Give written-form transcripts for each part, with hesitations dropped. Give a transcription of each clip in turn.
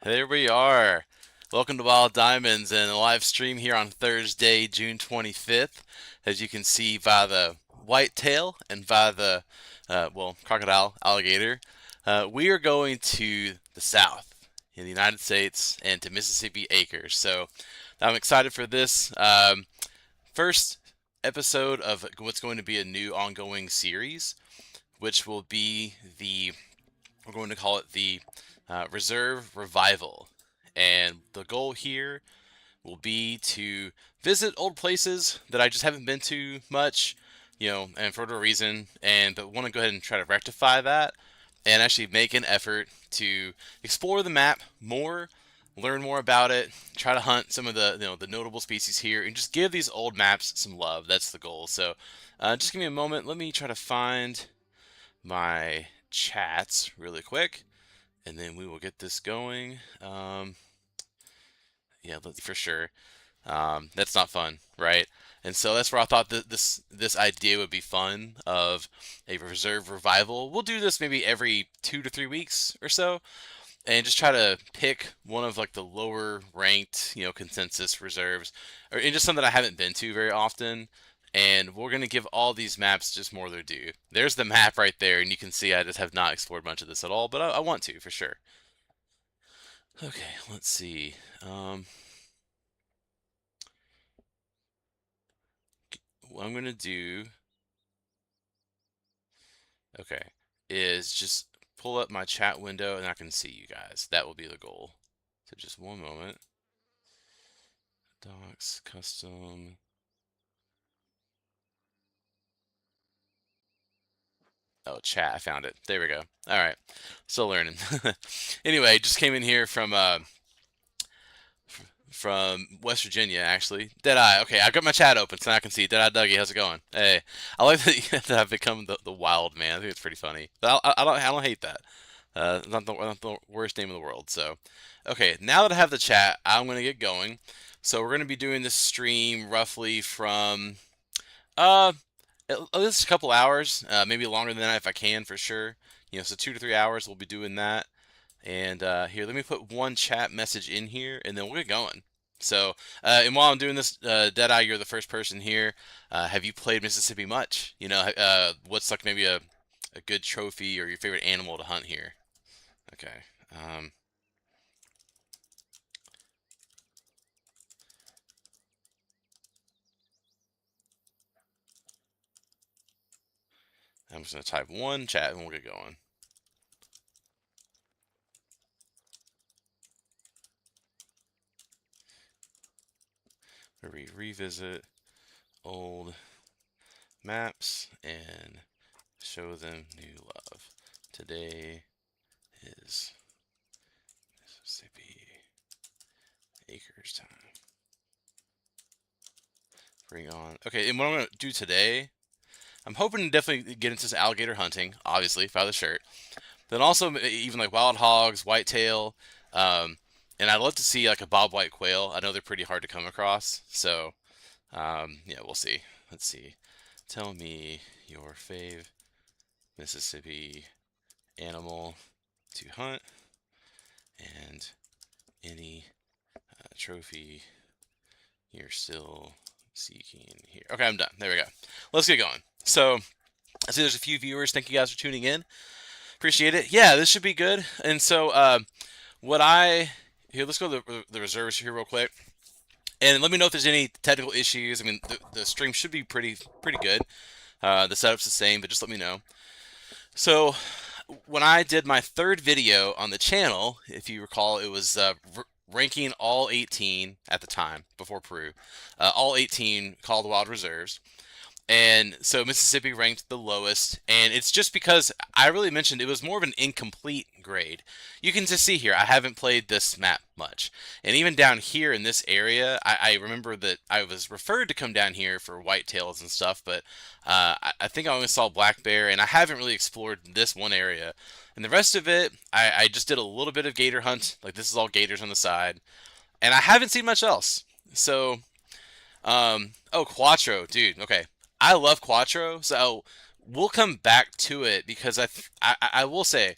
There we are. Welcome to Wild Diamonds and a live stream here on Thursday, June 25th. As you can see via the whitetail and via the, crocodile, alligator, we are going to the south in the United States and to Mississippi acres. So I'm excited for this first episode of what's going to be a new ongoing series, which will be we're going to call it the Reserve Revival. And the goal here will be to visit old places that I just haven't been to much, and for whatever reason, but want to go ahead and try to rectify that and actually make an effort to explore the map more, learn more about it, try to hunt some of the notable species here, and just give these old maps some love. That's the goal. So, just give me a moment. Let me try to find my chats really quick, and then we will get this going. Yeah, for sure. That's not fun, right? And so that's where I thought that this idea would be fun of a reserve revival. We'll do this maybe every 2 to 3 weeks or so, and just try to pick one of like the lower ranked, consensus reserves, and just something I haven't been to very often. And we're gonna give all these maps just more their due. There's the map right there, and you can see I just have not explored much of this at all, but I want to for sure. Okay, let's see. What I'm gonna do, okay, is just pull up my chat window and I can see you guys. That will be the goal. So just one moment. Docs, custom. Oh, chat, I found it. There we go. All right, still learning. Anyway, just came in here from West Virginia, actually. Deadeye. Okay, I've got my chat open so now I can see. Deadeye Dougie, how's it going? Hey, I like that I've become the wild man. I think it's pretty funny. But I don't hate that. Not the worst name in the world. So, okay, now that I have the chat, I'm gonna get going. So we're gonna be doing this stream roughly from uh at least a couple hours, maybe longer than that if I can for sure. So 2 to 3 hours we'll be doing that. And here, let me put one chat message in here, and then we'll get going. So, and while I'm doing this, Deadeye, you're the first person here. Have you played Mississippi much? What's like maybe a good trophy or your favorite animal to hunt here? Okay. Um, I'm just gonna type one chat, and we'll get going. Where we revisit old maps and show them new love. Today is Mississippi acres time. Bring on. Okay, and what I'm gonna do today, I'm hoping to definitely get into this alligator hunting, obviously, by the shirt. Then also even like wild hogs, whitetail, um, and I'd love to see like a bobwhite quail. I know they're pretty hard to come across, so yeah, we'll see. Let's see. Tell me your fave Mississippi animal to hunt and any trophy you're still seeking here. Okay, I'm done. There we go. Let's get going. So I see there's a few viewers. Thank you guys for tuning in. Appreciate it. Yeah, this should be good. And so let's go to the reserves here real quick. And let me know if there's any technical issues. I mean, the stream should be pretty good. The setup's the same, but just let me know. So when I did my third video on the channel, if you recall, it was ranking all 18 at the time before Peru, all 18 Call of the Wild reserves. And so Mississippi ranked the lowest, and it's just because I really mentioned it was more of an incomplete grade. You can just see here, I haven't played this map much. And even down here in this area, I remember that I was referred to come down here for whitetails and stuff, but I think I only saw black bear, and I haven't really explored this one area. And the rest of it, I just did a little bit of gator hunt, like this is all gators on the side, and I haven't seen much else. So, oh, Quattro, dude, okay. I love Quattro, so we'll come back to it because I will say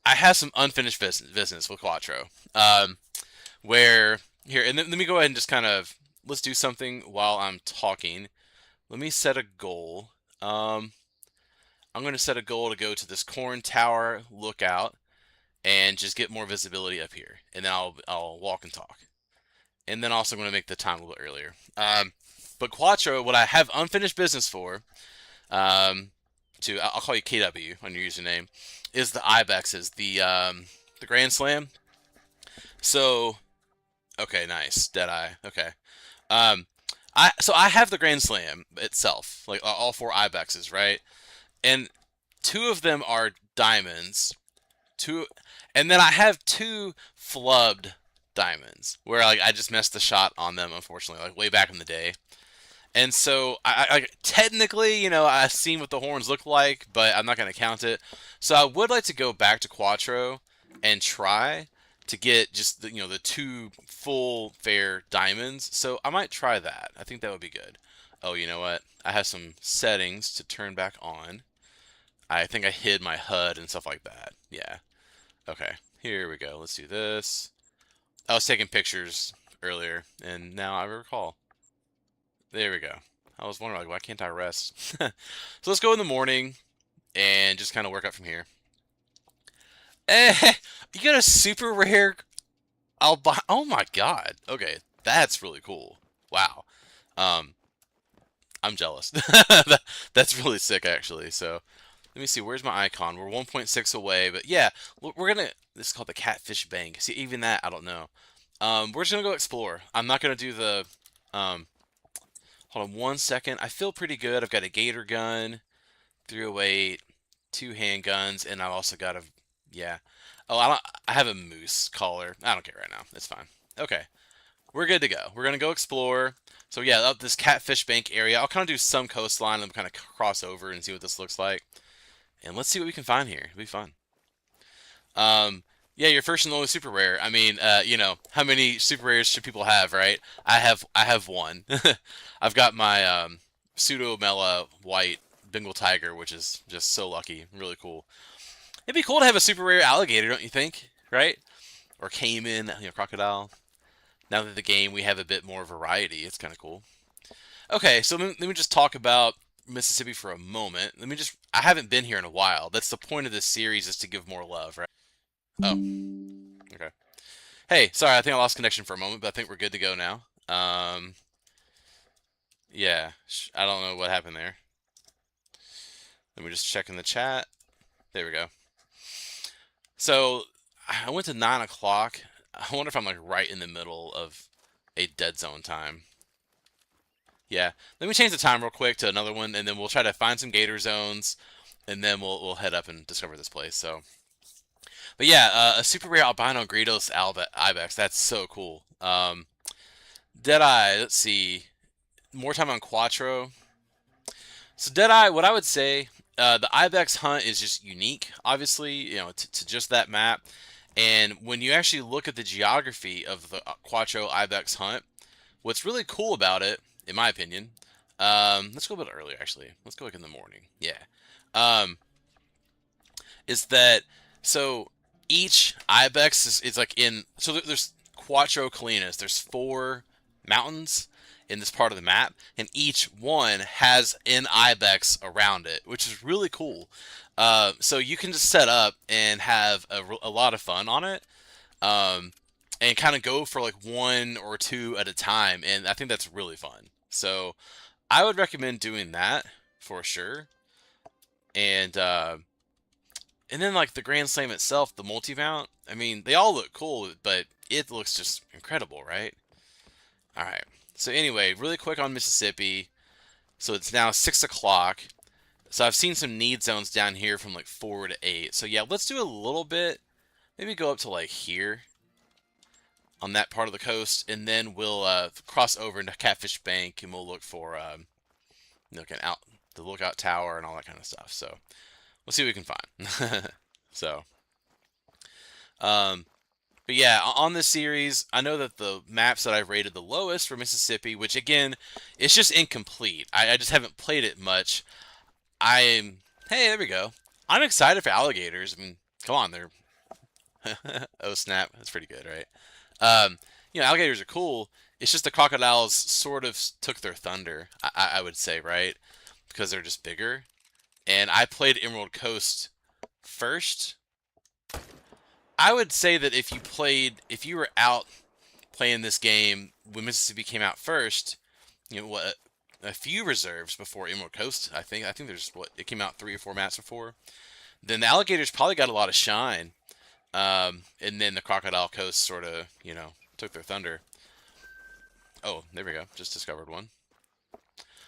I have some unfinished business with Quattro. Um, where here, and then let me go ahead and just kind of let's do something while I'm talking. Let me set a goal. Um, I'm going to set a goal to go to this corn tower lookout and just get more visibility up here, and then I'll walk and talk. And then also I'm going to make the time a little bit earlier. But Quattro, what I have unfinished business for, um, I'll call you KW on your username, is the Ibexes, the Grand Slam. So okay, nice Deadeye. Okay, um, I have the Grand Slam itself, like all four Ibexes, right? And two of them are diamonds. Two, and then I have two flubbed diamonds where like I just messed the shot on them, unfortunately, like way back in the day. And so I technically, I've seen what the horns look like, but I'm not going to count it. So I would like to go back to Quattro and try to get just the two full fair diamonds. So I might try that. I think that would be good. Oh, you know what? I have some settings to turn back on. I think I hid my HUD and stuff like that. Yeah. Okay. Here we go. Let's do this. I was taking pictures earlier, and now I recall. There we go. I was wondering, like, why can't I rest? So let's go in the morning and just kind of work up from here. Eh, you got a super rare albino. Oh my god. Okay, that's really cool. Wow. Um, I'm jealous. That's really sick, actually. So let me see. Where's my icon? We're 1.6 away, but yeah, we're gonna. This is called the Catfish Bank. See, even that, I don't know. We're just gonna go explore. I'm not gonna do the. Hold on 1 second. I feel pretty good. I've got a Gator gun, 308, two handguns, and I've also got a. Yeah. Oh, I have a moose collar. I don't care right now. It's fine. Okay, we're good to go. We're gonna go explore. So yeah, up this Catfish Bank area. I'll kind of do some coastline and kind of cross over and see what this looks like. And let's see what we can find here. It'll be fun. Um, yeah, your first and only super rare. I mean, how many super rares should people have, right? I have one. I've got my pseudo Mela white Bengal tiger, which is just so lucky, really cool. It'd be cool to have a super rare alligator, don't you think? Right? Or caiman, crocodile. Now that the game we have a bit more variety, it's kind of cool. Okay, so let me just talk about Mississippi for a moment. I haven't been here in a while. That's the point of this series, is to give more love, right? Oh, okay. Hey, sorry, I think I lost connection for a moment, but I think we're good to go now. Yeah, I don't know what happened there. Let me just check in the chat. There we go. So, I went to 9 o'clock. I wonder if I'm like right in the middle of a dead zone time. Yeah, let me change the time real quick to another one, and then we'll try to find some gator zones, and then we'll head up and discover this place. So, but yeah, a super rare albino Gredos ibex. That's so cool. Deadeye. Let's see. More time on Quattro. So Deadeye, what I would say, the ibex hunt is just unique. Obviously, to just that map. And when you actually look at the geography of the Quattro ibex hunt, what's really cool about it, in my opinion, let's go a bit earlier actually. Let's go like in the morning. Yeah. Um, is that so each ibex is like in so there's Quattro Colinas. There's four mountains in this part of the map, and each one has an ibex around it, which is really cool. So you can just set up and have a lot of fun on it, um, and kind of go for like one or two at a time, and I think that's really fun. So I would recommend doing that for sure. And then like the Grand Slam itself, the multi-mount, I mean, they all look cool, but it looks just incredible, right? All right. So anyway, really quick on Mississippi. So it's now 6 o'clock. So I've seen some need zones down here from like 4 to 8. So yeah, let's do a little bit. Maybe go up to like here on that part of the coast, and then we'll cross over into Catfish Bank, and we'll look for looking out the lookout tower and all that kind of stuff. So we'll see what we can find. So, but yeah, on this series, I know that the maps that I've rated the lowest for Mississippi, which again, it's just incomplete. I just haven't played it much. Hey, there we go. I'm excited for alligators. I mean, come on, they're Oh snap, that's pretty good, right? Alligators are cool. It's just the crocodiles sort of took their thunder, I would say, right? Because they're just bigger. And I played Emerald Coast first. I would say that if you were out playing this game when Mississippi came out first, what, a few reserves before Emerald Coast. I think there's it came out 3 or 4 maps before. Then the alligators probably got a lot of shine, and then the Crocodile Coast sort of took their thunder. Oh, there we go. Just discovered one.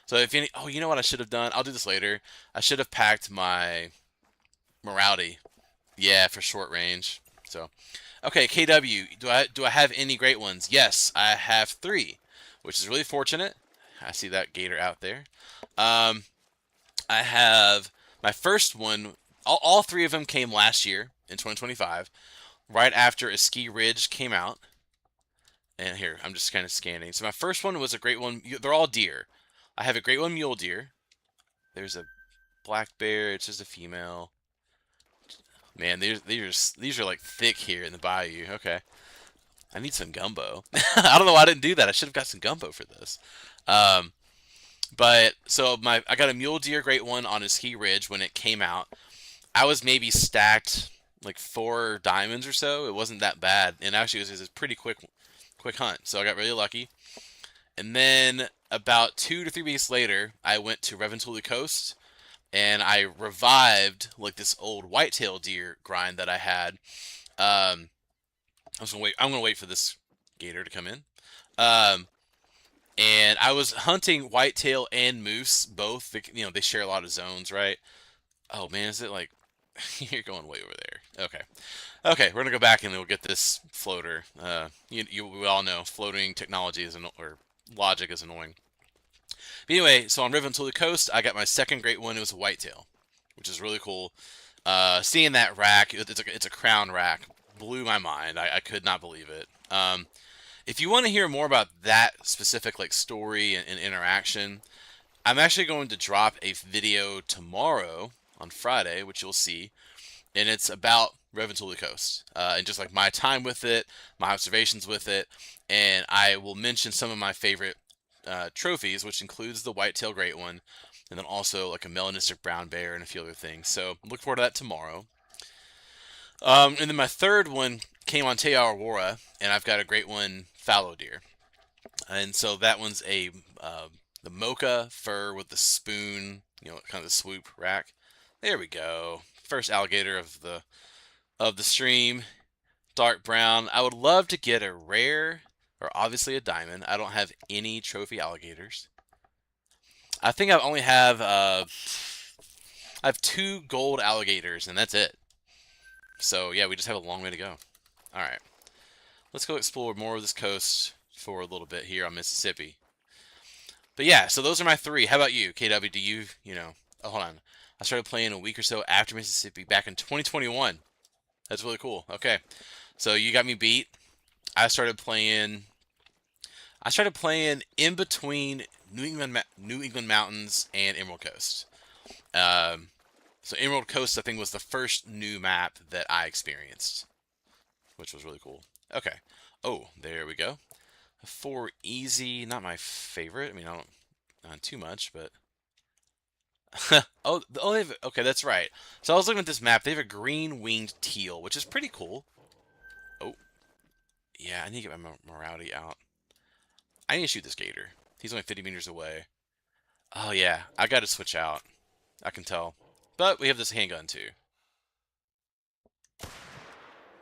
So if any, oh, you know what I should have done? I'll do this later. I should have packed my morality. Yeah, for short range. So, okay, KW. Do I have any great ones? Yes, I have 3, which is really fortunate. I see that gator out there. I have my first one. All 3 of them came last year in 2025, right after a ski ridge came out. And here, I'm just kind of scanning. So my first one was a great one. They're all deer. I have a great one mule deer. There's a black bear. It's just a female. Man, these are like thick here in the bayou. Okay. I need some gumbo. I don't know why I didn't do that. I should have got some gumbo for this. Um, but so I got a mule deer great one on a ski ridge when it came out. I was maybe stacked like 4 diamonds or so. It wasn't that bad, and actually it was a pretty quick hunt. So I got really lucky. And then about 2 to 3 weeks later, I went to Reventuli Coast, and I revived like this old whitetail deer grind that I had. I'm gonna wait for this gator to come in. Um, and I was hunting whitetail and moose both. They share a lot of zones, right? Oh man, is it like you're going way over there? Okay, okay, we're gonna go back and we'll get this floater. We all know floating technology or logic is annoying. But anyway, so on Riventuli Coast, I got my second great one. It was a whitetail, which is really cool. Seeing that rack, it's a crown rack, blew my mind. I could not believe it. If you want to hear more about that specific like story and interaction, I'm actually going to drop a video tomorrow on Friday, which you'll see, and it's about Reventuli Coast and just like my time with it, my observations with it, and I will mention some of my favorite trophies, which includes the whitetail great one, and then also like a melanistic brown bear and a few other things. So look forward to that tomorrow. And then my third one came on Te Aurora, and I've got a great one, fallow deer. And so that one's the mocha fur with the spoon, kind of the swoop rack. There we go. First alligator of the stream, dark brown. I would love to get a rare or obviously a diamond. I don't have any trophy alligators. I think I have 2 gold alligators, and that's it. So yeah, we just have a long way to go. All right, let's go explore more of this coast for a little bit here on Mississippi. But yeah, so those are my 3. How about you, KW? Do oh, hold on. I started playing a week or so after Mississippi back in 2021. That's really cool. Okay, so you got me beat. I started playing in between New England Mountains and Emerald Coast. So Emerald Coast, I think, was the first new map that I experienced, which was really cool. Okay. Oh, there we go. 4 easy, not my favorite. I mean, not too much, but okay, that's right. So I was looking at this map. They have a green winged teal, which is pretty cool. Oh, yeah, I need to get my morality out. I need to shoot this gator. He's only 50 meters away. Oh yeah, I got to switch out. I can tell. But we have this handgun too,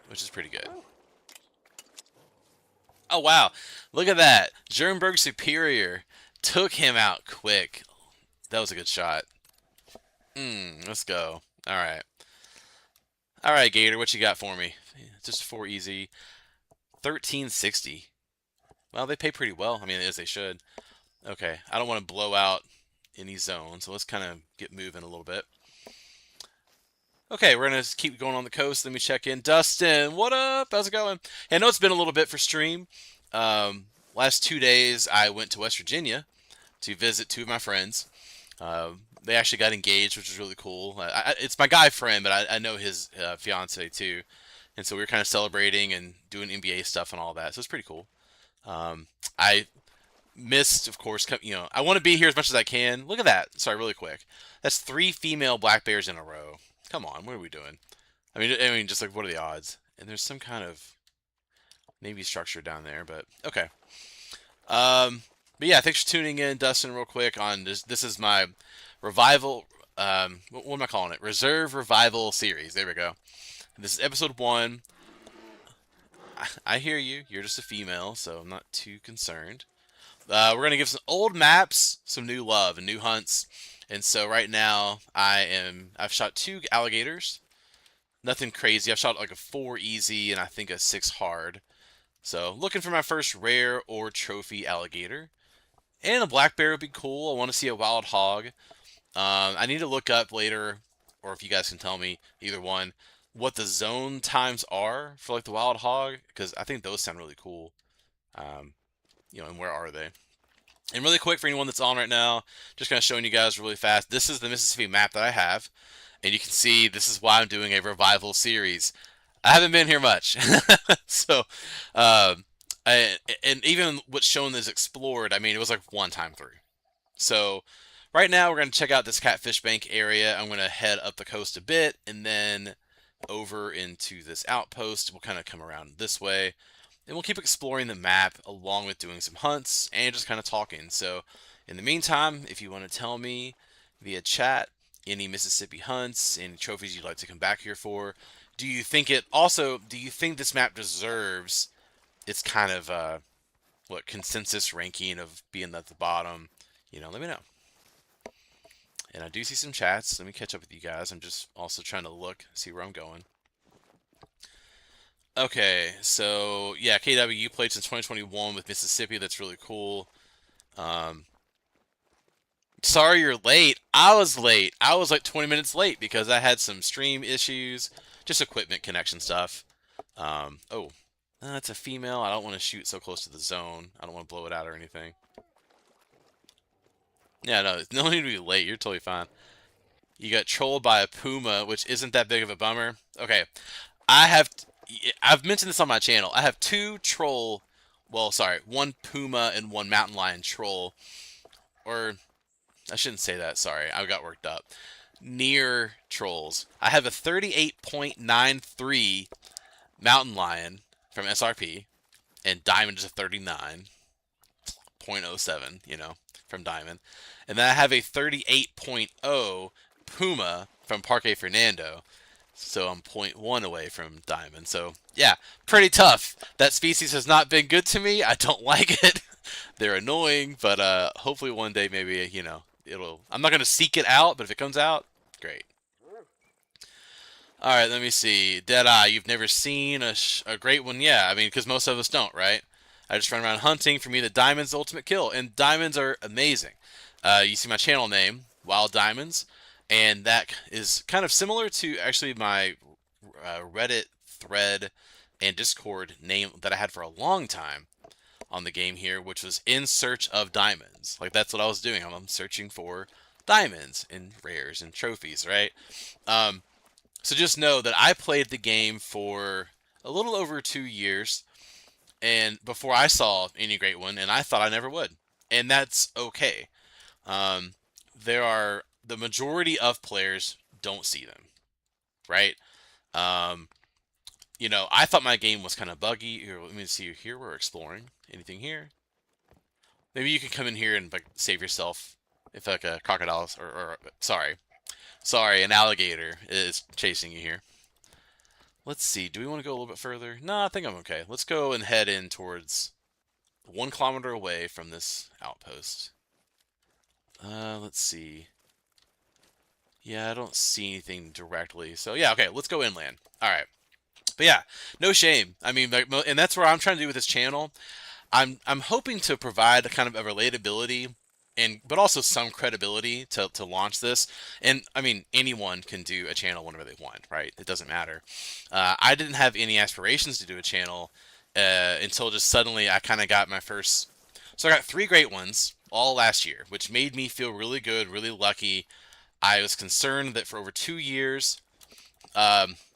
which is pretty good. Oh wow, look at that. Jernberg Superior took him out quick. That was a good shot. Let's go. All right. All right, Gator, what you got for me? Just 4 easy. 1360. Well, they pay pretty well. I mean, as they should. Okay, I don't want to blow out any zone, so let's kind of get moving a little bit. Okay, we're going to keep going on the coast. Let me check in. Dustin, what up? How's it going? Hey, I know it's been a little bit for stream. Last 2 days, I went to West Virginia to visit 2 of my friends. They actually got engaged, which is really cool. It's my guy friend, but I know his fiance too. and so we were kind of celebrating and doing NBA stuff and all that. So it's pretty cool. I missed, of course. I want to be here as much as I can. Look at that. Sorry, really quick. That's 3 female black bears in a row. Come on, what are we doing? I mean, just like what are the odds? And there's some kind of Navy structure down there, but okay. But yeah, thanks for tuning in, Dustin. Real quick on this. This is my revival. What am I calling it? Reserve Revival series. There we go. This is episode 1. I hear you. You're just a female, so I'm not too concerned. We're gonna give some old maps some new love and new hunts. And so right now I've shot 2 alligators. Nothing crazy. I've shot like a 4 easy and I think a 6 hard. So looking for my first rare or trophy alligator. And a black bear would be cool. I want to see a wild hog. I need to look up later, or if you guys can tell me, either one, what the zone times are for like the wild hog, because I think those sound really cool. And where are they? And really quick for anyone that's on right now, just kind of showing you guys really fast. This is the Mississippi map that I have, and you can see this is why I'm doing a revival series. I haven't been here much, so and even what's shown is explored. I mean, it was like 1 time through. So right now we're going to check out this Catfish Bank area. I'm going to head up the coast a bit and then over into this outpost. We'll kind of come around this way. And we'll keep exploring the map along with doing some hunts and just kind of talking. So in the meantime, if you want to tell me via chat any Mississippi hunts, any trophies you'd like to come back here for, do you think this map deserves its kind of consensus ranking of being at the bottom? Let me know. And I do see some chats. Let me catch up with you guys. I'm just also trying to see where I'm going. Okay, so yeah, KW, you played since 2021 with Mississippi. That's really cool. Sorry you're late. I was late. I was like 20 minutes late because I had some stream issues, just equipment connection stuff. Oh, that's a female. I don't want to shoot so close to the zone. I don't want to blow it out or anything. Yeah, no need to be late. You're totally fine. You got trolled by a puma, which isn't that big of a bummer. Okay, I've mentioned this on my channel. I have 2 1 puma and 1 mountain lion troll. Or, I shouldn't say that, sorry. I got worked up. Near trolls. I have a 38.93 mountain lion from SRP, and diamond is a 39.07, from diamond. And then I have a 38.0 puma from Parque Fernando. So I'm 0.1 away from diamond. So yeah, pretty tough. That species has not been good to me. I don't like it. They're annoying, but hopefully one day maybe it'll. I'm not gonna seek it out, but if it comes out, great. All right, let me see. Deadeye, you've never seen a great one? Yeah, I mean, because most of us don't, right? I just run around hunting. For me, the diamond's the ultimate kill, and diamonds are amazing. You see my channel name, Wild Diamonds. And that is kind of similar to actually my Reddit thread and Discord name that I had for a long time on the game here, which was In Search of Diamonds. Like, that's what I was doing. I'm searching for diamonds and rares and trophies, right? So just know that I played the game for a little over 2 years, and before I saw any great one, and I thought I never would. And that's okay. The majority of players don't see them, right? I thought my game was kind of buggy. Here, let me see. Here we're exploring. Anything here? Maybe you can come in here and like save yourself if like a crocodile or sorry, an alligator is chasing you here. Let's see. Do we want to go a little bit further? No, I think I'm okay. Let's go and head in towards 1 kilometer away from this outpost. Let's see. Yeah, I don't see anything directly. So yeah, okay, let's go inland. All right. But yeah, no shame. I mean, like, and that's what I'm trying to do with this channel. I'm hoping to provide a kind of a relatability but also some credibility to launch this. And I mean, anyone can do a channel whenever they want, right? It doesn't matter. I didn't have any aspirations to do a channel until just suddenly I kind of got my first. So I got 3 great ones all last year, which made me feel really good, really lucky. I was concerned that for over 2 years,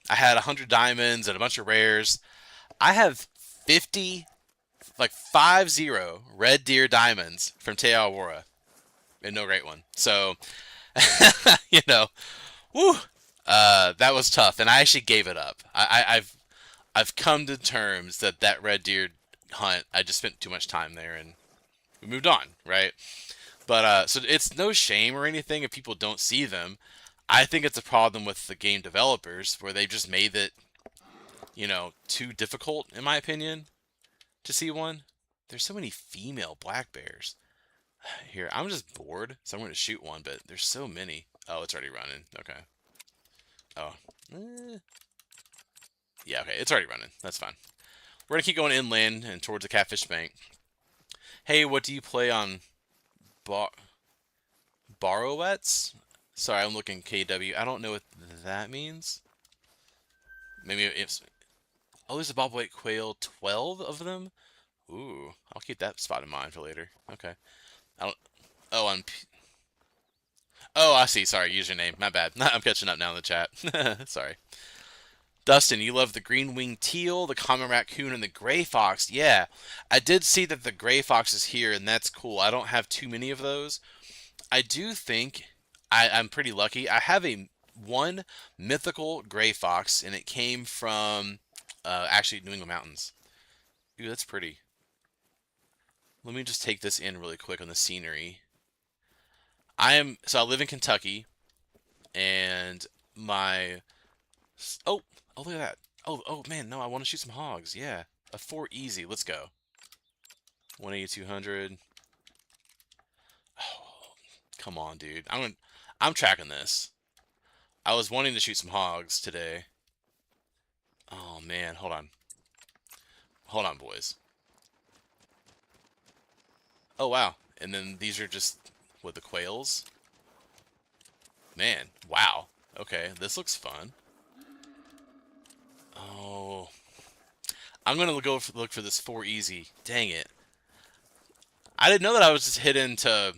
I had 100 diamonds and a bunch of rares. I have 50, like 50 red deer diamonds from Te Aurora, and no great one. So, you know, whew, that was tough, and I actually gave it up. I've come to terms that that red deer hunt, I just spent too much time there, and we moved on, right? But so it's no shame or anything if people don't see them. I think it's a problem with the game developers where they've just made it, too difficult, in my opinion, to see one. There's so many female black bears. Here, I'm just bored, so I'm going to shoot one, but there's so many. Oh, it's already running. Okay. Oh. Yeah, okay, it's already running. That's fine. We're going to keep going inland and towards the Catfish Bank. Hey, what do you play on Borrowets? Sorry, I'm looking KW. I don't know what that means. Maybe it's... Oh, there's a bobwhite quail. 12 of them? Ooh, I'll keep that spot in mind for later. Okay. I don't... Oh, Oh, I see. Sorry, username. My bad. I'm catching up now in the chat. Sorry. Dustin, you love the green-winged teal, the common raccoon, and the gray fox. Yeah, I did see that the gray fox is here, and that's cool. I don't have too many of those. I do think I'm pretty lucky. I have one mythical gray fox, and it came from actually New England mountains. Ooh, that's pretty. Let me just take this in really quick on the scenery. So I live in Kentucky, and my oh look at that. Oh man, no, I want to shoot some hogs. Yeah, a 4 easy. Let's go. 180, 200. Oh, come on, dude. I'm tracking this. I was wanting to shoot some hogs today. Oh man, hold on. Hold on, boys. Oh wow. And then these are just what, the quails? Man, wow. Okay, this looks fun. Oh, I'm gonna look for this 4 easy. Dang it. I didn't know that I was just hit into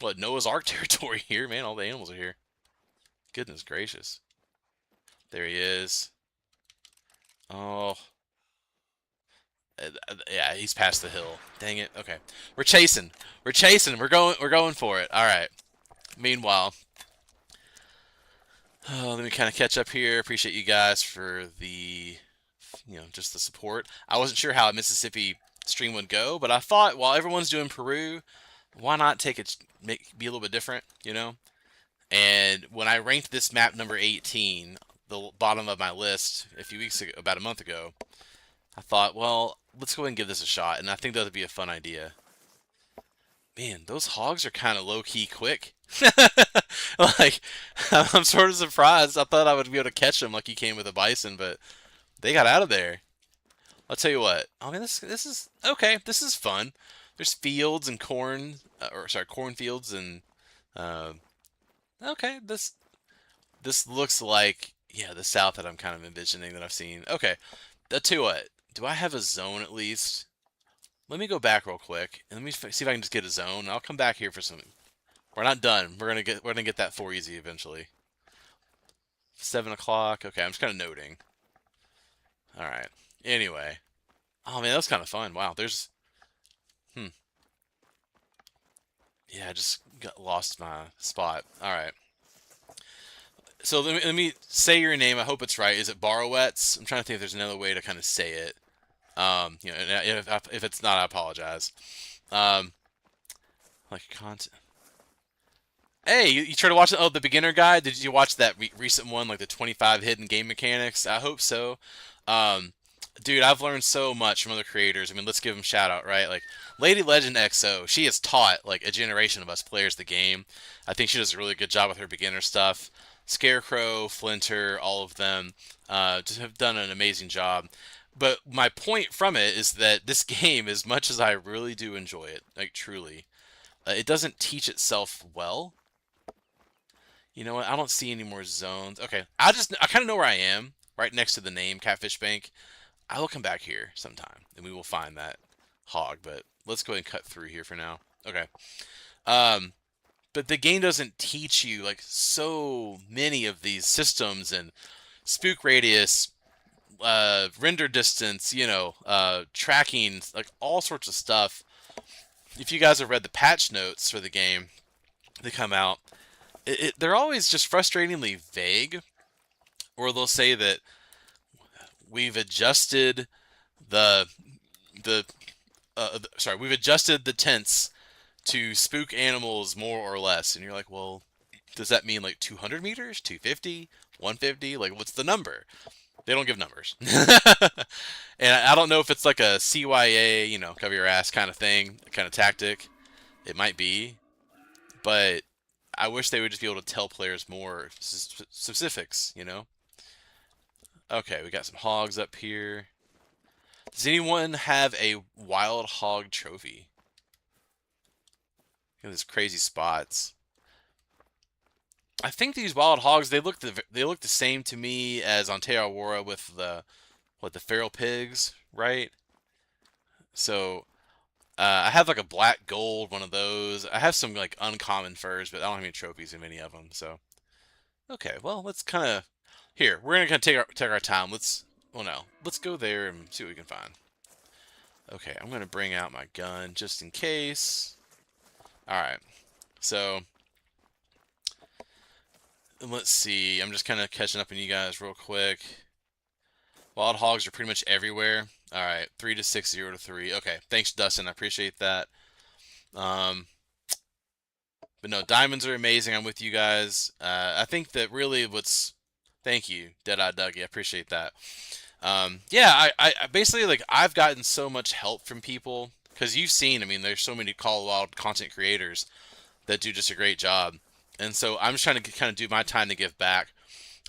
what, Noah's Ark territory here, man. All the animals are here. Goodness gracious. There he is. Oh. Yeah, he's past the hill. Dang it. Okay. We're chasing. We're chasing. We're going for it. All right. Meanwhile, let me kind of catch up here. Appreciate you guys for the, just the support. I wasn't sure how a Mississippi stream would go, but I thought while everyone's doing Peru, why not be a little bit different, And when I ranked this map number 18, the bottom of my list a few weeks ago, about a month ago, I thought, well, let's go ahead and give this a shot, and I think that would be a fun idea. Man, those hogs are kind of low-key quick. Like, I'm sort of surprised. I thought I would be able to catch them like you can with a bison, but they got out of there. I'll tell you what. I mean, this is okay. This is fun. There's fields and corn, cornfields and okay. This looks like, yeah, the south that I'm kind of envisioning that I've seen. Okay, I'll tell you what. Do I have a zone at least? Let me go back real quick and let me see if I can just get a zone. I'll come back here for some. We're not done. We're gonna get that 4 easy eventually. 7 o'clock. Okay, I'm just kind of noting. All right. Anyway. Oh man, that was kind of fun. Wow. Yeah, I just lost my spot. All right. So let me say your name. I hope it's right. Is it Borrowets? I'm trying to think if there's another way to kind of say it. If it's not, I apologize. Like content. Hey, you tried to watch the beginner guide? Did you watch that recent one, like the 25 hidden game mechanics? I hope so. Dude, I've learned so much from other creators. I mean, let's give them a shout out, right? Like Lady Legend XO, she has taught like a generation of us players the game. I think she does a really good job with her beginner stuff. Scarecrow, Flinter, all of them just have done an amazing job. But my point from it is that this game, as much as I really do enjoy it, like truly, it doesn't teach itself well. You know what? I don't see any more zones. Okay, I kind of know where I am, right next to the name Catfish Bank. I will come back here sometime, and we will find that hog. But let's go ahead and cut through here for now. Okay. But the game doesn't teach you like so many of these systems and spook radius, render distance, tracking, like all sorts of stuff. If you guys have read the patch notes for the game, they come out. They're always just frustratingly vague, or they'll say that we've adjusted the the we've adjusted the tents to spook animals more or less, and you're like, well, does that mean like 200 meters, 250, 150? Like, what's the number? They don't give numbers. And I don't know if it's like a CYA, cover your ass kind of thing, kind of tactic. It might be, but I wish they would just be able to tell players more specifics. Okay, we got some hogs up here. Does anyone have a wild hog trophy? Look at these crazy spots. I think these wild hogs, they look the same to me as on Aurora with the feral pigs, right? So I have like a black gold one of those. I have some like uncommon furs, but I don't have any trophies in many of them. So okay, well, let's kind of we're gonna kind of take our time. Let's go there and see what we can find. Okay, I'm gonna bring out my gun just in case. All right, so let's see. I'm just kind of catching up on you guys real quick. Wild hogs are pretty much everywhere. All right, 3 to 6, 0 to 3. Okay, thanks, Dustin. I appreciate that. But no, diamonds are amazing. I'm with you guys. I think that really thank you, Deadeye Dougie. I appreciate that. Yeah, I basically, like, I've gotten so much help from people because you've seen. I mean, there's so many Call Wild content creators that do just a great job, and so I'm just trying to kind of do my time to give back.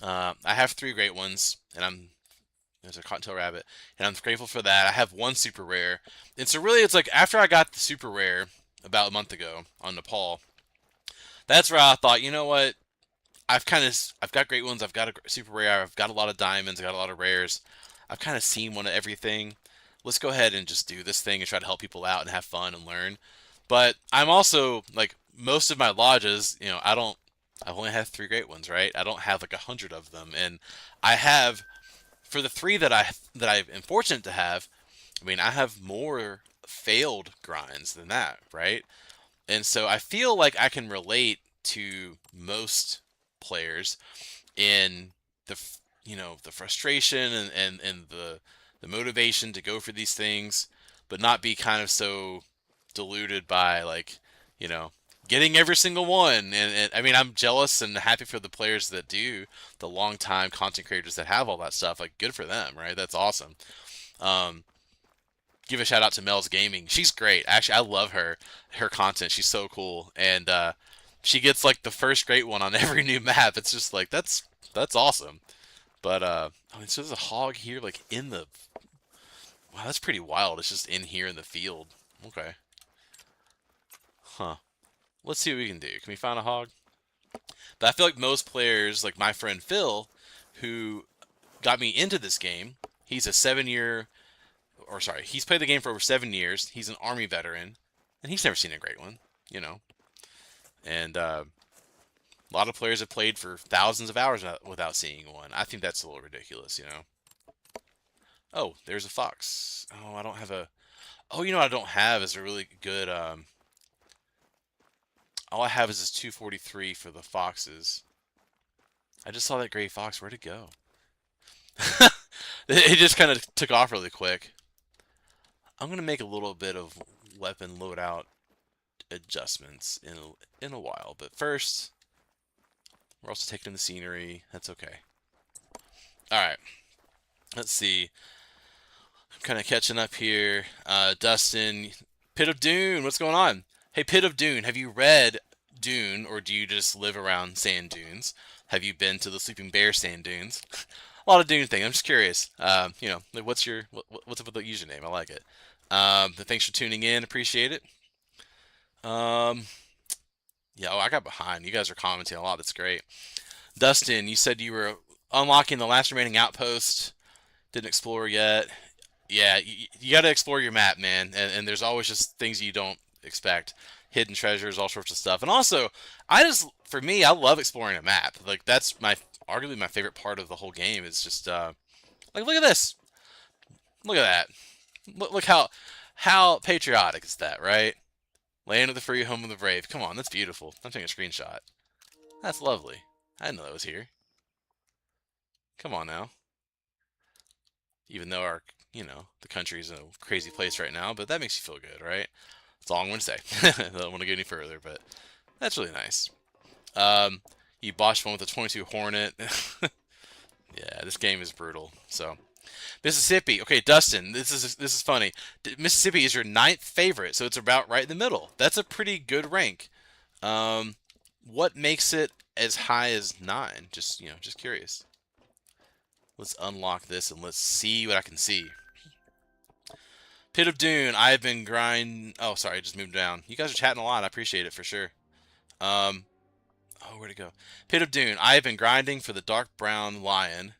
I have 3 great ones, and there's a cottontail rabbit, and I'm grateful for that. I have 1 super rare, and so really, it's like after I got the super rare about a month ago on Nepal, that's where I thought, you know what? I've got great ones. I've got a super rare. I've got a lot of diamonds. I got a lot of rares. I've kind of seen one of everything. Let's go ahead and just do this thing and try to help people out and have fun and learn. But I'm also like most of my lodges, I've only had 3 great ones, right? I don't have like 100 of them, and I have for the 3 that I am fortunate to have. I mean, I have more failed grinds than that, right? And so I feel like I can relate to most players in the frustration and the motivation to go for these things, but not be kind of so deluded by like getting every single one. And I mean, I'm jealous and happy for the players that do, the long time content creators that have all that stuff. Like, good for them, right? That's awesome. Give a shout out to Mel's Gaming. She's great. Actually, I love her content. She's so cool, and she gets like the first great one on every new map. It's just like that's awesome. But I mean, so there's a hog here, like in the. Wow, that's pretty wild. It's just in here in the field. Okay. Huh. Let's see what we can do. Can we find a hog? But I feel like most players, like my friend Phil, who got me into this game, he's a 7-year, or sorry, he's played the game for over 7 years. He's an Army veteran, and he's never seen a great one, And a lot of players have played for thousands of hours without seeing one. I think that's a little ridiculous, Oh, there's a fox. Oh, I don't have a. Oh, what I don't have is a really good. All I have is this 243 for the foxes. I just saw that gray fox. Where'd it go? It just kind of took off really quick. I'm gonna make a little bit of weapon loadout adjustments in a while, but first, we're also taking in the scenery. That's okay. All right. Let's see. I'm kind of catching up here. Dustin, Pit of Dune, what's going on? Hey, Pit of Dune, have you read Dune, or do you just live around sand dunes? Have you been to the Sleeping Bear sand dunes? A lot of Dune thing. I'm just curious. Like what's up with the username? I like it. Thanks for tuning in. Appreciate it. Yeah, I got behind. You guys are commenting a lot. That's great. Dustin, you said you were unlocking the last remaining outpost. Didn't explore yet. Yeah, you got to explore your map, man. And there's always just things you don't expect. Hidden treasures, all sorts of stuff. And also, for me, I love exploring a map. Like, that's my arguably my favorite part of the whole game is just like look at this, look at that, look how patriotic is that, right? Land of the free, home of the brave. Come on, that's beautiful. I'm taking a screenshot. That's lovely. I didn't know that was here. Come on now. Even though our, the country's in a crazy place right now, but that makes you feel good, right? That's all I'm going to say. I don't want to go any further, but that's really nice. You botched one with a 22 Hornet. Yeah, this game is brutal. So, Mississippi. Okay, Dustin, this is funny. Mississippi is your 9th favorite, so it's about right in the middle. That's a pretty good rank. What makes it as high as 9? Just curious. Let's unlock this and let's see what I can see. Pit of Dune. I've been grinding. Oh, sorry, I just moved down. You guys are chatting a lot. I appreciate it for sure. Oh, where'd it go? Pit of Dune. I have been grinding for the dark brown lion.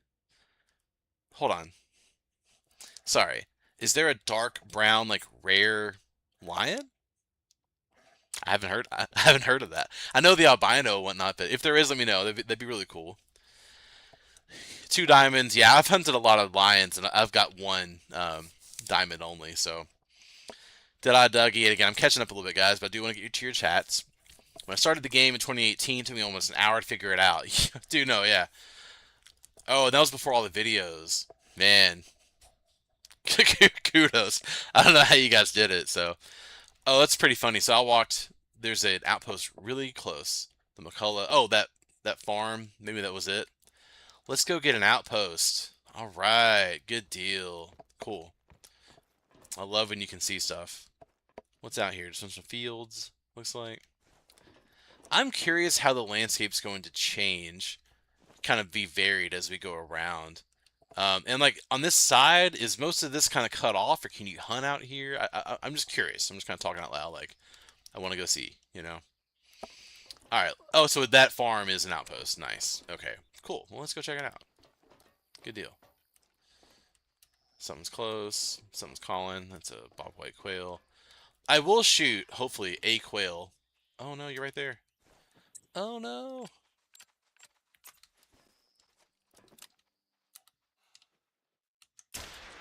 Hold on. Sorry. Is there a dark brown, like, rare lion? I haven't heard of that. I know the albino and whatnot, but if there is, let me know. That'd be really cool. 2 diamonds. Yeah, I've hunted a lot of lions, and I've got 1 diamond only. So, did I Dougie it again? I'm catching up a little bit, guys, but I do want to get you to your chats. When I started the game in 2018, it took me almost an hour to figure it out. Do know, yeah. Oh, and that was before all the videos. Man. Kudos. I don't know how you guys did it, so. Oh, that's pretty funny. So I walked, there's an outpost really close. The McCullough. Oh, that farm. Maybe that was it. Let's go get an outpost. All right. Good deal. Cool. I love when you can see stuff. What's out here? Just some fields, looks like. I'm curious how the landscape's going to change, kind of be varied as we go around. And like on this side, is most of this kind of cut off, or can you hunt out here? I'm just curious. I'm just kind of talking out loud. Like, I want to go see, All right. Oh, so that farm is an outpost. Nice. Okay. Cool. Well, let's go check it out. Good deal. Something's close. Something's calling. That's a bobwhite quail. I will shoot, hopefully, a quail. Oh, no, you're right there. Oh, no.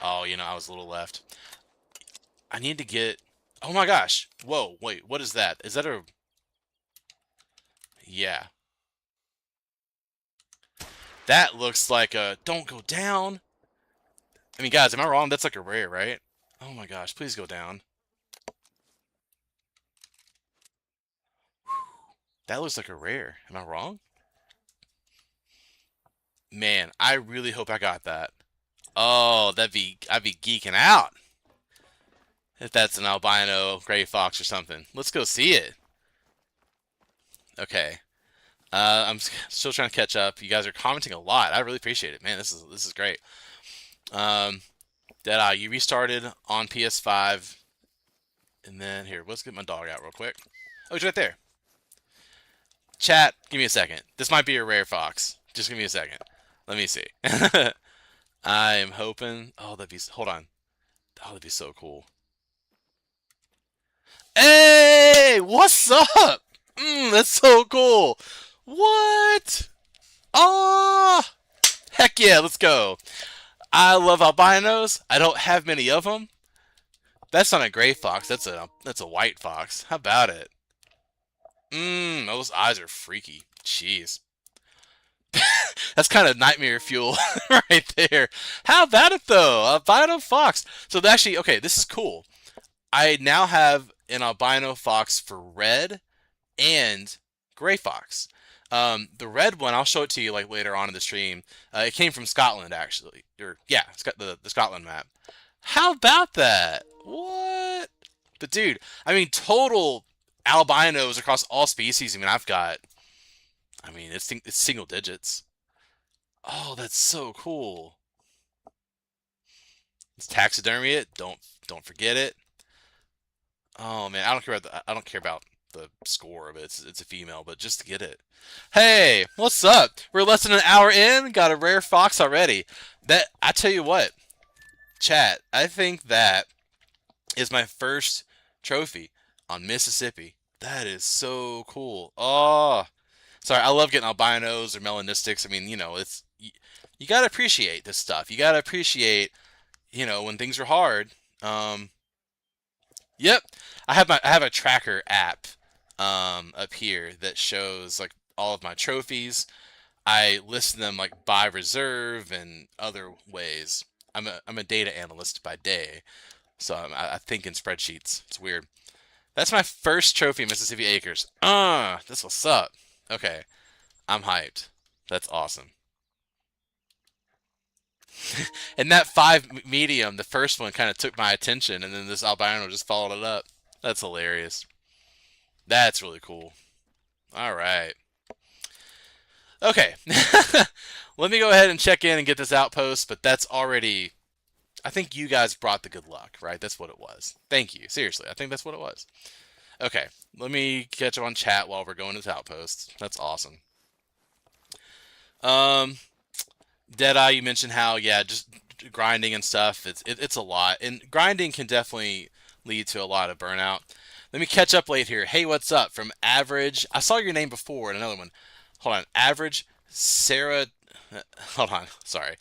Oh, I was a little left. I need to get... Oh, my gosh. Whoa, wait, what is that? Is that a... Yeah. That looks like a... Don't go down. I mean, guys, am I wrong? That's like a rare, right? Oh, my gosh. Please go down. That looks like a rare. Am I wrong? Man, I really hope I got that. Oh, I'd be geeking out if that's an albino gray fox or something. Let's go see it. Okay. I'm still trying to catch up. You guys are commenting a lot. I really appreciate it, man. This is great. Deadeye, you restarted on PS5, and then here, let's get my dog out real quick. Oh, he's right there. Chat, give me a second. This might be a rare fox. Just give me a second. Let me see. I am hoping. Oh, hold on. Oh, that'd be so cool. Hey, what's up? That's so cool. What? Oh, heck yeah, let's go. I love albinos. I don't have many of them. That's not a gray fox. That's a white fox. How about it? Those eyes are freaky. Jeez. That's kind of nightmare fuel right there. How about it though? Albino fox. So actually, okay, this is cool. I now have an albino fox for red and gray fox. The red one, I'll show it to you like later on in the stream. It came from Scotland actually, or yeah, it's got the Scotland map. How about that? What? But dude, I mean, total albinos across all species. I mean, it's single digits. Oh, that's so cool. Let's taxidermy it. Don't forget it. Oh man, I don't care about the score of it. It's a female, but just to get it. Hey, what's up? We're less than an hour in. Got a rare fox already. I tell you what, chat. I think that is my first trophy on Mississippi. That is so cool. Oh, Sorry, I love getting albinos or melanistics. I mean, you know, you gotta appreciate this stuff. You gotta appreciate, you know, when things are hard. Um, yep, I have a tracker app up here that shows like all of my trophies. I list them like by reserve and other ways. I'm a data analyst by day, so I think in spreadsheets. It's weird. That's my first trophy, Mississippi Acres. This will suck. Okay, I'm hyped. That's awesome. And that medium, the first one, kind of took my attention, and then this albino just followed it up. That's hilarious. That's really cool. All right. Okay. Let me go ahead and check in and get this outpost, but that's already. I think you guys brought the good luck, right? That's what it was. Thank you. Seriously, I think that's what it was. Okay. Let me catch up on chat while we're going to this outpost. That's awesome. Um, Deadeye, you mentioned how, yeah, just grinding and stuff. It's a lot, and grinding can definitely lead to a lot of burnout. Let me catch up late here. Hey, what's up? From Average. I saw your name before in another one. Hold on. Average Sarah. Hold on. Sorry.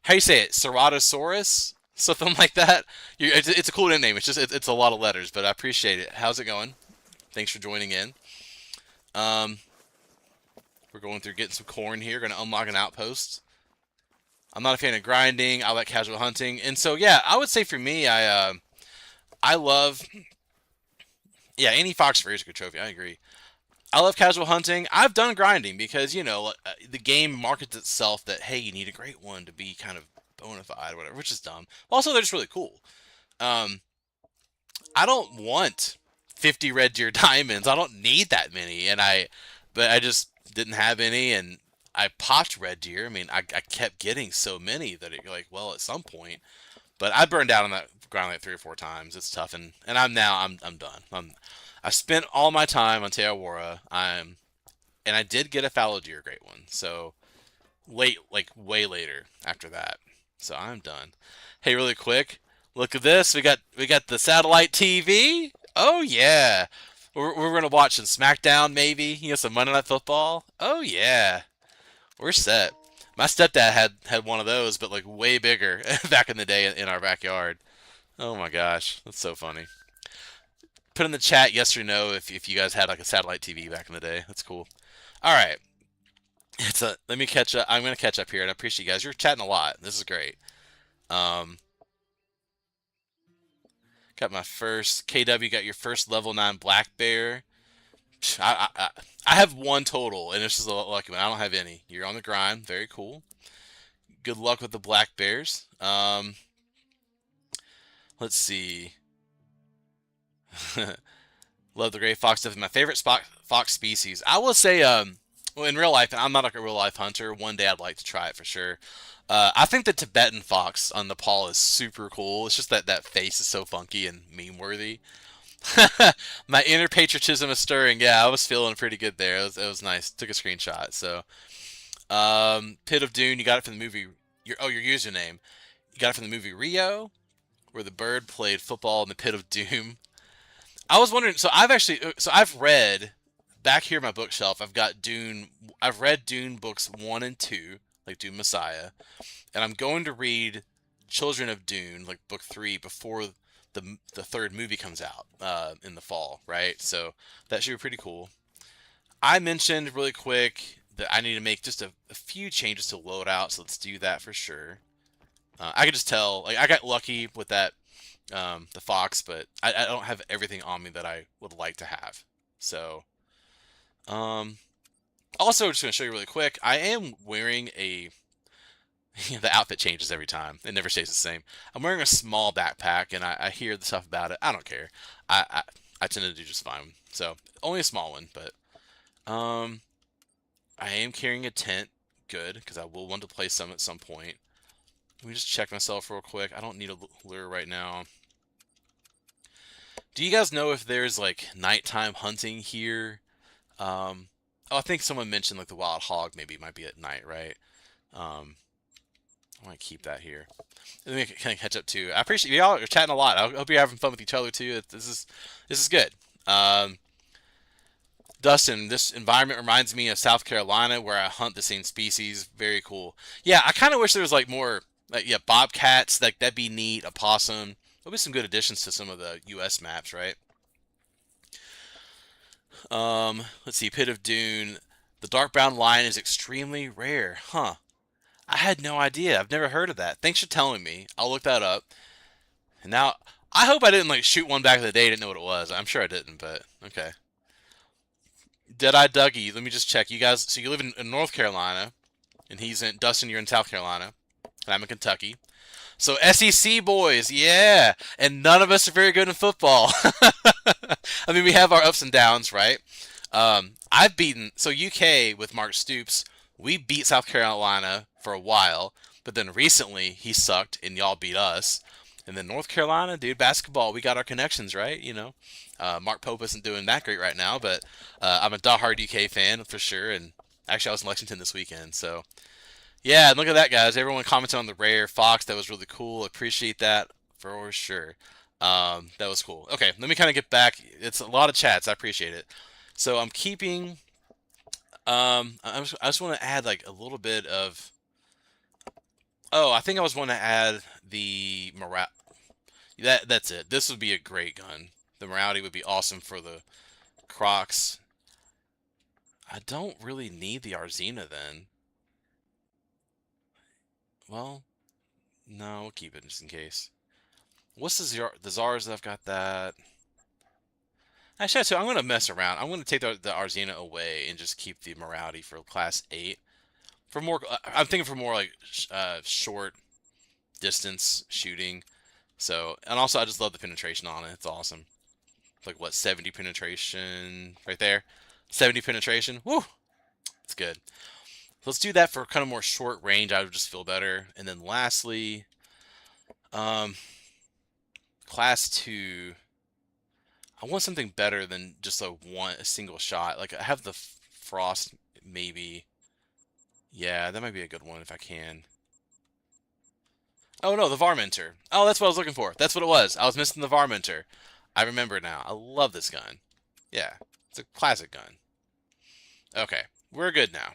How you say it? Ceratosaurus? Something like that. It's a cool name. It's just it's a lot of letters, but I appreciate it. How's it going? Thanks for joining in. Um, we're going through getting some corn here. Going to unlock an outpost. I'm not a fan of grinding. I like casual hunting, and so yeah, I would say for me, I love yeah any fox fur is a good trophy. I agree. I love casual hunting. I've done grinding because you know the game markets itself that hey you need a great one to be kind of bona fide or whatever, which is dumb. Also, they're just really cool. Um, I don't want 50 red deer diamonds. I don't need that many, but I just didn't have any, and I popped red deer. I mean, I kept getting so many that you're like, well, at some point. But I burned out on that grind like 3 or 4 times. It's tough, and I'm done. I spent all my time on Teawara. And I did get a fallow deer great one. So late, like way later after that. So I'm done. Hey, really quick, look at this. We got the satellite TV. Oh yeah, we're gonna watch some SmackDown maybe. You know, some Monday Night Football. Oh yeah, we're set. My stepdad had one of those, but like way bigger back in the day in our backyard. Oh my gosh, that's so funny. Put in the chat yes or no if you guys had like a satellite TV back in the day. That's cool. All right, let me catch up. I'm gonna catch up here, and I appreciate you guys. You're chatting a lot. This is great. Um, got my first KW. Got your first level 9 black bear. I have one total, and this is a lucky one. I don't have any. You're on the grind. Very cool. Good luck with the black bears. Let's see. Love the gray fox. Definitely my favorite fox species. I will say, well, in real life, and I'm not like a real life hunter. One day I'd like to try it for sure. I think the Tibetan fox on the paw is super cool. It's just that face is so funky and meme worthy. My inner patriotism is stirring. Yeah, I was feeling pretty good there. It was nice. Took a screenshot. So, Pit of Dune. You got it from the movie. Your username. You got it from the movie Rio, where the bird played football in the Pit of Doom. I was wondering. I've read back here in my bookshelf. I've got Dune. I've read Dune books 1 and 2, like Dune Messiah, and I'm going to read Children of Dune, like book 3, before the third movie comes out in the fall, right? So that should be pretty cool. I mentioned really quick that I need to make just a few changes to loadout, so let's do that for sure. I could just tell, like I got lucky with that the fox, but I don't have everything on me that I would like to have. So, um, also just gonna show you really quick. I am wearing a the outfit changes every time. It never stays the same. I'm wearing a small backpack, and I hear the stuff about it. I don't care. I, I I tend to do just fine. So only a small one, but um, I am carrying a tent. Good, because I will want to play some at some point. Let me just check myself real quick. I don't need a lure right now. Do you guys know if there's like nighttime hunting here? Oh, I think someone mentioned like the wild hog maybe might be at night, right? Um, I want to keep that here. Let me kind of catch up too. I appreciate y'all are chatting a lot. I hope you're having fun with each other too. This is good. Um, Dustin, this environment reminds me of South Carolina where I hunt the same species. Very cool. Yeah, I kind of wish there was like more, like, yeah, bobcats. Like that'd be neat. A possum. There'll be some good additions to some of the U.S. maps, right? Let's see. Pit of Dune. The dark brown lion is extremely rare. Huh. I had no idea. I've never heard of that. Thanks for telling me. I'll look that up. And now, I hope I didn't like shoot one back in the day. Didn't know what it was. I'm sure I didn't, but okay. Dead-Eye Dougie. Let me just check. You guys, so you live in North Carolina, and he's in Dustin. You're in South Carolina, and I'm in Kentucky. So SEC boys, yeah. And none of us are very good in football. I mean, we have our ups and downs, right? I've beaten so UK with Mark Stoops. We beat South Carolina for a while, but then recently he sucked, and y'all beat us. And then North Carolina, dude, basketball, we got our connections, right? You know, Mark Pope isn't doing that great right now, but I'm a diehard UK fan for sure. And actually, I was in Lexington this weekend, so yeah. And look at that, guys. Everyone commented on the rare fox. That was really cool. Appreciate that for sure. That was cool. Okay, let me kind of get back. It's a lot of chats. I appreciate it. So I'm keeping. I just want to add like a little bit of. Oh, I think I was want to add the morale. That's it. This would be a great gun. The morality would be awesome for the Crocs. I don't really need the Arzina then. Well, no, we'll keep it just in case. What's the Zars that I've got that? Actually, so I'm going to mess around. I'm going to take the Arzina away and just keep the morality for class 8. For more, I'm thinking for more like short distance shooting. So, and also I just love the penetration on it. It's awesome. Like what, 70 penetration right there? 70 penetration. Woo! It's good. So let's do that for kind of more short range. I would just feel better. And then lastly, class 2. I want something better than just a single shot. Like I have the frost maybe. Yeah, that might be a good one if I can. Oh no, the Varminter. Oh, that's what I was looking for. That's what it was. I was missing the Varminter. I remember now. I love this gun. Yeah, it's a classic gun. Okay, we're good now.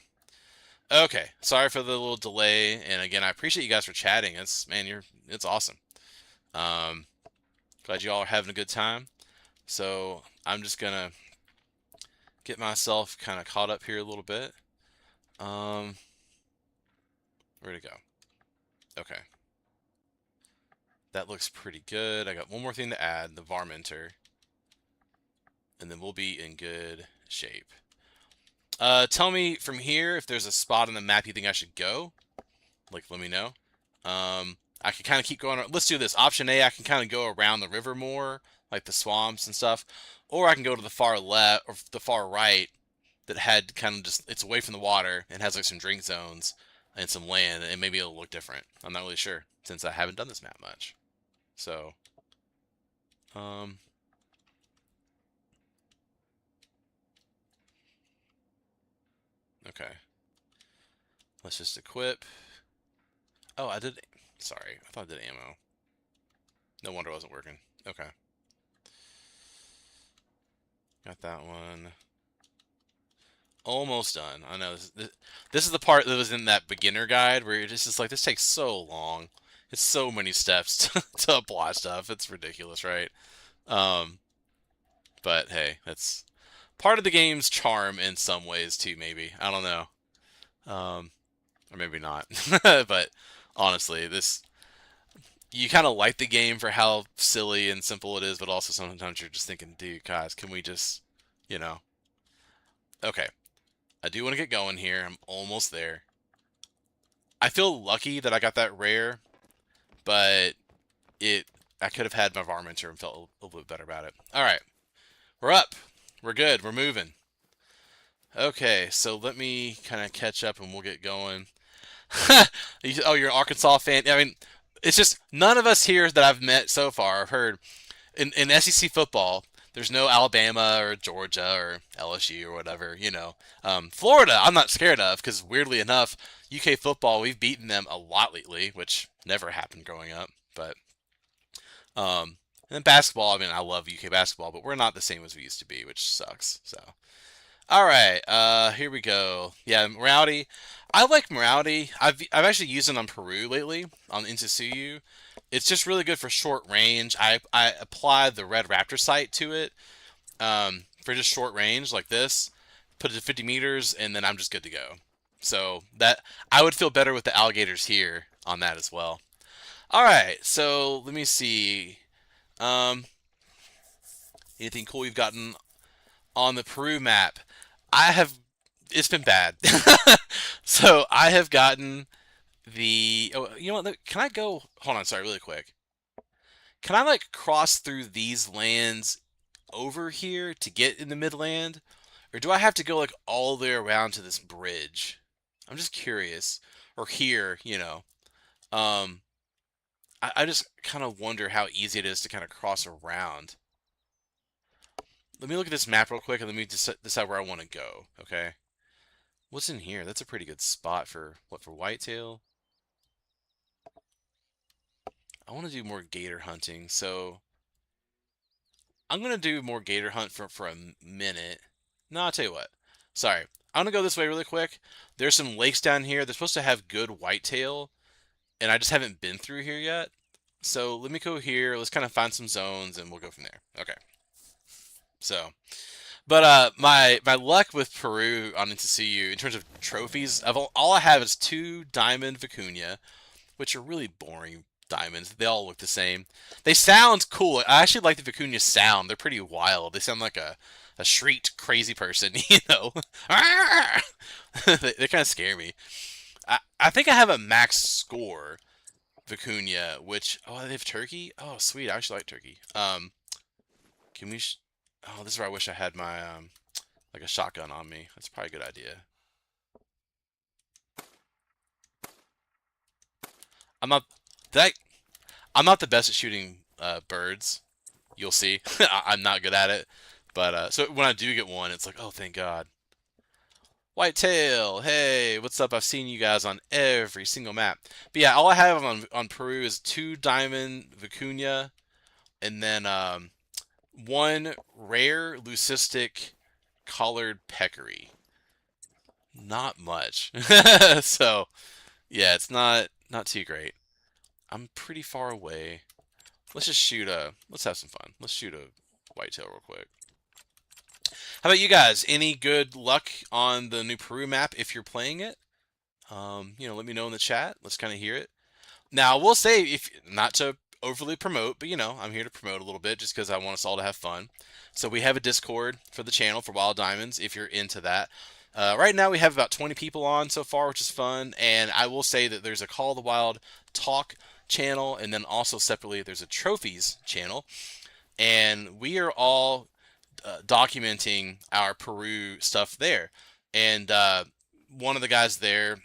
Okay, sorry for the little delay, and again, I appreciate you guys for chatting. It's awesome. Glad you all are having a good time. So I'm just gonna get myself kind of caught up here a little bit. Where'd it go? Okay. That looks pretty good. I got one more thing to add, the Varminter. And then we'll be in good shape. Tell me from here if there's a spot on the map you think I should go. Like, let me know. I can kind of keep going. Let's do this. Option A, I can kind of go around the river more, like the swamps and stuff. Or I can go to the far left or the far right that had kind of just, it's away from the water and has like some drink zones and some land, and maybe it'll look different. I'm not really sure since I haven't done this map much. So, okay. Let's just equip. Oh, I did. Sorry, I thought I did ammo. No wonder it wasn't working. Okay. Got that one. Almost done. I know this is the part that was in that beginner guide where you're just like, this takes so long. It's so many steps to apply stuff. It's ridiculous, right? But hey, that's part of the game's charm in some ways too, maybe. I don't know. Or maybe not. But honestly, you kind of like the game for how silly and simple it is, but also sometimes you're just thinking, dude, guys, can we just, you know? Okay. I do want to get going here. I'm almost there. I feel lucky that I got that rare, but I could have had my Varminter and felt a little bit better about it. All right. We're up. We're good. We're moving. Okay, so let me kind of catch up and we'll get going. Oh, you're an Arkansas fan? I mean, it's just none of us here that I've met so far have heard in SEC football. There's no Alabama or Georgia or LSU or whatever, you know. Florida, I'm not scared of because weirdly enough, UK football, we've beaten them a lot lately, which never happened growing up. But and then basketball, I mean, I love UK basketball, but we're not the same as we used to be, which sucks. So All right, here we go. Yeah, Morality. I like Morality. I've actually used it on Peru lately on Intsuyu. It's just really good for short range. I apply the red raptor sight to it for just short range like this. Put it to 50 meters, and then I'm just good to go. So that I would feel better with the alligators here on that as well. All right, so let me see. Um, Anything cool you've gotten on the Peru map? I have. It's been bad. So I have gotten the. Oh, you know what? Can I go? Hold on. Sorry, really quick. Can I like cross through these lands over here to get in the Midland, or do I have to go like all the way around to this bridge? I'm just curious. Or here, you know. Um, I just kind of wonder how easy it is to kind of cross around. Let me look at this map real quick and let me decide where I want to go. Okay. What's in here? That's a pretty good spot for what, for whitetail? I want to do more gator hunting, so I'm gonna do more gator hunt for a minute. No, I'll tell you what. Sorry, I'm gonna go this way really quick. There's some lakes down here. They're supposed to have good whitetail, and I just haven't been through here yet. So let me go here. Let's kind of find some zones, and we'll go from there. Okay. So, but my luck with Peru on into CU in terms of trophies, all I have is 2 diamond vicuña, which are really boring diamonds. They all look the same. They sound cool. I actually like the vicuña sound. They're pretty wild. They sound like a shrieked crazy person, you know. They kind of scare me. I think I have a max score vicuña, which oh they have turkey. Oh sweet, I actually like turkey. Can we? Oh, this is where I wish I had my like a shotgun on me. That's probably a good idea. I'm not that I'm not the best at shooting birds. You'll see. I'm not good at it. But so when I do get one, it's like, oh, thank God. Whitetail, hey, what's up? I've seen you guys on every single map. But yeah, all I have on Peru is 2 diamond vicuña, and then 1 rare leucistic collared peccary. Not much. So yeah, it's not too great. I'm pretty far away. Let's just shoot a. Let's have some fun. Let's shoot a whitetail real quick. How about you guys? Any good luck on the new Peru map if you're playing it? Let me know in the chat. Let's kind of hear it. Now, I will say, if not to overly promote, but I'm here to promote a little bit just because I want us all to have fun. So we have a Discord for the channel for Wild Diamonds if you're into that. Right now we have about 20 people on so far, which is fun. And I will say that there's a Call of the Wild talk channel, and then also separately there's a trophies channel. And we are all documenting our Peru stuff there. And one of the guys there,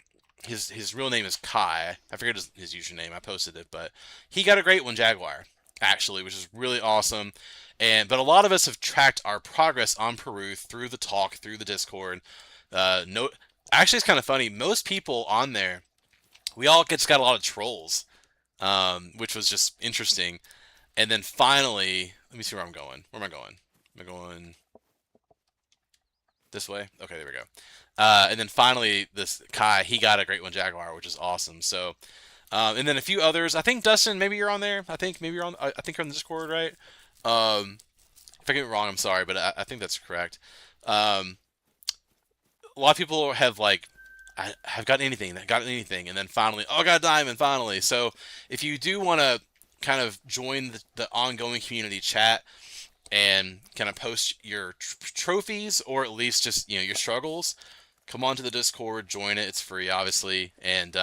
his real name is Kai. I forget his username. I posted it, but he got a great one Jaguar actually, which is really awesome. But a lot of us have tracked our progress on Peru through the talk, through the Discord. No, actually, it's kind of funny. Most people on there, we all just got a lot of trolls, which was just interesting. And then finally, let me see where I'm going. Where am I going? Am I going this way? Okay, there we go. And then finally, this Kai, he got a great one Jaguar, which is awesome. So, and then a few others. I think Dustin, maybe you're on there. I think maybe you're on. I think you're on the Discord, right? If I get it wrong, I'm sorry, but I think that's correct. A lot of people have like, I have gotten anything, and then finally, oh, I got a diamond finally. So if you do want to kind of join the ongoing community chat and kind of post your trophies or at least just your struggles, come on to the Discord, join it. It's free, obviously, and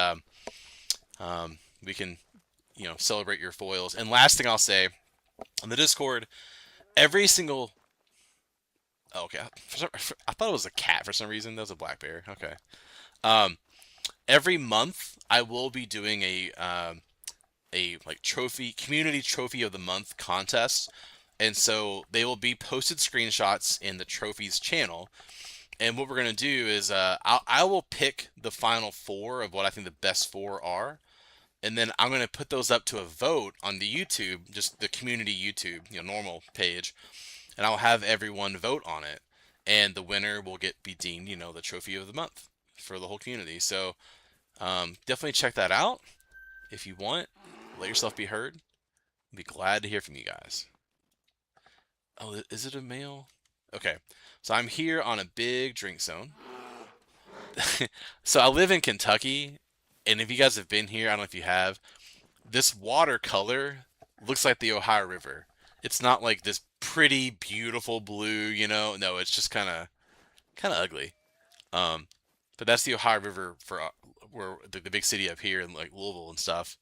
we can celebrate your foils. And last thing I'll say on the Discord, every single oh, okay, I thought it was a cat for some reason. That was a black bear. Okay. Every month I will be doing a like community trophy of the month contest, and so they will be posted screenshots in the trophies channel. And what we're gonna do is I will pick the final 4 of what I think the best 4 are, and then I'm gonna put those up to a vote on the YouTube, just the community YouTube, normal page, and I'll have everyone vote on it. and the winner will be deemed, you know, the trophy of the month for the whole community. So definitely check that out if you want. Let yourself be heard. I'd be glad to hear from you guys. Oh, is it a male? Okay, so I'm here on a big drink zone. So I live in Kentucky, and if you guys have been here, I don't know if you have, this water color looks like the Ohio River. It's not like this pretty, beautiful blue, you know. No, it's just kind of ugly. Um, but that's the Ohio River for where the big city up here in like Louisville and stuff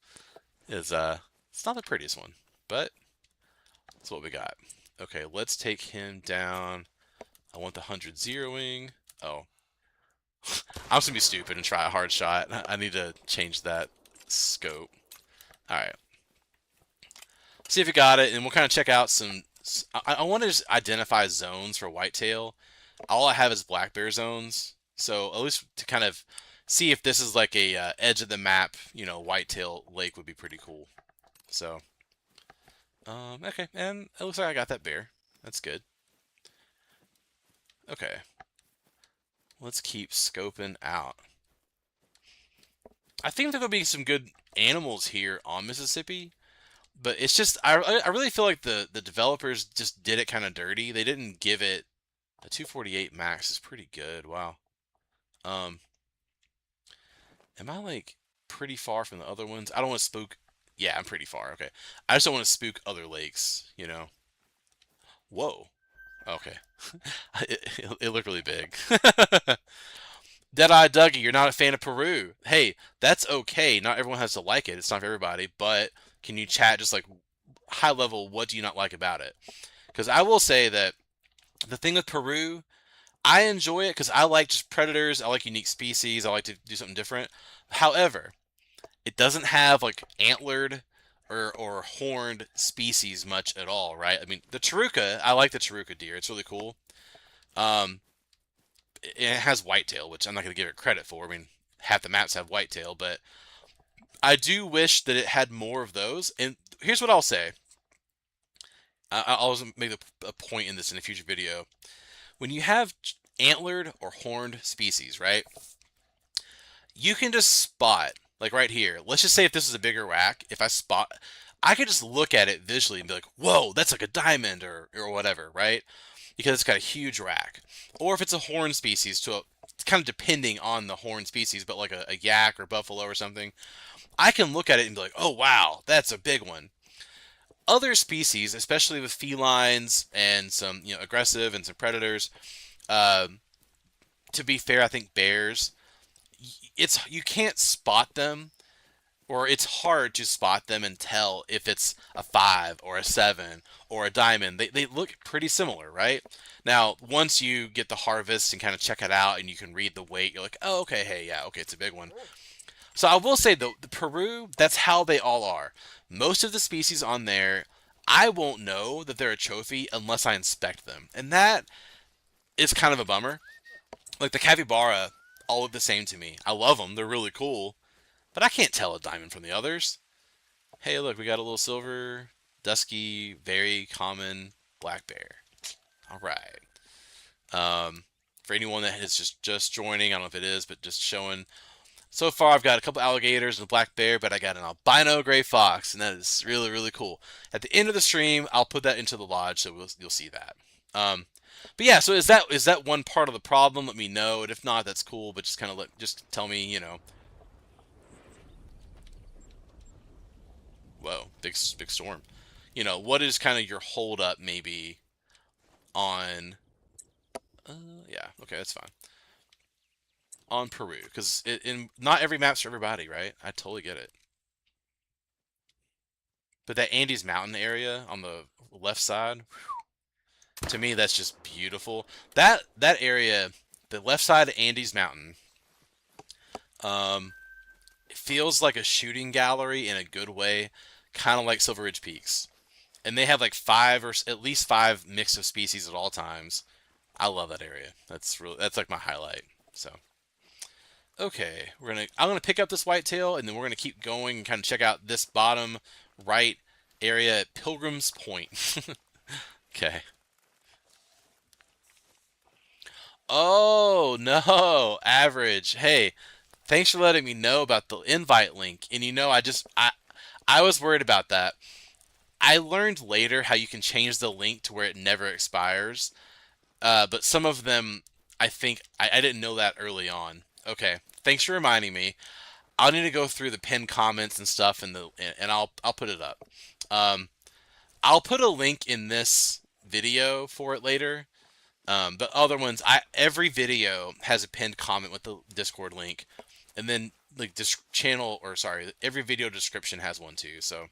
is. It's not the prettiest one, but that's what we got. Okay, let's take him down. I want the 100 zeroing. Oh, I'm just gonna be stupid and try a hard shot. I need to change that scope. All right, see if you got it, and we'll kind of check out some. I want to just identify zones for whitetail. All I have is black bear zones, so at least to kind of see if this is like a edge of the map, you know, whitetail lake would be pretty cool. So, okay, and it looks like I got that bear. That's good. Okay, let's keep scoping out. I think there'll be some good animals here on Mississippi, but it's just I really feel like the developers just did it kind of dirty. They didn't give it a 248 max is pretty good. Wow. Um, am I like pretty far from the other ones? I don't want to spook. Yeah, I'm pretty far. Okay. I just don't want to spook other lakes, you know. Whoa. Okay. it looked really big. Deadeye Dougie, you're not a fan of Peru. Hey, that's okay. Not everyone has to like it. It's not for everybody. But can you chat just like high level? What do you not like about it? Because I will say that the thing with Peru, I enjoy it because I like just predators. I like unique species. I like to do something different. However, it doesn't have like antlered or horned species much at all, right? I mean, the Taruka, I like the Taruka deer. It's really cool. Um, it has whitetail, which I'm not going to give it credit for. I mean, half the maps have whitetail, but I do wish that it had more of those. And here's what I'll say. I'll always make a point in this in a future video. When you have antlered or horned species, right? You can just spot, like right here. Let's just say if this is a bigger rack, if I spot, I could just look at it visually and be like, whoa, that's like a diamond or whatever, right? Because it's got a huge rack. Or if it's a horn species, it's kind of depending on the horn species, but like a yak or buffalo or something, I can look at it and be like, oh wow, that's a big one. Other species, especially with felines and some aggressive and some predators, um, to be fair, I think bears, you can't spot them, or it's hard to spot them and tell if it's a 5 or a 7 or a diamond. They look pretty similar, right? Now, once you get the harvest and kind of check it out and you can read the weight, you're like, oh, okay, hey, yeah, okay, it's a big one. So I will say, the Peru, that's how they all are. Most of the species on there, I won't know that they're a trophy unless I inspect them. And that is kind of a bummer. Like the capybara, all look the same to me. I love them. They're really cool. But I can't tell a diamond from the others. Hey, look, we got a little silver, dusky, very common black bear. All right. For anyone that is just joining, I don't know if it is, but just showing. So far, I've got a couple alligators and a black bear, but I got an albino gray fox, and that is really, really cool. At the end of the stream, I'll put that into the lodge, so you'll see that. But yeah, so is that one part of the problem? Let me know, and if not, that's cool. But just kind of just tell me, whoa, big storm. What is kind of your hold up maybe on? Yeah, okay, that's fine. On Peru, because in not every map's for everybody, right? I totally get it. But that Andes Mountain area on the left side, to me, that's just beautiful. That area, the left side of Andes Mountain, um, it feels like a shooting gallery in a good way, kind of like Silver Ridge Peaks. And they have like five or at least five mix of species at all times. I love that area. That's like my highlight. So okay, I'm gonna pick up this whitetail and then we're gonna keep going and kind of check out this bottom right area at Pilgrim's Point. Okay. Oh no, average. Hey, thanks for letting me know about the invite link. And I was worried about that. I learned later how you can change the link to where it never expires. But some of them, I think I didn't know that early on. Okay, thanks for reminding me. I'll need to go through the pinned comments and stuff, and I'll put it up. Um, I'll put a link in this video for it later. But other ones, every video has a pinned comment with the Discord link, and then like this channel, or sorry, every video description has one too. So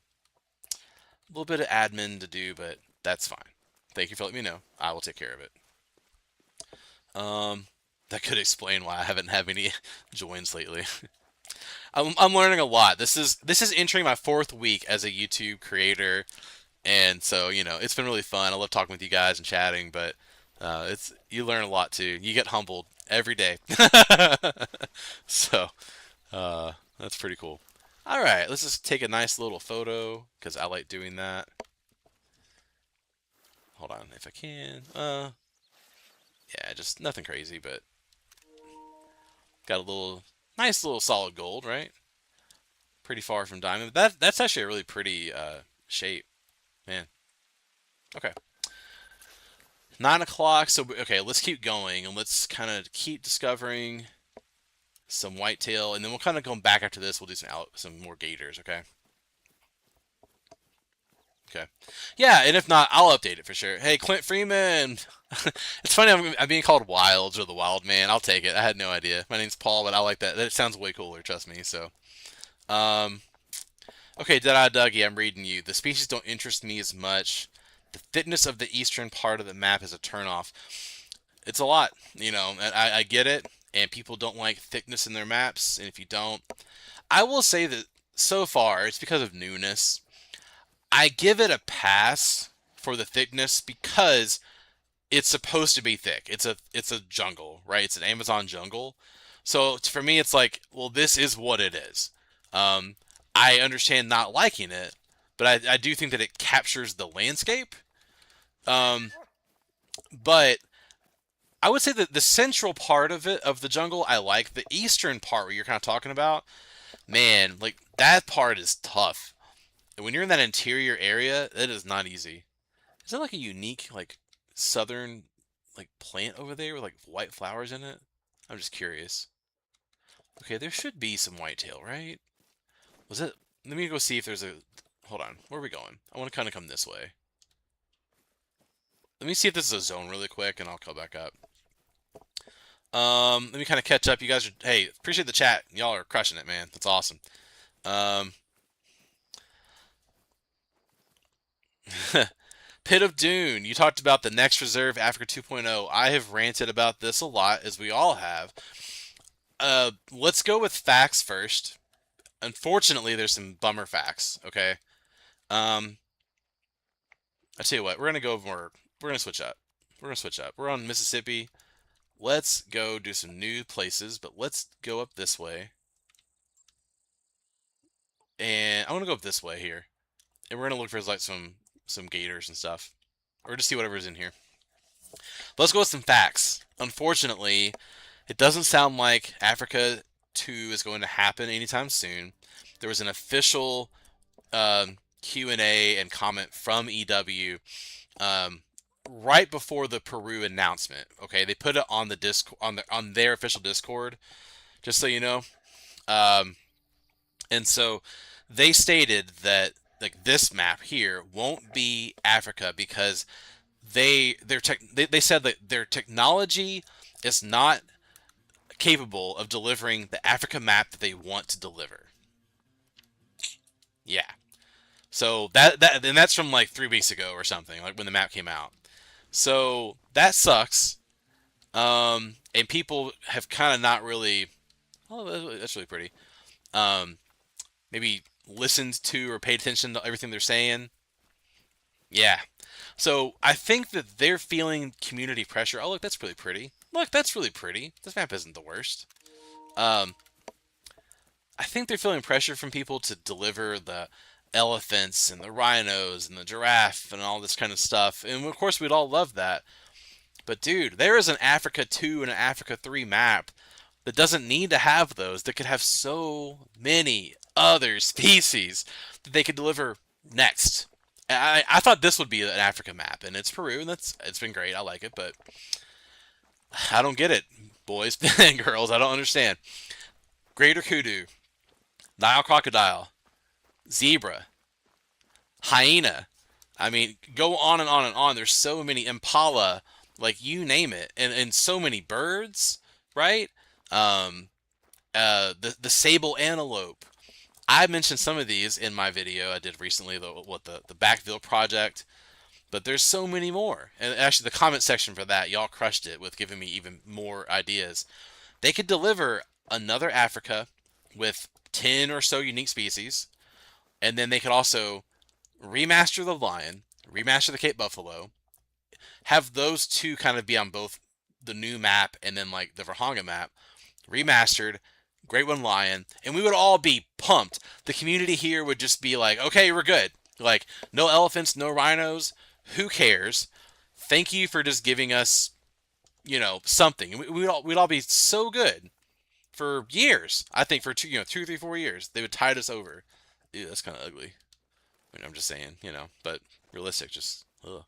a little bit of admin to do, but that's fine. Thank you for letting me know. I will take care of it. Um, that could explain why I haven't had any joins lately. I'm learning a lot. This is entering my fourth week as a YouTube creator, and so it's been really fun. I love talking with you guys and chatting, but it's you learn a lot too. You get humbled every day, so that's pretty cool. All right, let's just take a nice little photo because I like doing that. Hold on, if I can. Yeah, just nothing crazy, but got a little nice little solid gold, right? Pretty far from diamond. That's actually a really pretty shape, man. Okay. 9 o'clock. So okay, let's keep going and let's kind of keep discovering some whitetail, and then we'll kind of go back after this. We'll do some more gators. Okay. Okay. Yeah, and if not, I'll update it for sure. Hey, Clint Freeman. It's funny I'm being called Wilds or the Wild Man. I'll take it. I had no idea. My name's Paul, but I like that. That sounds way cooler. Trust me. So, um, okay, Dead-Eye Dougie, I'm reading you. The species don't interest me as much. The thickness of the eastern part of the map is a turnoff. It's a lot, and I get it, and people don't like thickness in their maps, and if you don't, I will say that so far, it's because of newness. I give it a pass for the thickness because it's supposed to be thick. It's a jungle, right? It's an Amazon jungle. So for me, it's like, well, this is what it is. Um, I understand not liking it, but I do think that it captures the landscape. Um, but I would say that the central part of it, of the jungle, I like. The eastern part where you're kind of talking about, man, like that part is tough. And when you're in that interior area, it is not easy. Is that like a unique, like, southern, like, plant over there with like white flowers in it? I'm just curious. Okay, there should be some whitetail, right? Was it? Let me go see if there's a. Hold on, where are we going? I want to kind of come this way. Let me see if this is a zone really quick, and I'll come back up. Let me kind of catch up. You guys are. Hey, appreciate the chat. Y'all are crushing it, man. That's awesome. Um, Pit of Dune, you talked about the next reserve Africa 2.0. I have ranted about this a lot, as we all have. Let's go with facts first. Unfortunately, there's some bummer facts. Okay. Um, I tell you what, we're gonna go more. We're gonna switch up. We're gonna switch up. We're on Mississippi. Let's go do some new places, but let's go up this way. And I want to go up this way here, and we're gonna look for like some gators and stuff, or just see whatever's in here. Let's go with some facts. Unfortunately, it doesn't sound like Africa 2 is going to happen anytime soon. There was an official Q&A and comment from EW right before the Peru announcement. Okay, they put it on the on their official Discord, just so you know. Um, and so they stated that like this map here won't be Africa because they said that their technology is not capable of delivering the Africa map that they want to deliver. Yeah. So and that's from like 3 weeks ago or something, like when the map came out. So that sucks. And people have kind of not really. Oh, that's really pretty. Um, maybe listened to or paid attention to everything they're saying. Yeah. So I think that they're feeling community pressure. Oh, look, that's really pretty. Look, that's really pretty. This map isn't the worst. Um, I think they're feeling pressure from people to deliver the elephants and the rhinos and the giraffe and all this kind of stuff. And of course, we'd all love that. But dude, there is an Africa 2 and an Africa 3 map that doesn't need to have those, that could have so many other species that they could deliver next. I thought this would be an Africa map, and it's Peru, and it's been great. I like it, but I don't get it, boys and girls. I don't understand. Greater kudu, Nile crocodile, zebra, hyena. I mean, go on and on and on. There's so many impala, like you name it, and so many birds, right? Um, the sable antelope. I mentioned some of these in my video I did recently, the Backville project, but there's so many more. And actually, the comment section for that, y'all crushed it with giving me even more ideas. They could deliver another Africa with 10 or so unique species, and then they could also remaster the lion, remaster the Cape Buffalo, have those two kind of be on both the new map and then like the Verhonga map, remastered, Great One Lion, and we would all be pumped. The community here would just be like, okay, we're good. Like, no elephants, no rhinos. Who cares? Thank you for just giving us, something. We'd all be so good for years. I think for 2, 3, 4 years, they would tide us over. Ew, that's kind of ugly. I mean, I'm just saying, but realistic, just ugh.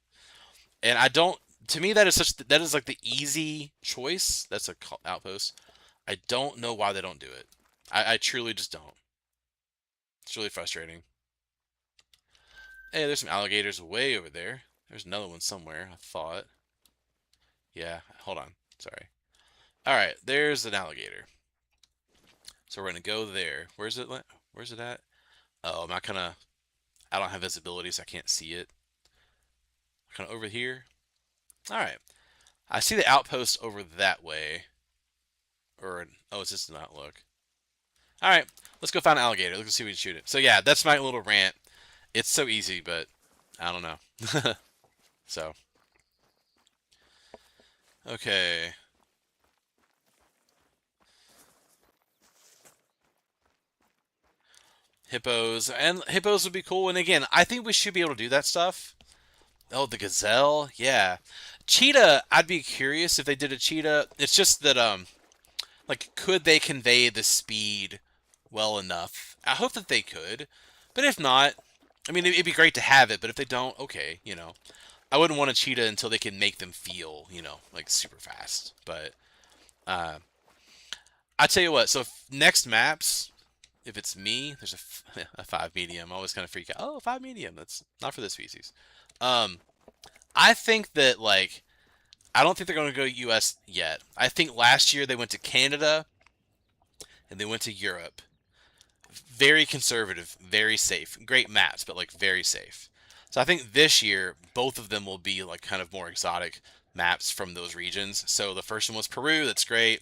And I don't. To me, that is like the easy choice. That's a outpost. I don't know why they don't do it. I truly just don't. It's really frustrating. Hey, there's some alligators way over there. There's another one somewhere, I thought. Yeah, hold on. Sorry. Alright, there's an alligator. So we're going to go there. Where's it? Where's it at? Oh, I'm not kind of... I don't have visibility, so I can't see it. Kind of over here. Alright. I see the outpost over that way. Oh, it's just an outlook. Alright, let's go find an alligator. Let's see if we can shoot it. So yeah, that's my little rant. It's so easy, but I don't know. So. Okay. Hippos. And hippos would be cool. And again, I think we should be able to do that stuff. Oh, the gazelle. Yeah. Cheetah, I'd be curious if they did a cheetah. It's just that, like, could they convey the speed well enough? I hope that they could. But if not, I mean, it'd be great to have it. But if they don't, okay, I wouldn't want a cheetah until they can make them feel, like super fast. But I tell you what. So next maps, if it's me, there's a 5 medium. I always kind of freak out. Oh, 5 medium. That's not for this species. Um, I think that like I don't think they're going to go U.S. yet. I think last year they went to Canada and they went to Europe. Very conservative, very safe. Great maps, but like very safe. So I think this year both of them will be like kind of more exotic maps from those regions. So the first one was Peru, that's great.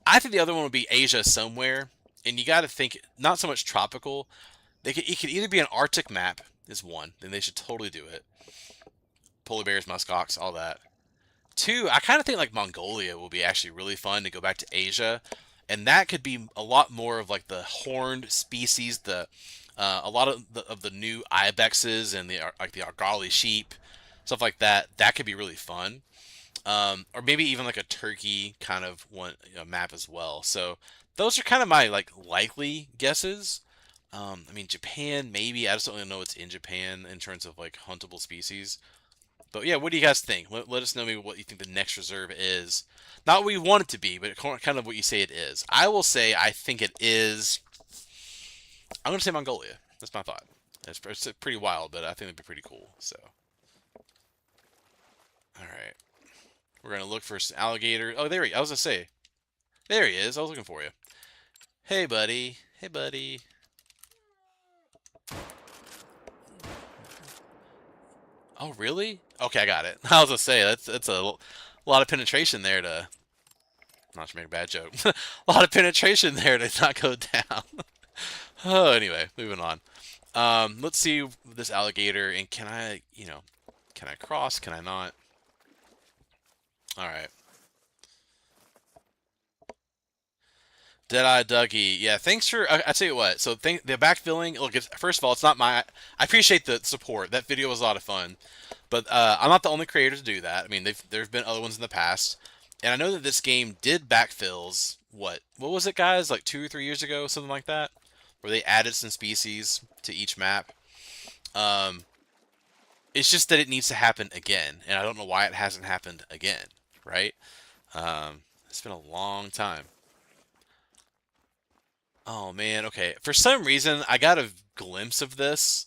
I think the other one would be Asia somewhere. And you got to think not so much tropical. It could either be an Arctic map is one, then they should totally do it. Polar bears, muskox, all that. Two, I kind of think like Mongolia will be actually really fun to go back to Asia, and that could be a lot more of like the horned species, a lot of the new ibexes and the Argali sheep, stuff like that. That could be really fun. Or maybe even like a turkey kind of one map as well. So those are kind of my like likely guesses. I mean Japan maybe. I just don't really know what's in Japan in terms of like huntable species. But yeah, what do you guys think? Let us know maybe what you think the next reserve is. Not what you want it to be, but kind of what you say it is. I will say I think it is. I'm going to say Mongolia. That's my thought. It's pretty wild, but I think it'd be pretty cool. So, all right, we're gonna look for some alligator. Oh, I was gonna say, there he is. I was looking for you. Hey, buddy. Hey, buddy. Oh, really? Okay, I got it. I was gonna say that's a lot of penetration there to not to make a bad joke. A lot of penetration there to not go down. Oh, anyway, moving on. Let's see this alligator, and can I cross? Can I not? All right. Deadeye Dougie, yeah. Thanks for. I tell you what. So the backfilling. Look, first of all, it's not my. I appreciate the support. That video was a lot of fun, but I'm not the only creator to do that. I mean, there've been other ones in the past, and I know that this game did backfills. What was it, guys? Like 2 or 3 years ago, something like that, where they added some species to each map. Um, it's just that it needs to happen again, and I don't know why it hasn't happened again. Right? It's been a long time. Oh man, okay. For some reason, I got a glimpse of this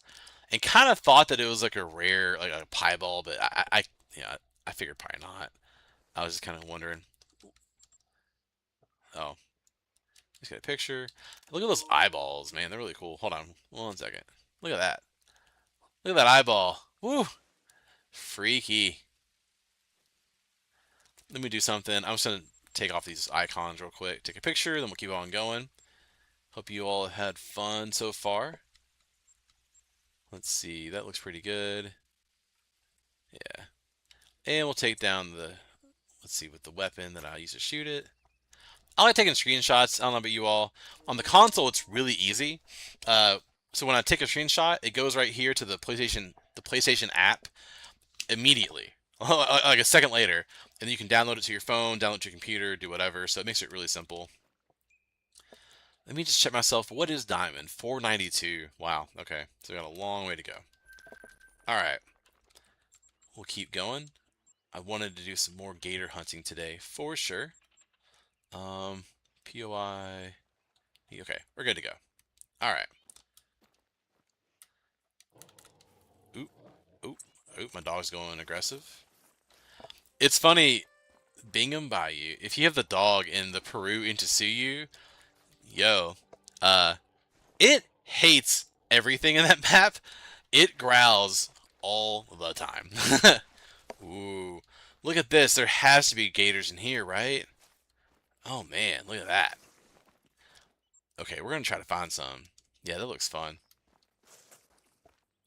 and kind of thought that it was like a rare, like a pieball, but yeah, I figured probably not. I was just kind of wondering. Oh, just got a picture. Look at those eyeballs, man. They're really cool. Hold on, 1 second. Look at that. Look at that eyeball. Woo, freaky. Let me do something. I'm just gonna take off these icons real quick. Take a picture, then we'll keep on going. Hope you all had fun so far. Let's see. That looks pretty good. Yeah. And we'll take down the, let's see, with the weapon that I use to shoot it. I like taking screenshots. I don't know about you all. On the console, it's really easy. So when I take a screenshot, it goes right here to the PlayStation app immediately, like a second later, and then you can download it to your phone, download it to your computer, do whatever. So it makes it really simple. Let me just check myself. What is diamond? 492. Wow. Okay. So we got a long way to go. All right. We'll keep going. I wanted to do some more gator hunting today, for sure. POI. Okay, we're good to go. All right. Oop, oop, oop. My dog's going aggressive. It's funny, Bingham Bayou. If you have the dog in the Peru into Suyu, yo, uh, it hates everything in that map. It growls all the time. Ooh, look at this. There has to be gators in here, right? Oh man, look at that. Okay, we're gonna try to find some. Yeah, that looks fun.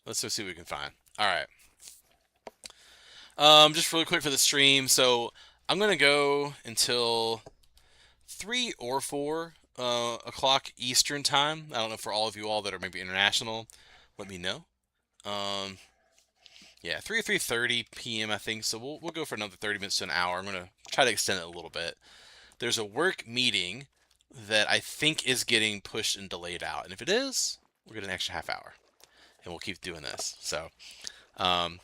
Let's go see what we can find. All right. Just really quick for the stream. So I'm gonna go until 3 or 4 o'clock Eastern time. I don't know, for all of you all that are maybe international, let me know. Yeah, 3 or 3:30 p.m. I think. So we'll go for another 30 minutes to an hour. I'm gonna try to extend it a little bit. There's a work meeting that I think is getting pushed and delayed out, and if it is, we'll get an extra half hour, and we'll keep doing this. So, I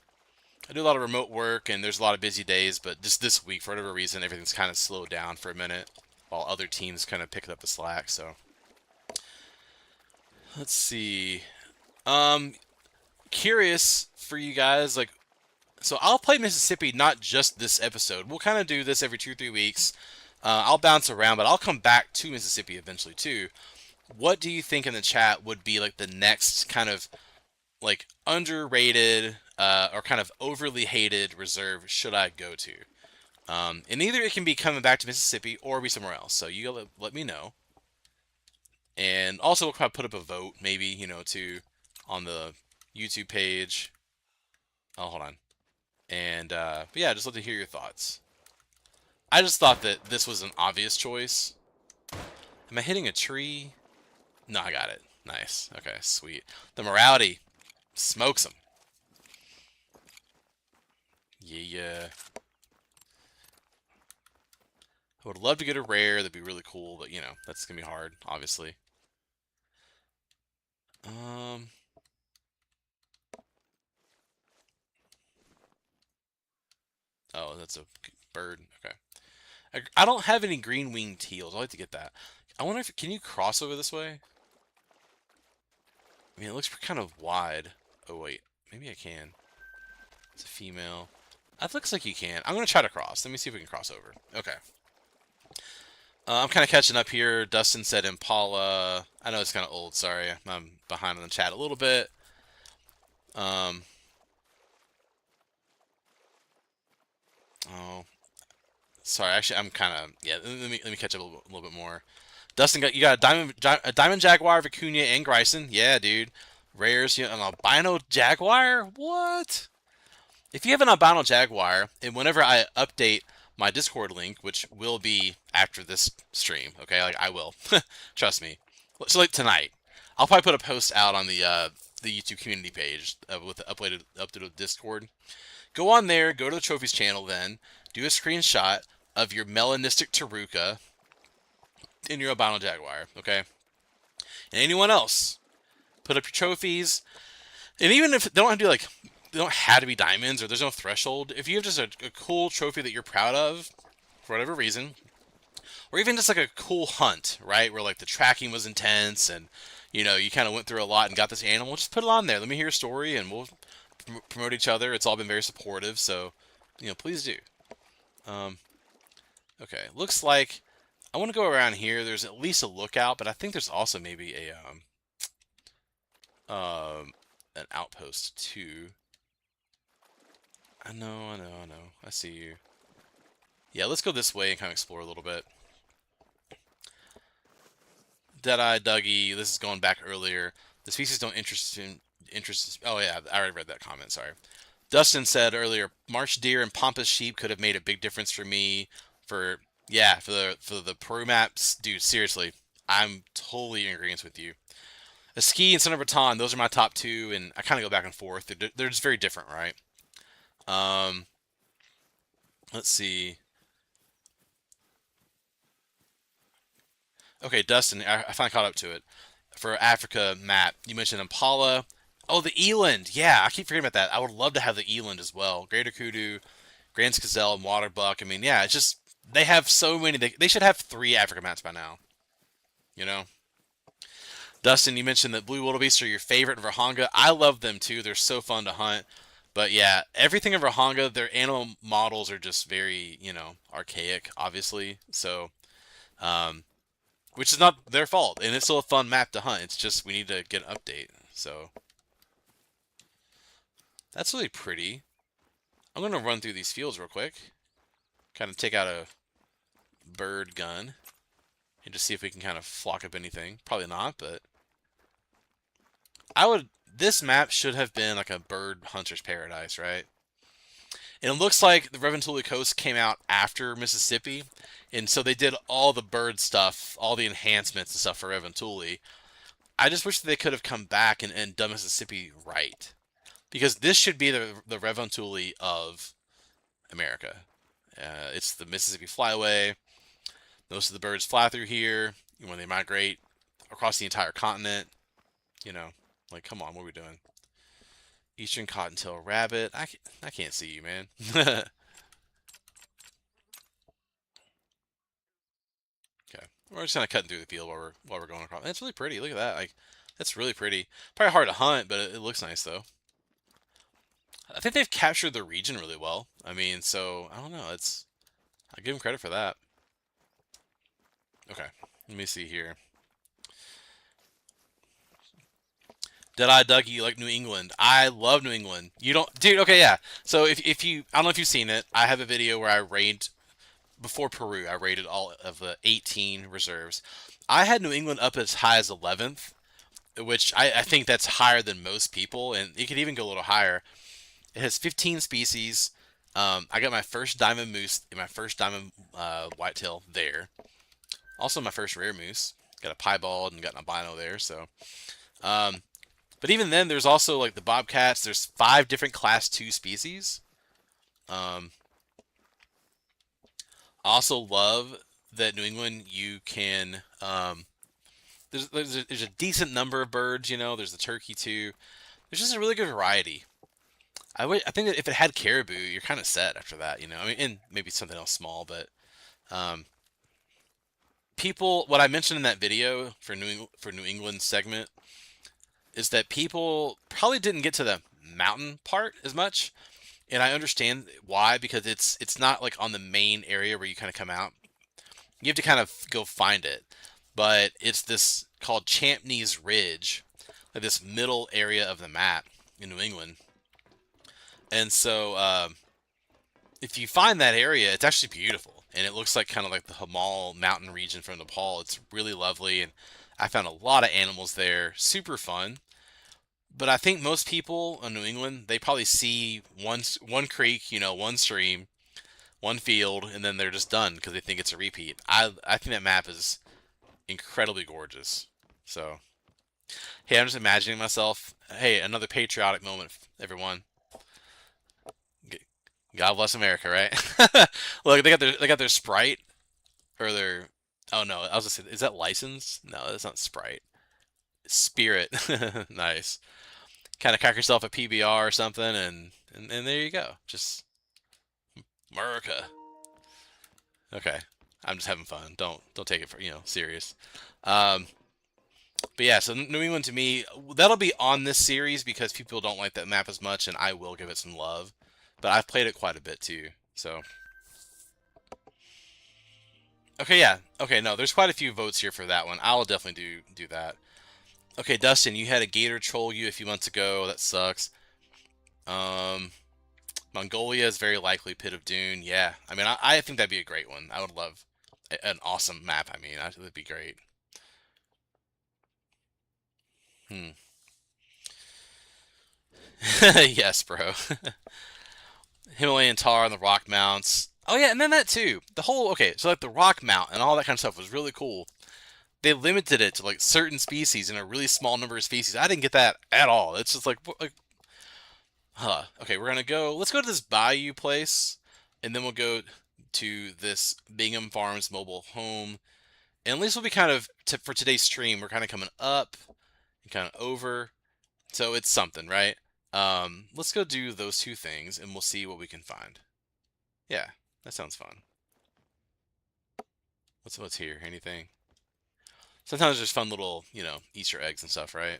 do a lot of remote work, and there's a lot of busy days, but just this week, for whatever reason, everything's kind of slowed down for a minute, while other teams kind of picked up the slack. So, let's see. Curious for you guys, like, so I'll play Mississippi not just this episode. We'll kind of do this every 2 or 3 weeks. I'll bounce around, but I'll come back to Mississippi eventually too. What do you think in the chat would be like the next kind of like underrated or kind of overly hated reserve should I go to? And either it can be coming back to Mississippi or be somewhere else. So you gotta let me know. And also we'll probably put up a vote, maybe, to on the YouTube page. Oh, hold on. And but yeah, just love to hear your thoughts. I just thought that this was an obvious choice. Am I hitting a tree? No, I got it. Nice. Okay, sweet. The morality smokes them. Yeah. I would love to get a rare. That'd be really cool, but that's gonna be hard, obviously. Oh, that's a bird. Okay. I don't have any green winged teals. I'd like to get that. I wonder if can you cross over this way? I mean, it looks kind of wide. Oh wait, maybe I can. It's a female. That looks like you can. I'm gonna try to cross. Let me see if we can cross over. Okay. I'm kind of catching up here. Dustin said Impala. I know it's kind of old. Sorry, I'm behind on the chat a little bit. Oh, sorry. Actually, I'm kind of yeah. Let me catch up a little bit more. Dustin, you got a diamond jaguar, Vicuña, and Gryson. Yeah, dude. Rares, an albino jaguar. What? If you have an albino jaguar, and whenever I update my Discord link, which will be after this stream. Okay, like I will, trust me. So like tonight, I'll probably put a post out on the YouTube community page with the updated Discord. Go on there, go to the trophies channel, then do a screenshot of your melanistic Taruka and your albino jaguar. Okay, and anyone else, put up your trophies. And even if they don't have to be like, they don't have to be diamonds or there's no threshold. If you have just a cool trophy that you're proud of, for whatever reason, or even just like a cool hunt, right, where like the tracking was intense and you kind of went through a lot and got this animal, just put it on there. Let me hear your story and we'll promote each other. It's all been very supportive, so please do. Okay, looks like I want to go around here. There's at least a lookout, but I think there's also maybe a an outpost too. I know. I see you. Yeah, let's go this way and kind of explore a little bit. Deadeye Dougie, this is going back earlier. The species don't interest. Oh yeah, I already read that comment. Sorry. Dustin said earlier, marsh deer and pampas sheep could have made a big difference for me. For the Peru maps, dude. Seriously, I'm totally in agreement with you. A ski and Son of Baton, those are my top two, and I kind of go back and forth. They're just very different, right? Let's see. Okay, Dustin, I finally caught up to it. For Africa map, you mentioned Impala. Oh, the eland. Yeah, I keep forgetting about that. I would love to have the eland as well. Greater Kudu, Grand Gazelle, and Waterbuck. I mean, yeah, it's just they have so many. They should have 3 Africa maps by now. You know. Dustin, you mentioned that blue wildebeest are your favorite in Rahanga. I love them too. They're so fun to hunt. But yeah, everything in Rahanga, their animal models are just very, archaic, obviously. So, which is not their fault, and it's still a fun map to hunt. It's just we need to get an update. So that's really pretty. I'm gonna run through these fields real quick, kind of take out a bird gun, and just see if we can kind of flock up anything. Probably not, but this map should have been like a bird hunter's paradise, right? And it looks like the Reventuli Coast came out after Mississippi, and so they did all the bird stuff, all the enhancements and stuff for Reventuli. I just wish that they could have come back and done Mississippi right, because this should be the Reventuli of America. It's the Mississippi Flyway. Most of the birds fly through here when they migrate across the entire continent. Like, come on, what are we doing? Eastern cottontail rabbit. I can't see you, man. Okay, we're just kind of cutting through the field while we're going across. That's really pretty. Look at that. Like, that's really pretty. Probably hard to hunt, but it looks nice though. I think they've captured the region really well. I mean, so I don't know. I give them credit for that. Okay, let me see here. Deadeye Dougie, you like New England? I love New England. You don't, dude? Okay, yeah. So if you, I don't know if you've seen it. I have a video where I rated before Peru. I rated all of the 18 reserves. I had New England up as high as 11th, which I think that's higher than most people, and it could even go a little higher. It has 15 species. I got my first diamond moose and my first diamond whitetail there. Also, my first rare moose. Got a piebald and got an albino there. So, but even then, there's also like the bobcats. There's 5 different class 2 species. I also love that New England you can. There's a decent number of birds. There's the turkey too. There's just a really good variety. I think that if it had caribou, you're kind of set after that. I mean, and maybe something else small, but what I mentioned in that video for New England segment is that people probably didn't get to the mountain part as much, and I understand why, because it's not like on the main area where you kind of come out. You have to kind of go find it, but it's this called Champneys Ridge, like this middle area of the map in New England. And so if you find that area, it's actually beautiful, and it looks like kind of like the Himal mountain region from Nepal. It's really lovely, and I found a lot of animals there. Super fun. But I think most people in New England, they probably see one creek, one stream, one field, and then they're just done because they think it's a repeat. I think that map is incredibly gorgeous. So, hey, I'm just imagining myself. Hey, another patriotic moment, everyone. God bless America, right? Look, they got their Sprite or their. Oh no, I was gonna say, is that license? No, that's not Sprite. Spirit. Nice. Kind of crack yourself a PBR or something, and there you go. Just America. Okay, I'm just having fun. Don't take it for serious. Um, but yeah, so New England to me, that'll be on this series because people don't like that map as much, and I will give it some love. But I've played it quite a bit too. So okay, yeah, okay, no, there's quite a few votes here for that one. I'll definitely do that. Okay, Dustin, you had a gator troll you a few months ago. That sucks. Um, Mongolia is very likely Pit of Dune. Yeah, I mean, I think that'd be a great one. I would love an awesome map. I mean, that would be great. Hmm. Yes, bro. Himalayan tar on the rock mounts. Oh yeah, and then that too. The whole okay, so like the rock mount and all that kind of stuff was really cool. They limited it to like certain species and a really small number of species. I didn't get that at all. It's just like huh. Okay, we're gonna go. Let's go to this Bayou place, and then we'll go to this Bingham Farms mobile home. And at least we'll be kind of for today's stream. We're kind of coming up and kind of over, so it's something, right? Let's go do those two things, and we'll see what we can find. Yeah, that sounds fun. What's here? Anything? Sometimes there's fun little, Easter eggs and stuff, right?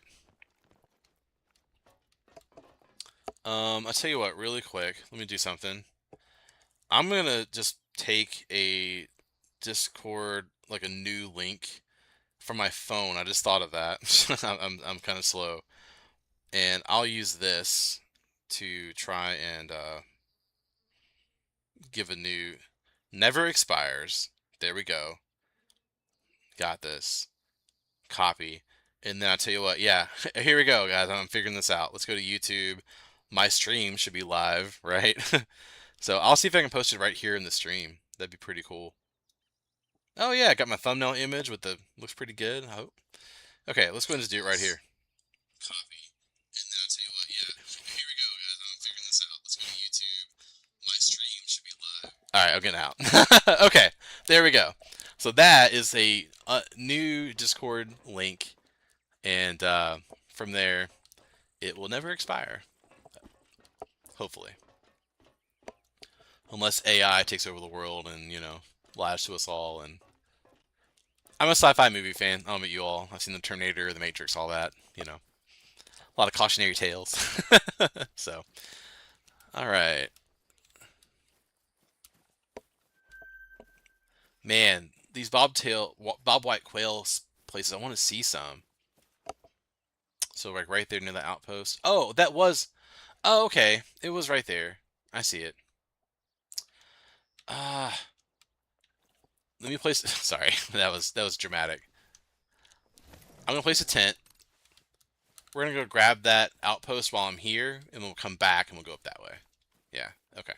I'll tell you what, really quick. Let me do something. I'm gonna just take a Discord, like a new link from my phone. I just thought of that. I'm kind of slow, and I'll use this to try and give a new. Never expires. There we go. Got this. Copy. And then I'll tell you what, yeah, here we go, guys. I'm figuring this out. Let's go to YouTube. My stream should be live, right? So I'll see if I can post it right here in the stream. That'd be pretty cool. Oh yeah, I got my thumbnail image with the looks pretty good. I hope. Okay, let's go and just do it right here. Copy. And then I'll tell you what, yeah, here we go, guys. I'm figuring this out. Let's go to YouTube. My stream should be live. All right, I'm getting out. Okay, there we go. So that is a new Discord link, and from there, it will never expire. Hopefully. Unless AI takes over the world and, lies to us all. And I'm a sci-fi movie fan. I don't know about you all. I've seen The Terminator, The Matrix, all that. A lot of cautionary tales. So, all right. Man, these bobwhite quail places, I want to see some. So, like right there near the outpost. Oh, that was. Oh, okay. It was right there. I see it. Let me place. Sorry, that was dramatic. I'm gonna place a tent. We're gonna go grab that outpost while I'm here, and we'll come back and we'll go up that way. Yeah. Okay.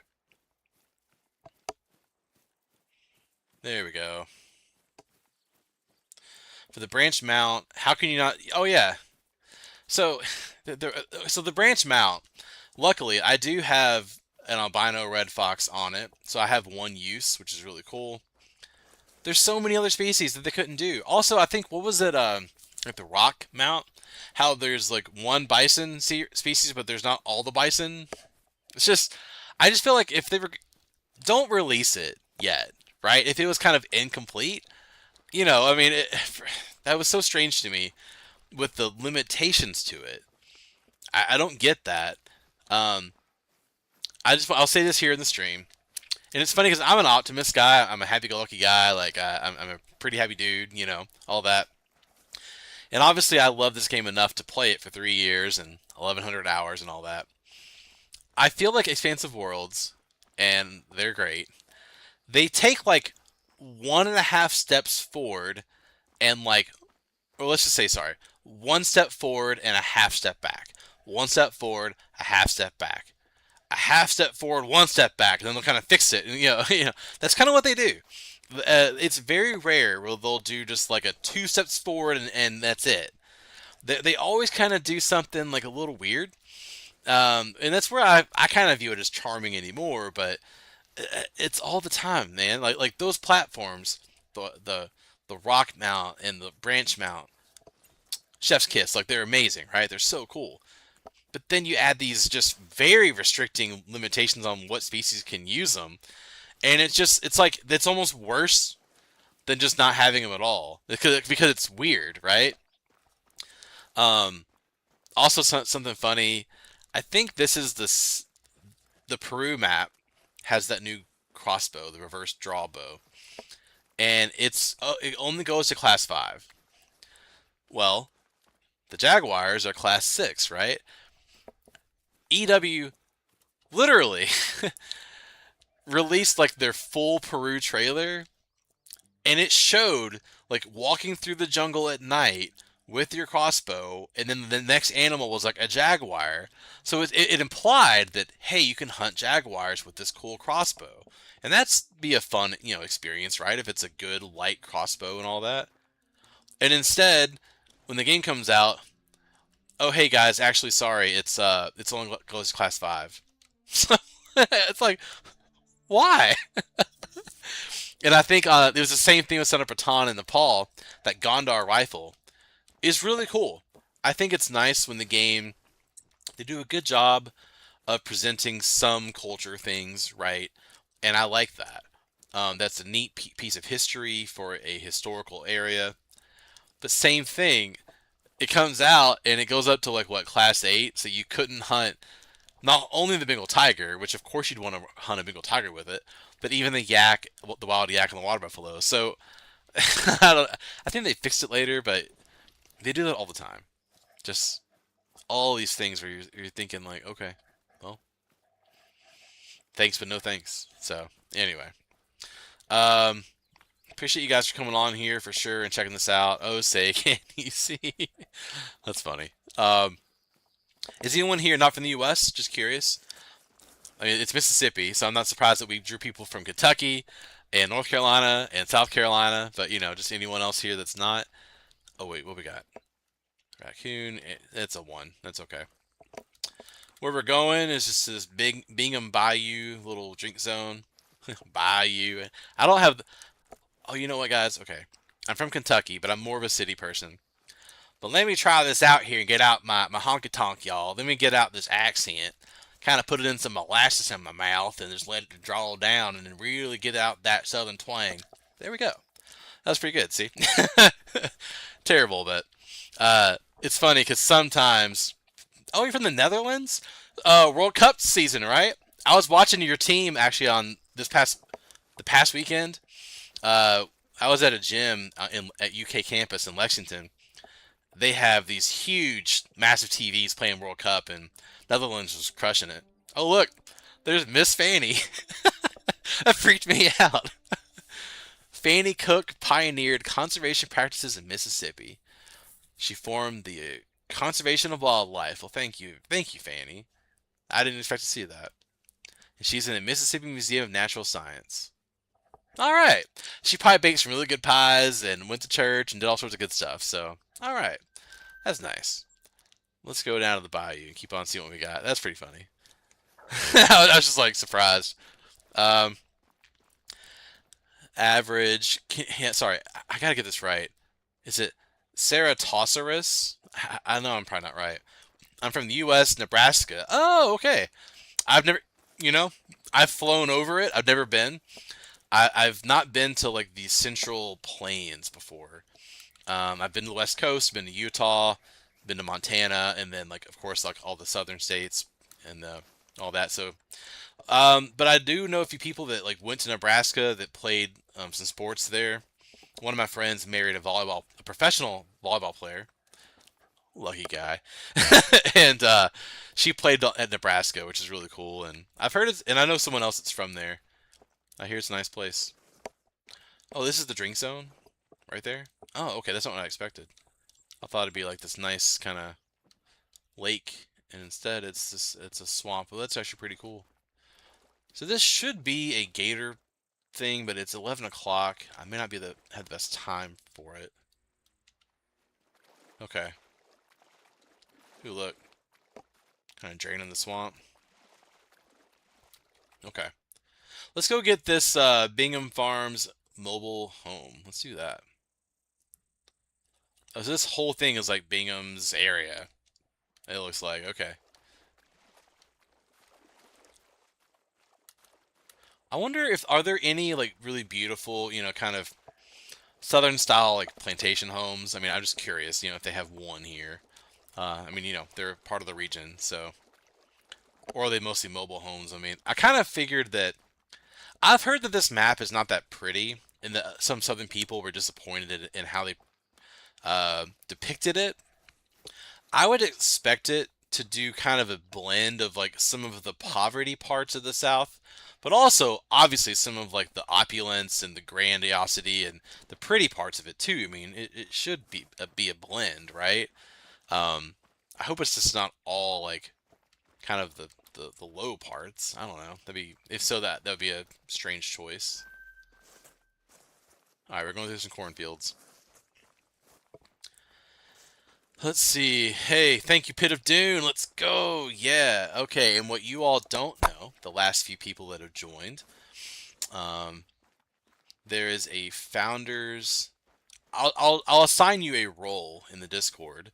There we go. For the branch mount, how can you not? Oh yeah. So, the branch mount. Luckily, I do have an albino red fox on it, so I have one use, which is really cool. There's so many other species that they couldn't do. Also, I think what was it? Like the rock mount, how there's like one bison species, but there's not all the bison. It's just, I just feel like if they were, don't release it yet, right? If it was kind of incomplete, I mean, that was so strange to me with the limitations to it. I don't get that. Um, I'll say this here in the stream. And it's funny because I'm an optimist guy. I'm a happy-go-lucky guy. Like I'm a pretty happy dude. All that. And obviously, I love this game enough to play it for 3 years and 1,100 hours and all that. I feel like Expansive Worlds, and they're great. They take like 1.5 steps forward, and like, or let's just say, sorry, 1 step forward and a half step back. 1 step forward, a half step back. a half step forward, one step back, and then they'll kind of fix it. And, that's kind of what they do. It's very rare where they'll do just like a two steps forward and that's it. They always kind of do something like a little weird. And that's where I kind of view it as charming anymore, but it's all the time, man. Like those platforms, the rock mount and the branch mount, chef's kiss, like they're amazing, right? They're so cool. But then you add these just very restricting limitations on what species can use them, and it's like it's almost worse than just not having them at all because it's weird, right? Um, Also something funny. I think this is the Peru map has that new crossbow, the reverse draw bow, and it only goes to class 5. Well, the Jaguars are class 6, right? EW literally released like their full Peru trailer, and it showed like walking through the jungle at night with your crossbow, and then the next animal was like a jaguar. So it implied that, hey, you can hunt jaguars with this cool crossbow, and that's be a fun experience, right? If it's a good light crossbow and all that. And instead, when the game comes out, oh hey guys, actually sorry, it's only goes to class 5. So it's like, why? And I think it was the same thing with Son of Patan in Nepal. That Gondar rifle is really cool. I think it's nice when the game they do a good job of presenting some culture things, right? And I like that. That's a neat piece of history for a historical area. But same thing, it comes out and it goes up to like what, class 8, so you couldn't hunt not only the Bengal tiger, which of course you'd want to hunt a Bengal tiger with it, but even the yak, the wild yak, and the water buffalo. So I think they fixed it later, but they do that all the time. Just all these things where you're thinking like, okay, well, thanks but no thanks. So anyway, um, appreciate you guys for coming on here for sure and checking this out. Oh, say can you see? That's funny. Is anyone here not from the U.S.? Just curious. I mean, it's Mississippi, so I'm not surprised that we drew people from Kentucky and North Carolina and South Carolina, but just anyone else here that's not. Oh wait, what we got? Raccoon. It's a 1. That's okay. Where we're going is just this big Bingham Bayou little drink zone. Bayou. I don't have. Oh, you know what, guys? Okay, I'm from Kentucky, but I'm more of a city person. But let me try this out here and get out my honky tonk, y'all. Let me get out this accent, kind of put it in some molasses in my mouth, and just let it draw down, and then really get out that southern twang. There we go. That's pretty good. See, terrible, but it's funny because sometimes. Oh, you're from the Netherlands? World Cup season, right? I was watching your team actually on the past weekend. I was at a gym at UK campus in Lexington. They have these huge, massive TVs playing World Cup, and Netherlands was crushing it. Oh look, there's Miss Fanny. That freaked me out. Fanny Cook pioneered conservation practices in Mississippi. She formed the Conservation of Wildlife. Well, thank you, Fanny. I didn't expect to see that. And she's in the Mississippi Museum of Natural Science. All right. She probably baked some really good pies and went to church and did all sorts of good stuff. So, all right. That's nice. Let's go down to the bayou and keep on seeing what we got. That's pretty funny. I was just like surprised. Um, Average. Yeah, sorry, I gotta get this right. Is it Ceratossaurus? I know I'm probably not right. I'm from the U.S., Nebraska. Oh, okay. I've never, you know, I've flown over it. I've never been. I've not been to like the Central Plains before. I've been to the West Coast, been to Utah, been to Montana, and then like of course like all the southern states and all that. So, but I do know a few people that like went to Nebraska that played some sports there. One of my friends married a professional volleyball player. Lucky guy, and she played at Nebraska, which is really cool. And I've heard it, and I know someone else that's from there. I hear it's a nice place. Oh, this is the drink zone, right there. Oh, okay, that's not what I expected. I thought it'd be like this nice kind of lake and instead it's a swamp. Well, that's actually pretty cool. So this should be a gator thing, but it's 11 o'clock. I may not have the best time for it. Okay. Ooh, look. Kind of draining the swamp. Okay. Let's go get this Bingham Farms mobile home. Let's do that. Oh, so this whole thing is like Bingham's area. It looks like. Okay. I wonder if are there any like really beautiful, kind of southern style like plantation homes. I mean, I'm just curious, if they have one here. I mean, they're part of the region, so or are they mostly mobile homes? I mean, I kind of figured that I've heard that this map is not that pretty, and that some southern people were disappointed in how they depicted it. I would expect it to do kind of a blend of like some of the poverty parts of the South, but also obviously some of like the opulence and the grandiosity and the pretty parts of it too. I mean, it should be a blend, right? I hope it's just not all like kind of the low parts. I don't know. If so that would be a strange choice. All right, we're going through some cornfields. Let's see. Hey, thank you, Pit of Dune. Let's go. Yeah. Okay. And what you all don't know, the last few people that have joined, um, there is a founders. I'll assign you a role in the Discord,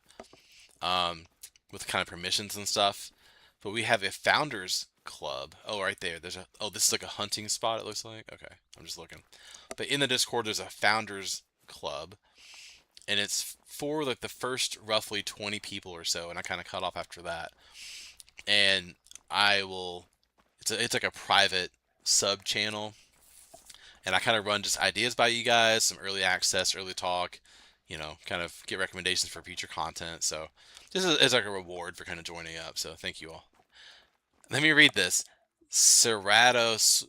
with kind of permissions and stuff. But we have a founders club. Oh, right there. This is like a hunting spot. It looks like. Okay, I'm just looking. But in the Discord, there's a founders club, and it's for like the first roughly 20 people or so, and I kind of cut off after that. And I will. It's like a private sub channel, and I kind of run just ideas by you guys, some early access, early talk, kind of get recommendations for future content. So this is like a reward for kind of joining up. So thank you all. Let me read this. Ceratosaurus.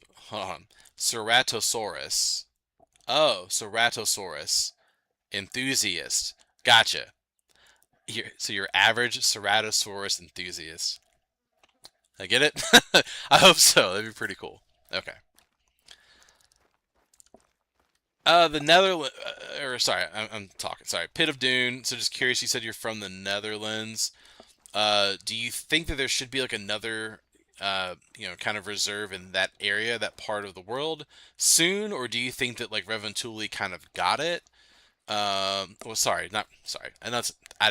Oh, Ceratosaurus. Enthusiast. Gotcha. So you're average Ceratosaurus enthusiast. I get it? I hope so. That'd be pretty cool. Okay. The Netherlands, or sorry, I'm talking. Sorry, Pit of Dune. So just curious, you said you're from the Netherlands. Do you think that there should be like another, kind of reserve in that area, that part of the world soon, or do you think that like Reventuli kind of got it? Well, sorry, not sorry, and I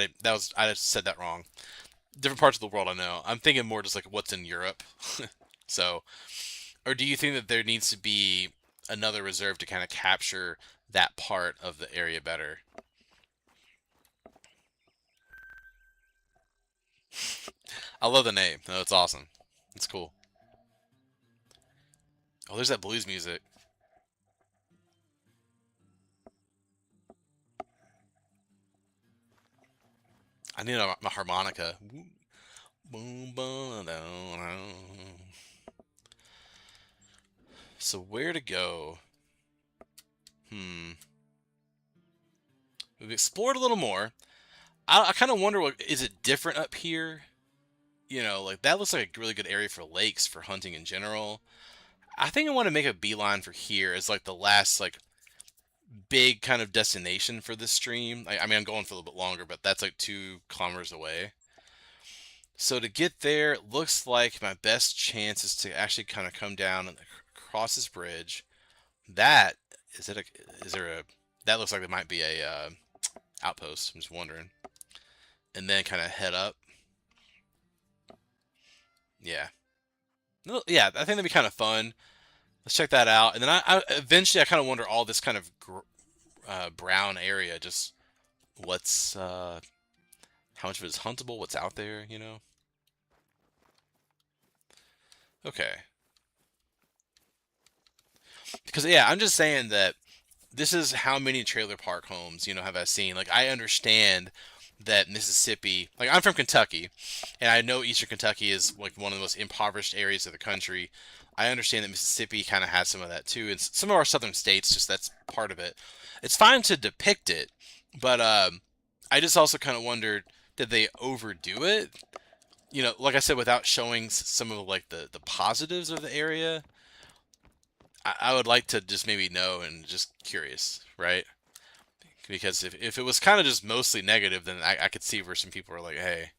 just said that wrong. Different parts of the world, I know. I'm thinking more just like what's in Europe. So, or do you think that there needs to be another reserve to kind of capture that part of the area better? I love the name. No, it's awesome. It's cool. Oh, there's that blues music. I need my harmonica. So where to go? We've explored a little more. I kind of wonder, is it different up here? Like that looks like a really good area for lakes for hunting in general. I think I want to make a beeline for here as like the last like big kind of destination for this stream. I mean, I'm going for a little bit longer, but that's like 2 kilometers away. So to get there, it looks like my best chance is to actually kind of come down and cross this bridge. That that looks like it might be a outpost. I'm just wondering, and then kind of head up. Yeah, yeah, I think that'd be kind of fun. Let's check that out, and then I eventually I kind of wonder all this kind of brown area, just what's how much of it is huntable, what's out there, Okay. Because yeah, I'm just saying that this is how many trailer park homes, have I seen. Like I understand that Mississippi, like I'm from Kentucky, and I know Eastern Kentucky is like one of the most impoverished areas of the country. I understand that Mississippi kind of has some of that too, and some of our southern states, just that's part of it. It's fine to depict it, but I just also kind of wondered, did they overdo it? you know, like I said, without showing some of like the positives of the area, I would like to just maybe know and just curious, right? Because if it was kind of just mostly negative, then I could see where some people are like, hey,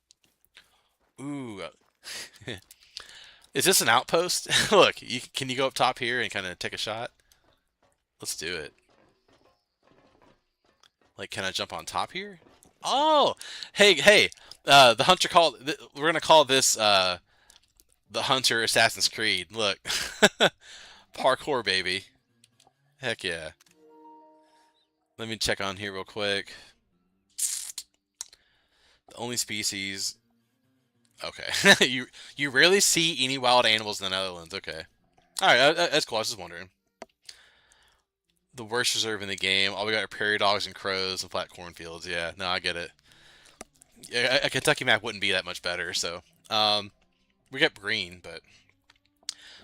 ooh, is this an outpost? Look, can you go up top here and kind of take a shot? Let's do it. Like, can I jump on top here? Oh, hey, the hunter called. We're gonna call this the Hunter Assassin's Creed. Look, parkour, baby. Heck yeah. Let me check on here real quick. The only species. Okay, you rarely see any wild animals in the Netherlands. Okay, all right, that's cool. I was just wondering. The worst reserve in the game. All we got are prairie dogs and crows and flat cornfields. Yeah, no, I get it. Yeah, a Kentucky map wouldn't be that much better. So, we got green, but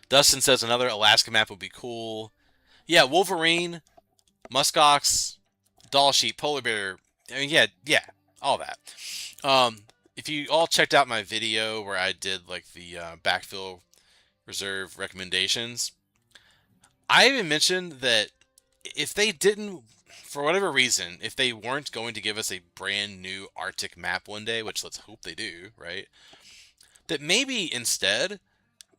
Dustin says another Alaska map would be cool. Yeah, Wolverine, muskox, doll sheep, polar bear. I mean, yeah, all that. If you all checked out my video where I did like the backfill reserve recommendations, I even mentioned that if they didn't, for whatever reason, if they weren't going to give us a brand new Arctic map one day, which let's hope they do, right? That maybe instead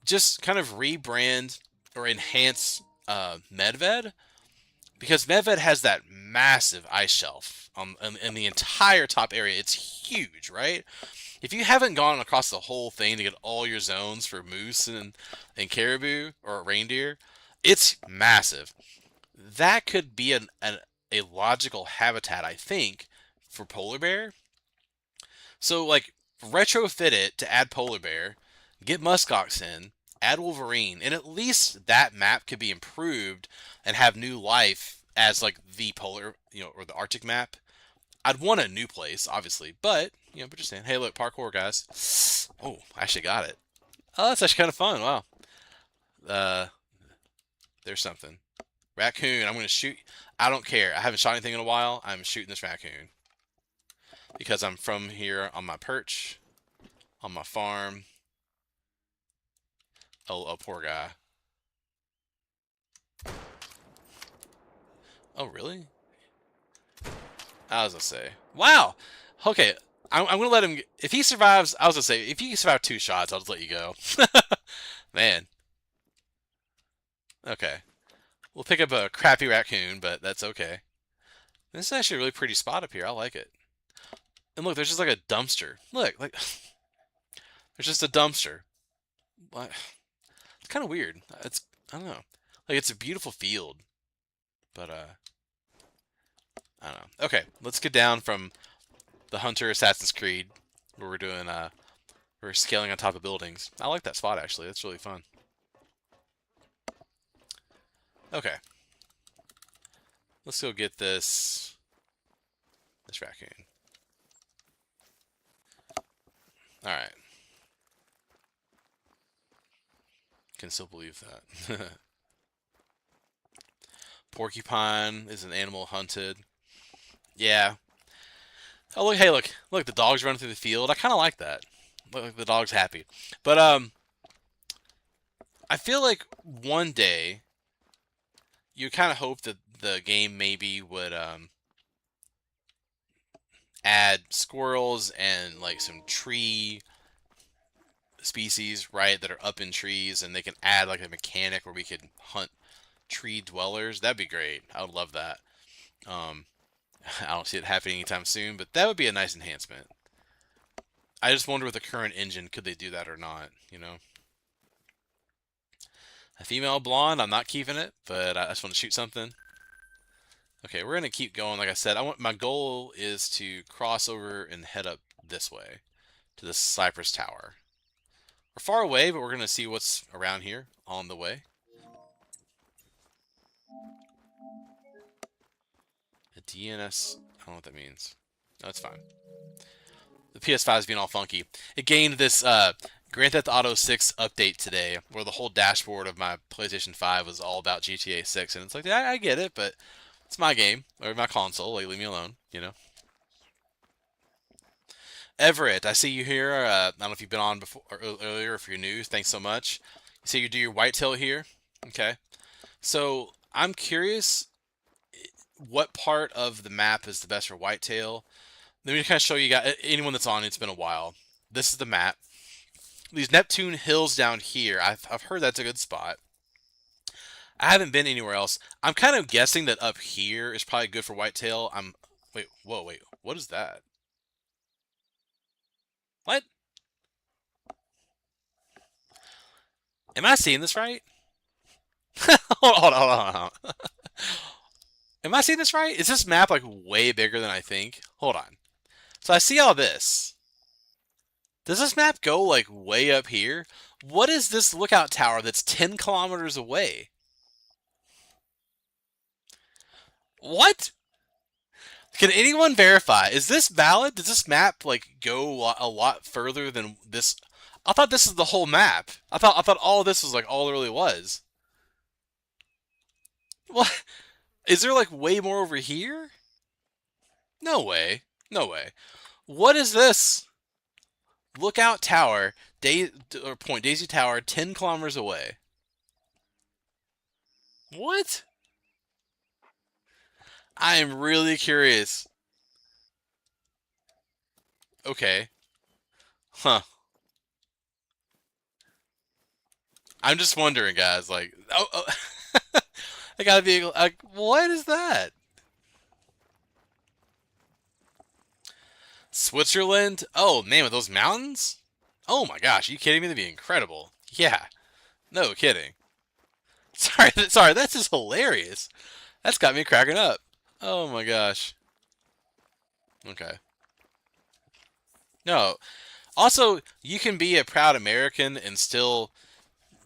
just kind of rebrand or enhance Medved, because Medved has that massive ice shelf in the entire top area. It's huge, right? If you haven't gone across the whole thing to get all your zones for moose and caribou or reindeer, it's massive. That could be a logical habitat, I think, for polar bear. So, like, retrofit it to add polar bear, get muskox in, add wolverine, and at least that map could be improved and have new life as, like, the polar, you know, or the Arctic map. I'd want a new place, obviously, but, you know, but just saying, hey, look, parkour, guys. Oh, I actually got it. Oh, that's actually kind of fun. Wow. Uh, there's something. Raccoon, I'm going to shoot. I don't care. I haven't shot anything in a while. I'm shooting this raccoon. Because I'm from here on my perch, on my farm. Oh, poor guy. Oh, really? I was going to say. Wow. Okay. I'm going to let him. If he survives, I was going to say, if you survive 2 shots, I'll just let you go. Man. Okay. We'll pick up a crappy raccoon, but that's okay. This is actually a really pretty spot up here. I like it. And look, there's just like a dumpster. Look, like there's just a dumpster. What? It's kind of weird. I don't know. Like it's a beautiful field, but I don't know. Okay, let's get down from the Hunter Assassin's Creed where we're scaling on top of buildings. I like that spot actually. That's really fun. Okay. Let's go get this raccoon. All right. Can still believe that. Porcupine is an animal hunted. Yeah. Oh look, hey look, the dog's running through the field. I kind of like that. Look, like the dog's happy. But I feel like one day you kind of hope that the game maybe would add squirrels and like some tree species, right, that are up in trees, and they can add like a mechanic where we could hunt tree dwellers. That'd be great. I would love that. Um, I don't see it happening anytime soon, but that would be a nice enhancement. I just wonder with the current engine, could they do that or not? You know, a female blonde, I'm not keeping it, but I just want to shoot something. Okay, we're gonna keep going. Like I said, my goal is to cross over and head up this way to the Cypress Tower. We're far away, but we're gonna see what's around here on the way. A DNS, I don't know what that means. No, it's fine. The PS5 is being all funky. It gained this Grand Theft Auto 6 update today, where the whole dashboard of my PlayStation 5 was all about GTA 6, and it's like, yeah, I get it, but it's my game or my console. Like, leave me alone, you know. Everett, I see you here. I don't know if you've been on before or earlier. If you're new, thanks so much. You say you do your whitetail here. Okay. So I'm curious, what part of the map is the best for whitetail? Let me kind of show you guys. Anyone that's on, it's been a while. This is the map. These Neptune Hills down here. I've heard that's a good spot. I haven't been anywhere else. I'm kind of guessing that up here is probably good for whitetail. Wait, whoa, wait. What is that? What? Am I seeing this right? Hold on. Am I seeing this right? Is this map like way bigger than I think? Hold on. So I see all this. Does this map go like way up here? What is this lookout tower that's 10 kilometers away? What? Can anyone verify? Is this valid? Does this map like go a lot further than this? I thought this is the whole map. I thought all of this was like all it really was. What? Is there like way more over here? No way. No way. What is this? Lookout tower, or point Daisy Tower, 10 kilometers away. What? I am really curious. Okay. Huh. I'm just wondering, guys. Like, oh. I gotta be like, what is that? Switzerland? Oh, name of those mountains? Oh my gosh, are you kidding me? That'd be incredible. Yeah, no kidding. Sorry, that's just hilarious. That's got me cracking up. Oh my gosh. Okay. No. Also, you can be a proud American and still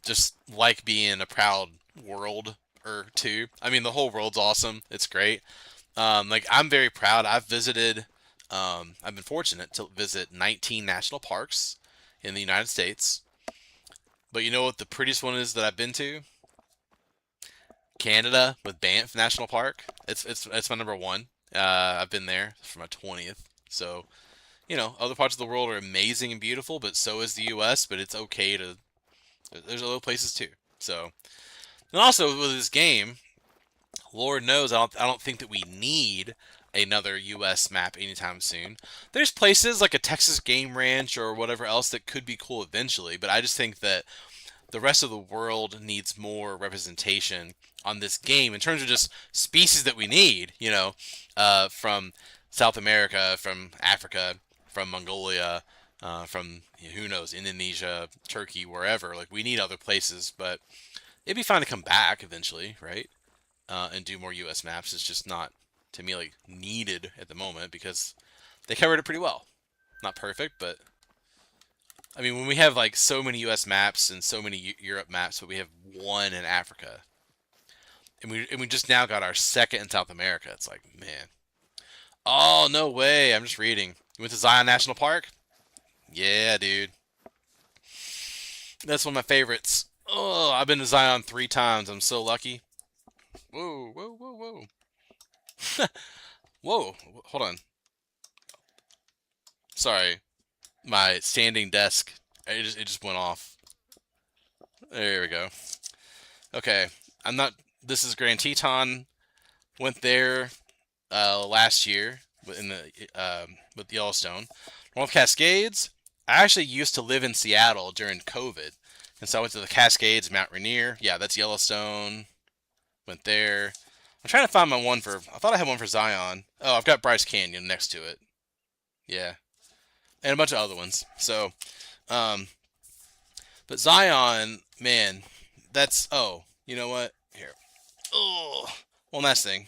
just like being a proud world or two. I mean, the whole world's awesome. It's great. Like I'm very proud. I've been fortunate to visit 19 national parks in the United States. But you know what the prettiest one is that I've been to? Canada with Banff National Park. It's my number one. I've been there for my 20th. So other parts of the world are amazing and beautiful, but so is the U.S. But it's okay to. There's other places too. So and also with this game, Lord knows I don't think that we need another U.S. map anytime soon. There's places like a Texas Game Ranch or whatever else that could be cool eventually, but I just think that the rest of the world needs more representation on this game in terms of just species that we need, from South America, from Africa, from Mongolia, from who knows, Indonesia, Turkey, wherever. Like we need other places, but it'd be fine to come back eventually, right? And do more U.S. maps. It's just not, to me, like needed at the moment because they covered it pretty well. Not perfect, but I mean, when we have like so many U.S. maps and so many Europe maps, but we have one in Africa, and we just now got our second in South America. It's like, man, oh no way! I'm just reading. You went to Zion National Park? Yeah, dude, that's one of my favorites. Oh, I've been to Zion 3 times. I'm so lucky. Whoa, whoa, whoa, whoa. Whoa, hold on. Sorry, my standing desk. It just went off. There we go. Okay, I'm not. This is Grand Teton. Went there last year in the with Yellowstone. North Cascades. I actually used to live in Seattle during COVID, and so I went to the Cascades, Mount Rainier. Yeah, that's Yellowstone. Went there. I'm trying to find my one for. I thought I had one for Zion. Oh, I've got Bryce Canyon next to it. Yeah, and a bunch of other ones. So, um, but Zion, man, that's. Oh, you know what? Here. Oh, one last thing.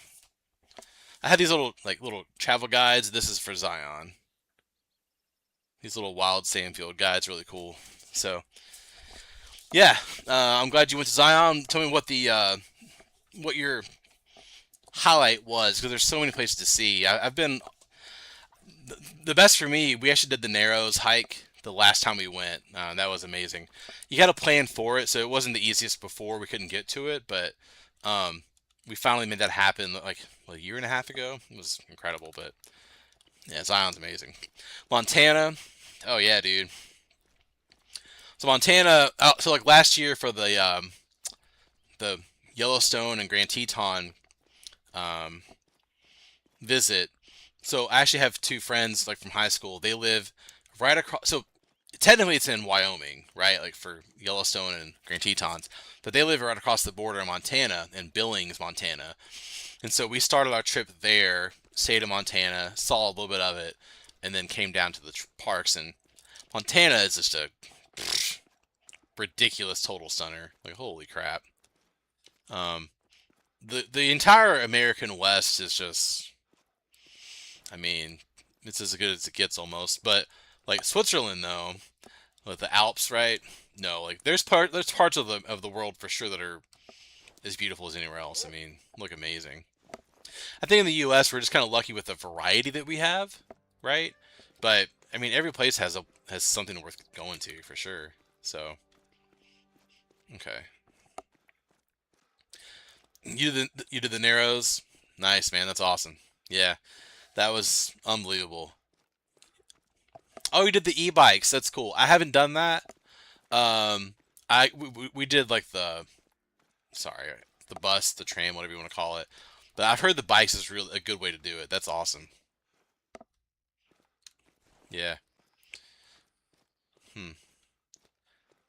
I had these little travel guides. This is for Zion. These little wild sandfield guides, really cool. So, yeah, I'm glad you went to Zion. Tell me what your highlight was, because there's so many places to see. I've been the best for me. We actually did the Narrows hike the last time we went. That was amazing. You got to plan for it, so it wasn't the easiest before. We couldn't get to it, but we finally made that happen like a year and a half ago. It was incredible, but Yeah, Zion's amazing. Montana. Oh yeah, dude. So Montana. So like last year for the Yellowstone and Grand Teton um, visit. So I actually have two friends like from high school. They live right across. So technically it's in Wyoming, right? Like for Yellowstone and Grand Tetons, but they live right across the border in Montana, in Billings, Montana. And so we started our trip there, stayed in Montana, saw a little bit of it, and then came down to the parks. And Montana is just a ridiculous total stunner. Like holy crap. Um, the entire American West is just, I mean, it's as good as it gets almost. But like Switzerland though, with the Alps, right? No, like there's parts of the world for sure that are as beautiful as anywhere else. I mean, look amazing. I think in the U.S. we're just kind of lucky with the variety that we have, right? But I mean, every place has something worth going to for sure. So okay, you did the Narrows, nice man, that's awesome. Yeah, that was unbelievable. Oh, you did the e-bikes, that's cool. I haven't done that. We did like sorry, the bus, the tram, whatever you want to call it. But I've heard the bikes is really a good way to do it. That's awesome. Yeah. Hmm.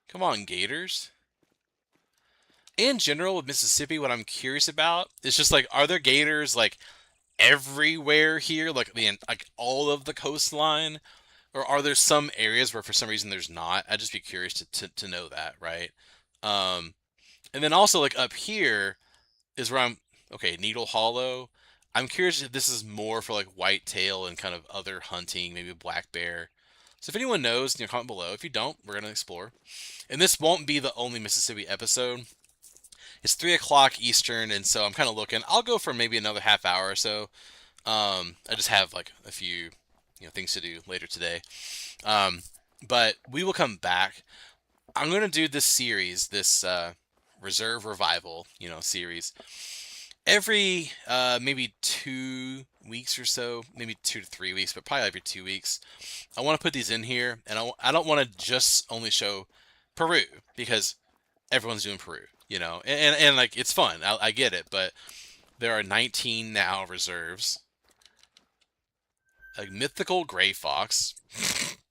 Come on, Gators. In general, with Mississippi, what I'm curious about is just like, are there gators like everywhere here, like all of the coastline, or are there some areas where for some reason there's not? I'd just be curious to know that, right? Um, and then also like up here is where I'm okay, Needle Hollow. I'm curious if this is more for like whitetail and kind of other hunting, maybe black bear. So if anyone knows, comment below. If you don't, we're gonna explore. And this won't be the only Mississippi episode. It's 3 o'clock Eastern, and so I'm kind of looking. I'll go for maybe another half hour or so. I just have like a few, things to do later today. Um, but we will come back. I'm gonna do this series, this reserve revival, series every maybe 2 weeks or so, maybe 2 to 3 weeks, but probably every 2 weeks. I want to put these in here, and I don't want to just only show Peru because everyone's doing Peru, and like it's fun. I get it, but there are 19 now reserves. A mythical gray fox.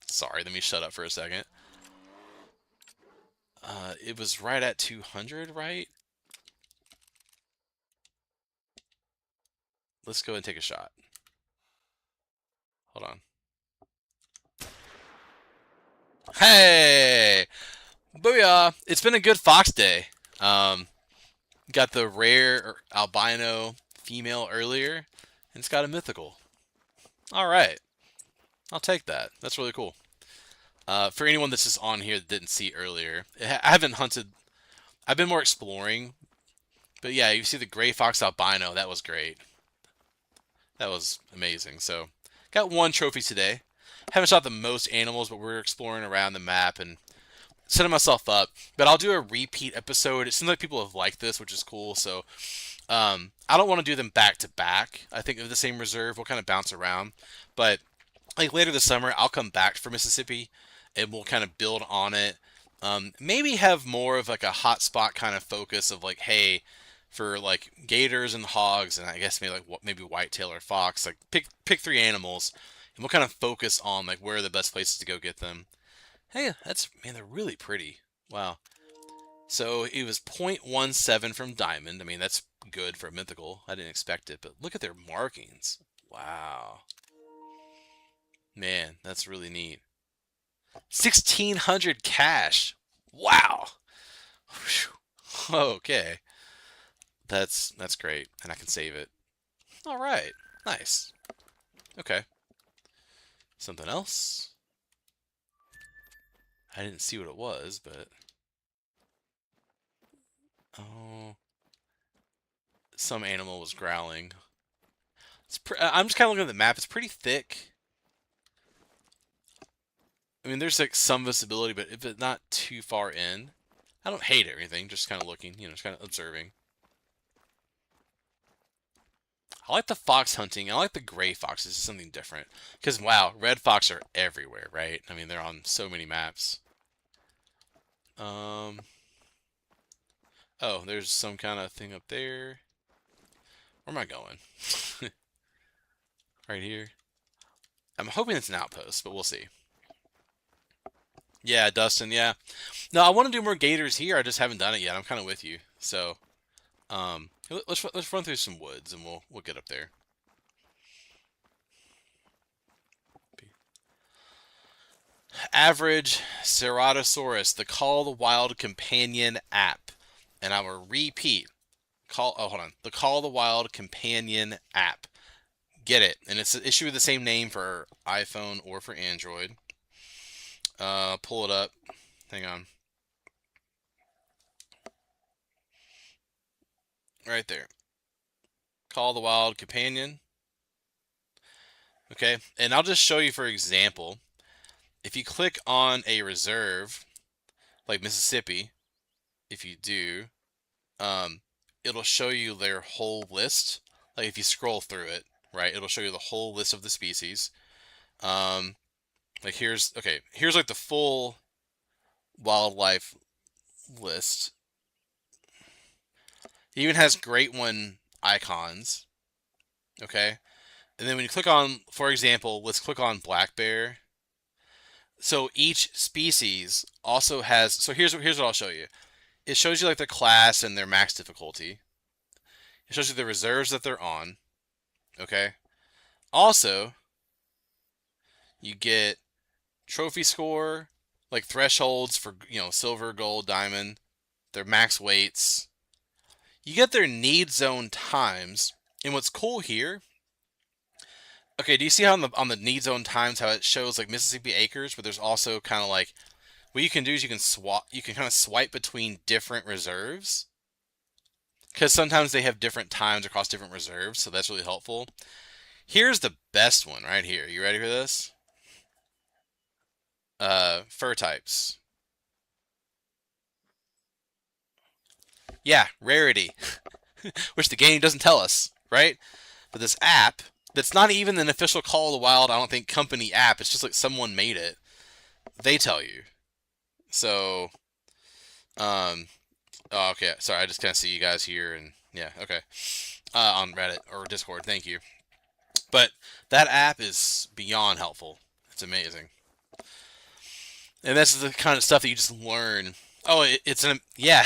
Sorry, let me shut up for a second. It was right at 200, right? Let's go and take a shot. Hold on. Hey! Booyah! It's been a good fox day. Um, got the rare albino female earlier, and it's got a mythical. All right, I'll take that. That's really cool. For anyone that's just on here that didn't see earlier, I haven't hunted. I've been more exploring, but yeah, you see the gray fox albino. That was great. That was amazing. So, got one trophy today. Haven't shot the most animals, but we're exploring around the map and setting myself up. But I'll do a repeat episode. It seems like people have liked this, which is cool. So I don't want to do them back to back. I think of the same reserve, we'll kind of bounce around. But like later this summer, I'll come back for Mississippi, and we'll kind of build on it. Maybe have more of like a hotspot kind of focus of like, hey, for like gators and hogs, and I guess maybe whitetail or fox. Like pick three animals, and we'll kind of focus on like where are the best places to go get them. Hey, man, they're really pretty. Wow. So it was 0.17 from diamond. I mean, that's good for a mythical. I didn't expect it, but look at their markings. Wow. Man, that's really neat. 1,600 cash. Wow. Okay. That's great, and I can save it. All right. Nice. Okay. Something else? I didn't see what it was, but oh, some animal was growling. I'm just kind of looking at the map. It's pretty thick. I mean, there's like some visibility, but if it's not too far in, I don't hate everything. Just kind of looking, just kind of observing. I like the fox hunting. I like the gray foxes. It's something different. Because, wow, red fox are everywhere, right? I mean, they're on so many maps. Oh, there's some kind of thing up there. Where am I going? Right here. I'm hoping it's an outpost, but we'll see. Yeah, Dustin, yeah. No, I want to do more gators here. I just haven't done it yet. I'm kind of with you. So, let's run through some woods and we'll get up there. Average Ceratosaurus, the Call the Wild Companion app. And I will repeat. Hold on. The Call the Wild Companion app. Get it. And it's an issue with the same name for iPhone or for Android. Pull it up. Hang on. Right there. Call the Wild Companion. Okay. And I'll just show you for example. If you click on a reserve, like Mississippi, if you do, it'll show you their whole list. Like if you scroll through it, right, it'll show you the whole list of the species. Like here's like the full wildlife list. It even has great one icons. Okay, and then when you click on, for example, let's click on black bear. So each species also has. So here's what I'll show you. It shows you like their class and their max difficulty. It shows you the reserves that they're on. Okay. Also, you get trophy score, like thresholds for, silver, gold, diamond, their max weights. You get their need zone times. And what's cool here, okay, do you see how on the need zone times how it shows like Mississippi acres, but there's also kind of like what you can do is you can kind of swipe between different reserves. Because sometimes they have different times across different reserves, so that's really helpful. Here's the best one right here. You ready for this? Fur types. Yeah, rarity. Which the game doesn't tell us, right? But this app, that's not even an official Call of the Wild, I don't think, company app. It's just like someone made it. They tell you. So, oh, okay. Sorry, I just kind of see you guys here, and yeah, okay. On Reddit or Discord, thank you. But that app is beyond helpful. It's amazing. And this is the kind of stuff that you just learn. Oh, yeah.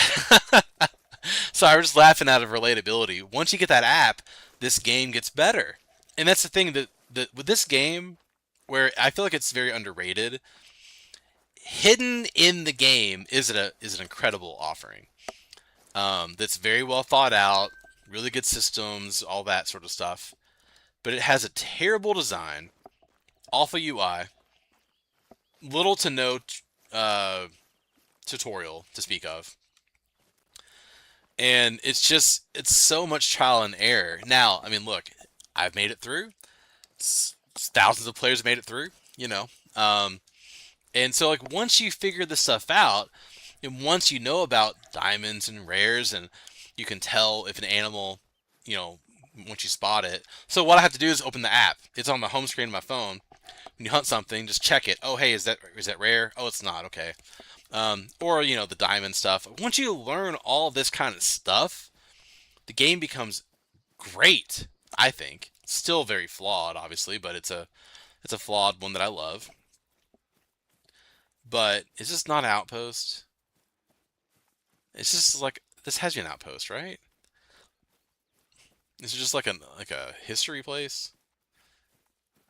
So I was just laughing out of relatability. Once you get that app, this game gets better. And that's the thing that with this game, where I feel like it's very underrated, hidden in the game is an incredible offering. That's very well thought out, really good systems, all that sort of stuff. But it has a terrible design, awful UI, little to no tutorial to speak of. And it's so much trial and error. Now, I mean, look, I've made it through. Thousands of players have made it through, and so like once you figure this stuff out, and once you know about diamonds and rares, and you can tell if an animal, once you spot it. So what I have to do is open the app. It's on the home screen of my phone. When you hunt something, just check it. Oh, hey, is that rare? Oh, it's not. Okay. Or the diamond stuff. Once you learn all this kind of stuff, the game becomes great. I think still very flawed, obviously, but it's a flawed one that I love. But it's just not an outpost. It's just like this has to be an outpost, right? This is just like a history place.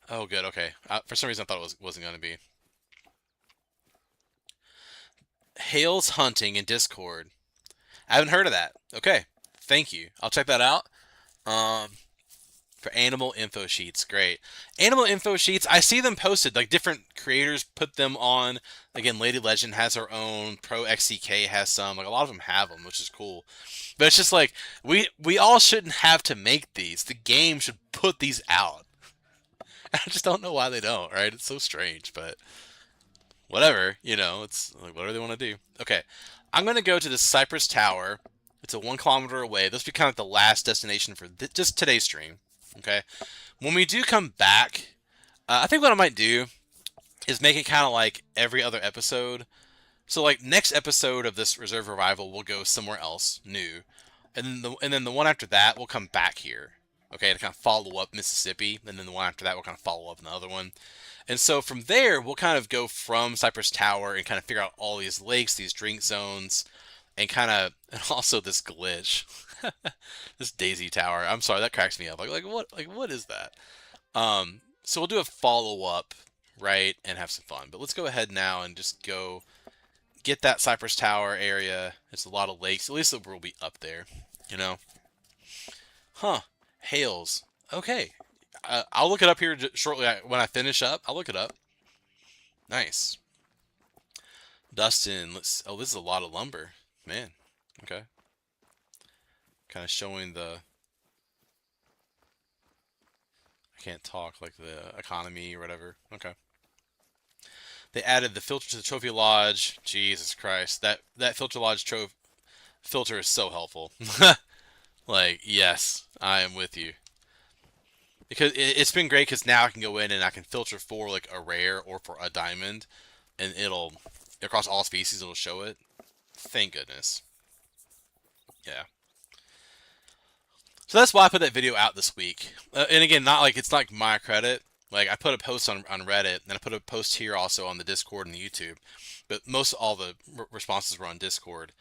Oh, good. Okay. For some reason, I thought it wasn't going to be. Hale's Hunting in Discord. I haven't heard of that. Okay. Thank you. I'll check that out. For animal info sheets, great. Animal info sheets, I see them posted. Like different creators put them on. Again, Lady Legend has her own. Pro XCK has some. Like a lot of them have them, which is cool. But it's just like we all shouldn't have to make these. The game should put these out. I just don't know why they don't. Right? It's so strange, but whatever. It's like whatever they want to do. Okay, I'm gonna go to the Cypress Tower. It's a 1 kilometer away. This will be kind of the last destination for just today's stream. Okay, when we do come back, I think what I might do is make it kind of like every other episode. So like next episode of this Reserve Revival, we'll go somewhere else new, and then the one after that we'll come back here. Okay, to kind of follow up Mississippi, and then the one after that we'll kind of follow up another one. And so from there, we'll kind of go from Cypress Tower and kind of figure out all these lakes, these drink zones, and kind of, and also this glitch, this Daisy Tower. I'm sorry, that cracks me up. Like what is that? So we'll do a follow up, right, and have some fun. But let's go ahead now and just go get that Cypress Tower area. It's a lot of lakes. At least we'll be up there, you know. Huh? Hales. Okay. I'll look it up here shortly when I finish up. I'll look it up. Nice. Dustin, let's. Oh, this is a lot of lumber, man. Okay. Kind of showing the. I can't talk like the economy or whatever. Okay. They added the filter to the Trophy Lodge. Jesus Christ, that Filter Lodge filter is so helpful. Like, yes, I am with you. Because it's been great because now I can go in and I can filter for like a rare or for a diamond, and it'll across all species it'll show it. Thank goodness. Yeah. So that's why I put that video out this week. And again, not like it's like my credit. Like I put a post on Reddit, and I put a post here also on the Discord and the YouTube. But most all the responses were on Discord.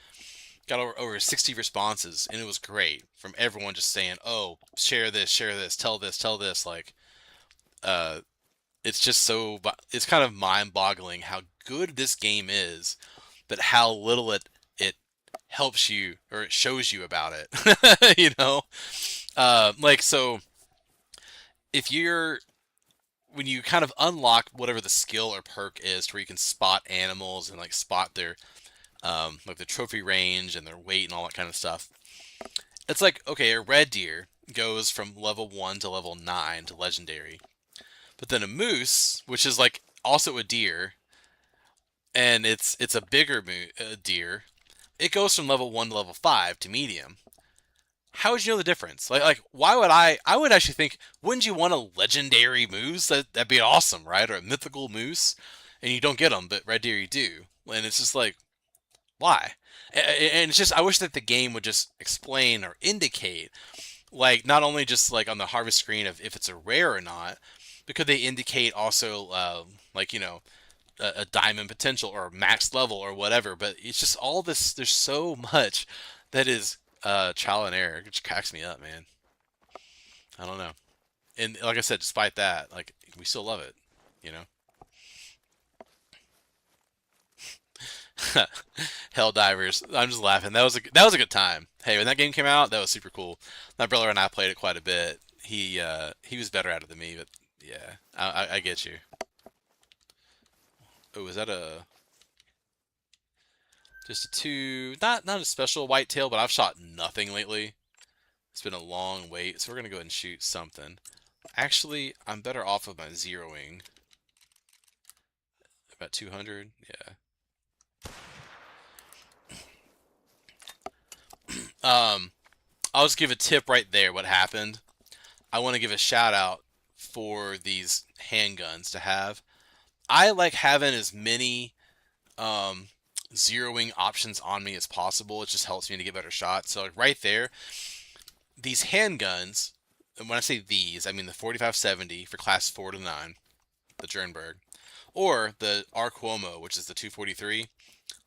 Got over 60 responses, and it was great from everyone just saying, "Oh, share this, tell this, tell this." Like, it's just so it's kind of mind-boggling how good this game is, but how little it helps you or it shows you about it. You know, like so if you're when you kind of unlock whatever the skill or perk is, to where you can spot animals and like spot their like the trophy range and their weight and all that kind of stuff. It's like, okay, a red deer goes from level 1 to level 9 to legendary. But then a moose, which is like also a deer, and it's a bigger deer, it goes from level 1 to level 5 to medium. How would you know the difference? Like why would I would actually think, wouldn't you want a legendary moose? That'd be awesome, right? Or a mythical moose, and you don't get them, but red deer you do. And it's just like, why? And it's just, I wish that the game would just explain or indicate, like, not only just like on the harvest screen of if it's a rare or not, but could they indicate also, like, you know, a diamond potential or max level or whatever. But it's just all this, there's so much that is trial and error, which cracks me up, man. I don't know. And like I said, despite that, like, we still love it, you know? Hell Divers. I'm just laughing. That was a good time. Hey, when that game came out, that was super cool. My brother and I played it quite a bit. He was better at it than me, but yeah, I get you. Oh, is that just a two? Not a special whitetail, but I've shot nothing lately. It's been a long wait, so we're gonna go ahead and shoot something. Actually, I'm better off of my zeroing. About 200, yeah. I'll just give a tip right there. What happened? I want to give a shout out for these handguns to have. I like having as many zeroing options on me as possible. It just helps me to get better shots. So like right there, these handguns, and when I say these, I mean the 4570 for class 4 to 9, the Jernberg, or the R Cuomo, which is the 243.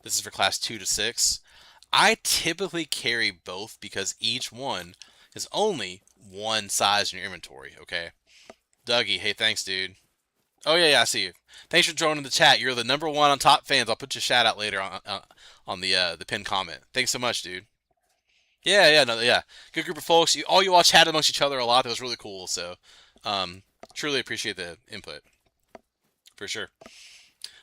This is for class 2 to 6. I typically carry both because each one is only one size in your inventory, okay? Dougie, hey, thanks, dude. Oh, yeah, I see you. Thanks for joining the chat. You're the #1 on top fans. I'll put your shout out later on the pinned comment. Thanks so much, dude. Yeah. Good group of folks. All you all chatted amongst each other a lot. That was really cool. So, truly appreciate the input. For sure.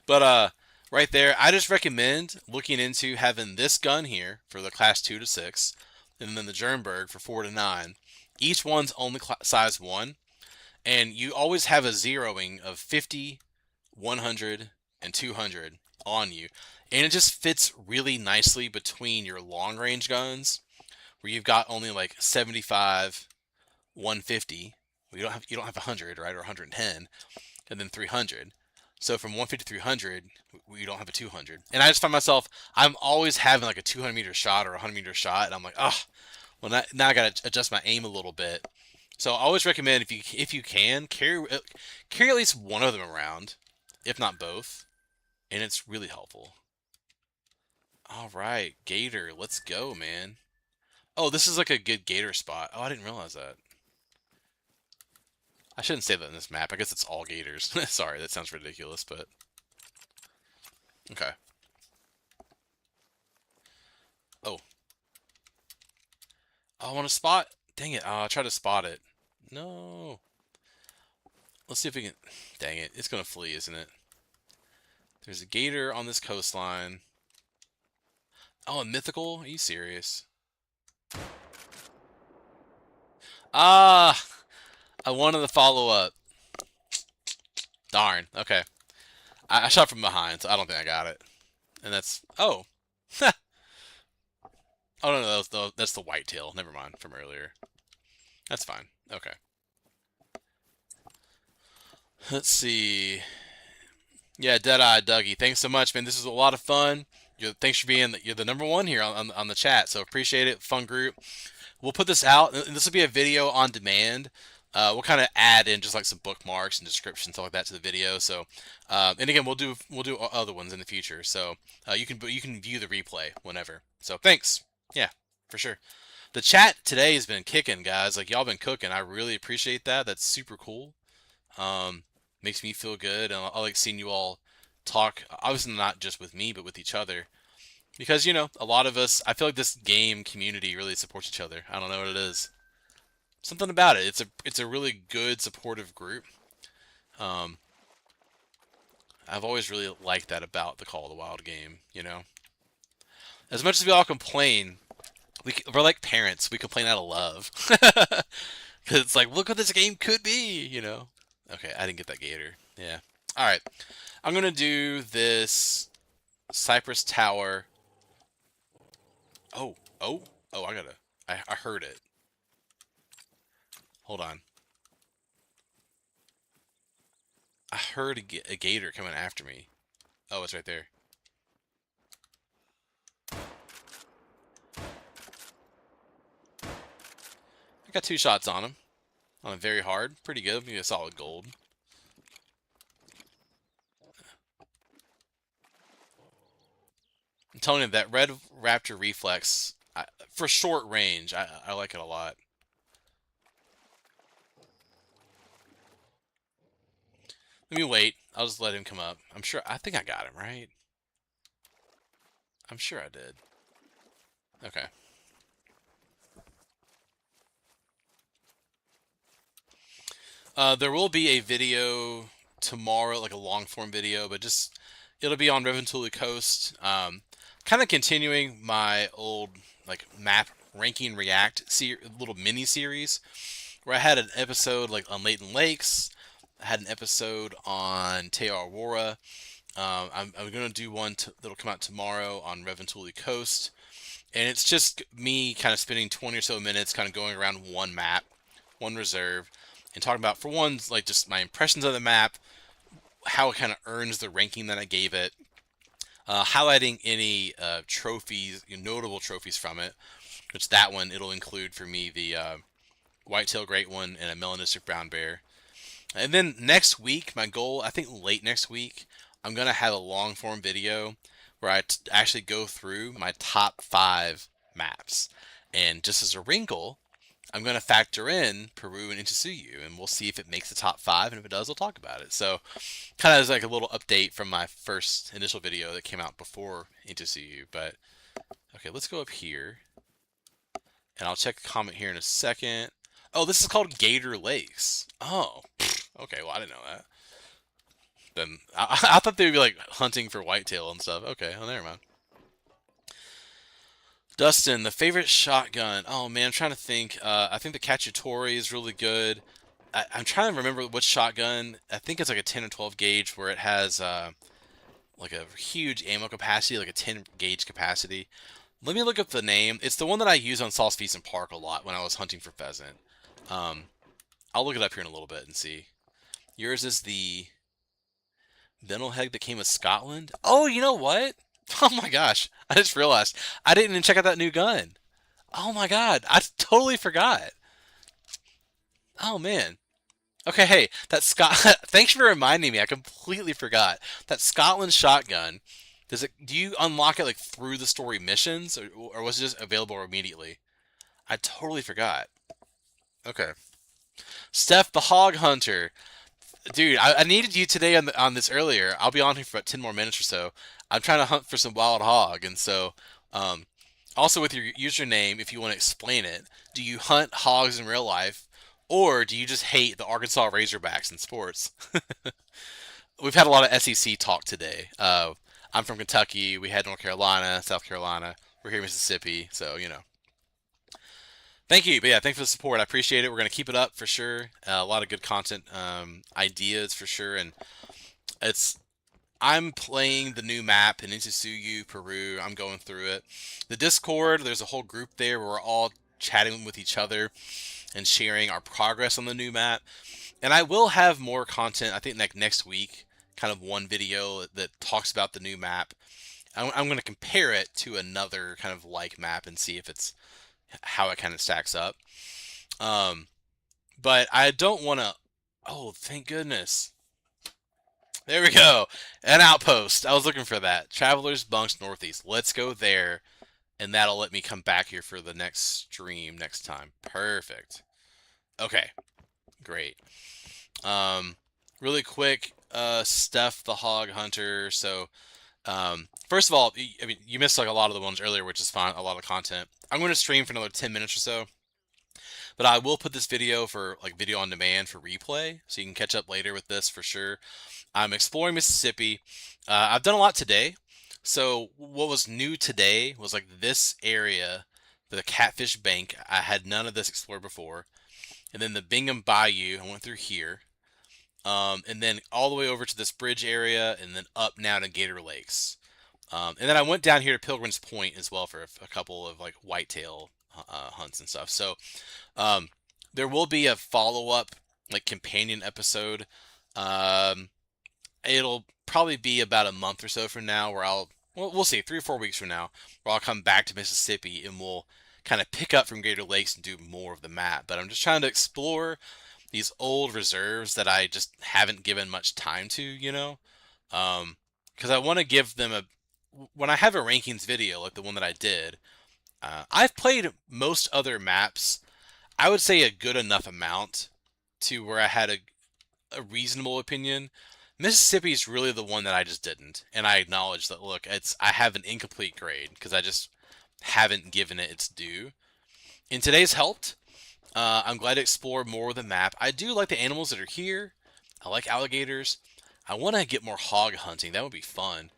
But, right there, I just recommend looking into having this gun here for the class 2 to 6, and then the Jernberg for 4 to 9. Each one's only size 1, and you always have a zeroing of 50, 100, and 200 on you. And it just fits really nicely between your long range guns, where you've got only like 75, 150, you don't have 100, right, or 110, and then 300. So from 150 to 300, we don't have a 200. And I just find myself, I'm always having like a 200-meter shot or a 100-meter shot, and I'm like, oh, well now I gotta adjust my aim a little bit. So I always recommend if you can carry at least one of them around, if not both, and it's really helpful. All right, Gator, let's go, man. Oh, this is like a good Gator spot. Oh, I didn't realize that. I shouldn't say that in this map. I guess it's all Gators. Sorry, that sounds ridiculous, but okay. Oh, I want to spot. Dang it! I try to spot it. No. Let's see if we can. Dang it! It's gonna flee, isn't it? There's a Gator on this coastline. Oh, a Mythical? Are you serious? Ah, I wanted the follow up. Darn. Okay. I shot from behind, so I don't think I got it. And that's oh. Oh no, that's the whitetail. Never mind from earlier. That's fine. Okay. Let's see. Yeah, Deadeye Dougie. Thanks so much, man. This was a lot of fun. Thanks for being you're the number one here on the chat. So appreciate it. Fun group. We'll put this out. This will be a video on demand. We'll kind of add in just like some bookmarks and descriptions, stuff like that to the video. So, and again, we'll do other ones in the future. So you can view the replay whenever. So thanks. Yeah, for sure. The chat today has been kicking, guys. Like y'all been cooking. I really appreciate that. That's super cool. Makes me feel good, and I like seeing you all talk. Obviously, not just with me, but with each other. Because, you know, a lot of us, I feel like this game community really supports each other. I don't know what it is. Something about it. It's a really good, supportive group. I've always really liked that about the Call of the Wild game, you know? As much as we all complain, we're like parents. We complain out of love. Because it's like, look what this game could be, you know? Okay, I didn't get that Gator. Yeah. Alright. I'm going to do this Cypress Tower. Oh, I heard it. Hold on. I heard a Gator coming after me. Oh, it's right there. I got 2 shots on him. On him very hard. Pretty good. Maybe a solid gold. I'm telling you, that red raptor reflex, for short range, I like it a lot. Let me wait. I'll just let him come up. I think I got him, right? I'm sure I did. Okay. There will be a video tomorrow, like a long form video, but it'll be on Reventuli Coast. Kind of continuing my old like map ranking react little mini series where I had an episode like on Leighton Lakes. I had an episode on Te Aurora. I'm going to do one that'll come out tomorrow on Reventuli Coast. And it's just me kind of spending 20 or so minutes kind of going around one map, one reserve, and talking about, for one, like just my impressions of the map, how it kind of earns the ranking that I gave it, highlighting any trophies, notable trophies from it, which that one, it'll include for me the whitetail great one and a melanistic brown bear. And then next week, my goal, I think late next week, I'm going to have a long form video where I actually go through my top 5 maps. And just as a wrinkle, I'm going to factor in Peru and Intsuyu, and we'll see if it makes the top 5, and if it does, we'll talk about it. So, kind of as like a little update from my first initial video that came out before Intsuyu. But, okay, let's go up here, and I'll check the comment here in a second. Oh, this is called Gator Lakes. Oh, okay, well, I didn't know that. Then I thought they would be like hunting for whitetail and stuff. Okay, oh, never mind. Dustin, the favorite shotgun. Oh man, I'm trying to think. I think the Cacciatore is really good. I'm trying to remember which shotgun. I think it's like a 10 or 12 gauge where it has like a huge ammo capacity, like a 10 gauge capacity. Let me look up the name. It's the one that I use on Salt's Feast and Park a lot when I was hunting for pheasant. I'll look it up here in a little bit and see. Yours is the Venelheg that came with Scotland. Oh, you know what? Oh my gosh. I just realized I didn't even check out that new gun. Oh my god. I totally forgot. Oh man. Okay, hey, that Scott. Thanks for reminding me. I completely forgot that Scotland shotgun. Does it? Do you unlock it like through the story missions, or was it just available immediately? I totally forgot. Okay, Steph the Hog Hunter, dude. I needed you today on this earlier. I'll be on here for about 10 more minutes or so. I'm trying to hunt for some wild hog, and so um, also with your username, if you want to explain it, do you hunt hogs in real life, or do you just hate the Arkansas Razorbacks in sports? We've had a lot of SEC talk today. I'm from Kentucky. We had North Carolina, South Carolina. We're here in Mississippi, so you know. Thank you, but yeah, thanks for the support. I appreciate it. We're gonna keep it up for sure. A lot of good content, ideas for sure, and it's. I'm playing the new map in Insusuyu, Peru. I'm going through it. The Discord, there's a whole group there where we're all chatting with each other and sharing our progress on the new map. And I will have more content, I think, like next week, kind of one video that talks about the new map. I'm going to compare it to another kind of like map and see if it's how it kind of stacks up. Um, but I don't want to. Oh, thank goodness. There we go. An outpost. I was looking for that. Travelers Bunks Northeast. Let's go there, and that'll let me come back here for the next stream next time. Perfect. Okay, great. Really quick, Steph the Hog Hunter. So, first of all, I mean, you missed like a lot of the ones earlier, which is fine. A lot of content. I'm going to stream for another 10 minutes or so, but I will put this video for like video on demand for replay, so you can catch up later with this for sure. I'm exploring Mississippi. I've done a lot today. So what was new today was like this area, the Catfish Bank. I had none of this explored before, and then the Bingham Bayou. I went through here. And then all the way over to this bridge area, and then up now to Gator Lakes. And then I went down here to Pilgrim's Point as well for a couple of like whitetail hunts and stuff. So there will be a follow-up like companion episode. Um, it'll probably be about a month or so from now where we'll see, 3 or 4 weeks from now, where I'll come back to Mississippi and we'll kind of pick up from Gator Lakes and do more of the map. But I'm just trying to explore these old reserves that I just haven't given much time to, you know? Because I want to give them when I have a rankings video, like the one that I did, I've played most other maps, I would say a good enough amount to where I had a reasonable opinion. Mississippi is really the one that I just didn't. And I acknowledge that, look, I have an incomplete grade because I just haven't given it its due. And today's helped. I'm glad to explore more of the map. I do like the animals that are here. I like alligators. I want to get more hog hunting. That would be fun.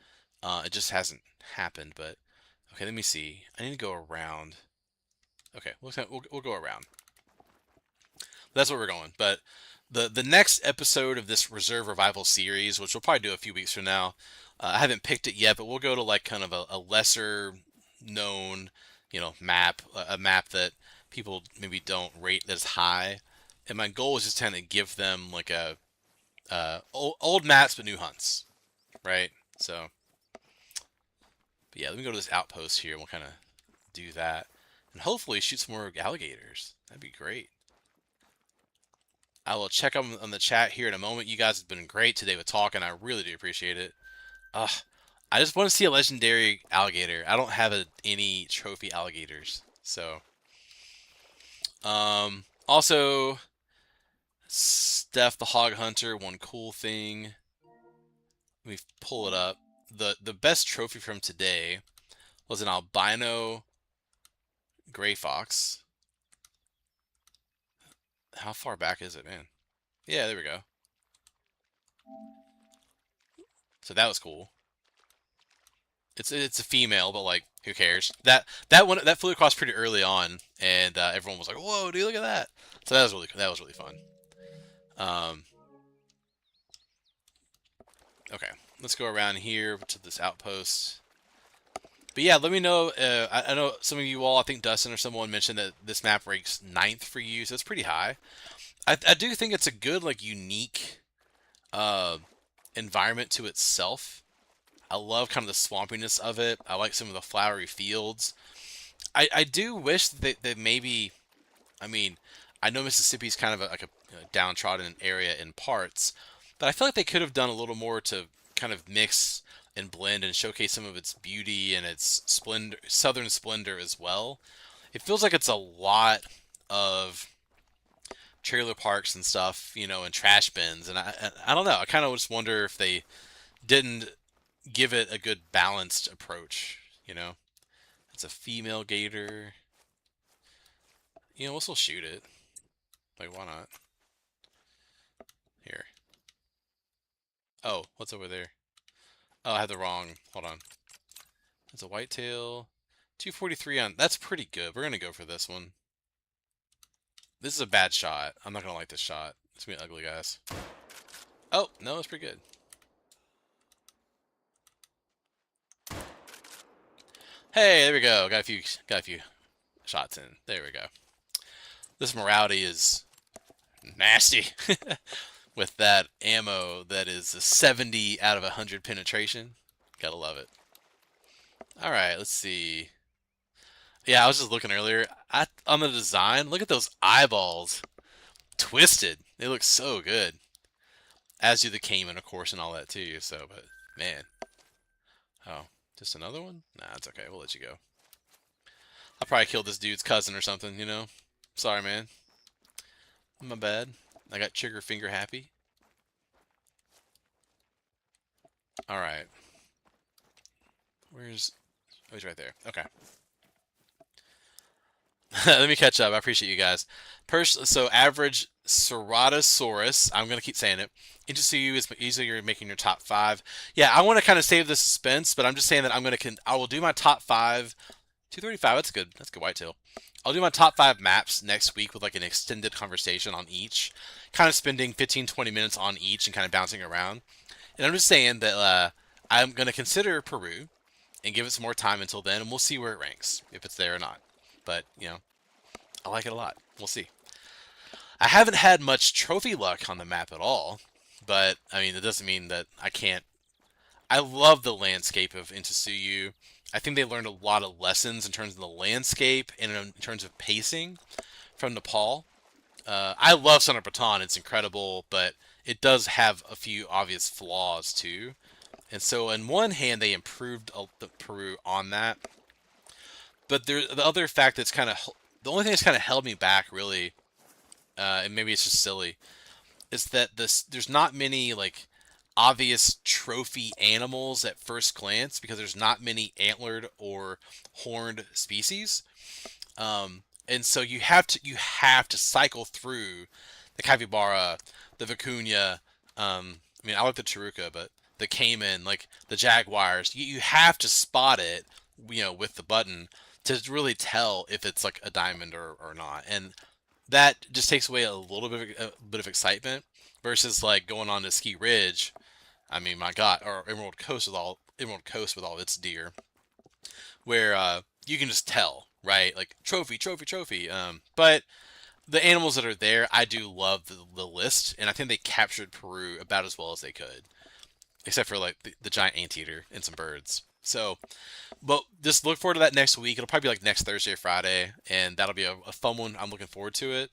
It just hasn't happened, but okay, let me see. I need to go around. Okay, we'll go around. That's where we're going. But the next episode of this Reserve Revival series, which we'll probably do a few weeks from now, I haven't picked it yet, but we'll go to like kind of a lesser known, map, a map that people maybe don't rate as high. And my goal is just kind of give them like a old maps but new hunts, right? So, but yeah, let me go to this outpost here and we'll kind of do that. And hopefully shoot some more alligators. That'd be great. I will check on the chat here in a moment. You guys have been great today with talking. I really do appreciate it. I just want to see a legendary alligator. I don't have any trophy alligators. So, also, Steph the Hog Hunter, one cool thing. Let me pull it up. The best trophy from today was an albino gray fox. How far back is it, man? Yeah, there we go. So that was cool. It's a female, but like, who cares? That flew across pretty early on, and everyone was like, "Whoa, dude, look at that!" So that was really fun. Okay, let's go around here to this outpost. But yeah, let me know. I know some of you all, I think Dustin or someone mentioned that this map ranks 9th for you, so it's pretty high. I do think it's a good, like, unique uh, environment to itself. I love kind of the swampiness of it. I like some of the flowery fields. I do wish that they maybe, I mean, I know Mississippi's kind of like a downtrodden area in parts, but I feel like they could have done a little more to kind of mix and blend and showcase some of its beauty and its splendor, southern splendor as well. It feels like it's a lot of trailer parks and stuff, and trash bins, and I don't know. I kind of just wonder if they didn't give it a good balanced approach. It's a female gator. We'll still shoot it. Like, why not? Here. Oh, what's over there? Oh, I had the wrong. Hold on. It's a whitetail. 243 on. That's pretty good. We're gonna go for this one. This is a bad shot. I'm not gonna like this shot. It's gonna be ugly, guys. Oh no, it's pretty good. Hey, there we go. Got a few shots in. There we go. This morality is nasty with that ammo that is a 70 out of 100 penetration. Gotta love it. All right, let's see. Yeah, I was just looking earlier on the design. Look at those eyeballs, twisted. They look so good. As do the Cayman, of course, and all that too. So, but man, oh, just another one? Nah, it's okay. We'll let you go. I probably killed this dude's cousin or something. Sorry, man. My bad. I got trigger finger happy. All right. Oh, he's right there. Okay. Let me catch up. I appreciate you guys. So average Ceratosaurus. I'm gonna keep saying it. Interesting you is easily you're making your top five. Yeah, I want to kind of save the suspense, but I'm just saying that I will do my top five. 235. That's good. That's good whitetail. I'll do my top five maps next week with like an extended conversation on each, kind of spending 15-20 minutes on each and kind of bouncing around. And I'm just saying that I'm gonna consider Peru and give it some more time until then, and we'll see where it ranks, if it's there or not. But, I like it a lot. We'll see. I haven't had much trophy luck on the map at all, but, I mean, it doesn't mean that I can't. I love the landscape of Intasuyu. I think they learned a lot of lessons in terms of the landscape and in terms of pacing from Nepal. I love Center Baton. It's incredible, but it does have a few obvious flaws, too. And so, on one hand, they improved the Peru on that. But the other fact that's the only thing that's kind of held me back, really, and maybe it's just silly, is that there's not many like obvious trophy animals at first glance because there's not many antlered or horned species. And so you have to cycle through the capybara, the vicuña. I mean, I like the taruka, but the caiman, like the jaguars, you have to spot it, with the button to really tell if it's like a diamond or not. And that just takes away a bit of excitement versus like going on to Ski Ridge. I mean, my God, or Emerald Coast with all its deer, where you can just tell, right? Like trophy, trophy, trophy. But the animals that are there, I do love the list, and I think they captured Peru about as well as they could, except for like the giant anteater and some birds. So, but just look forward to that next week. It'll probably be like next Thursday or Friday, and that'll be a fun one. I'm looking forward to it.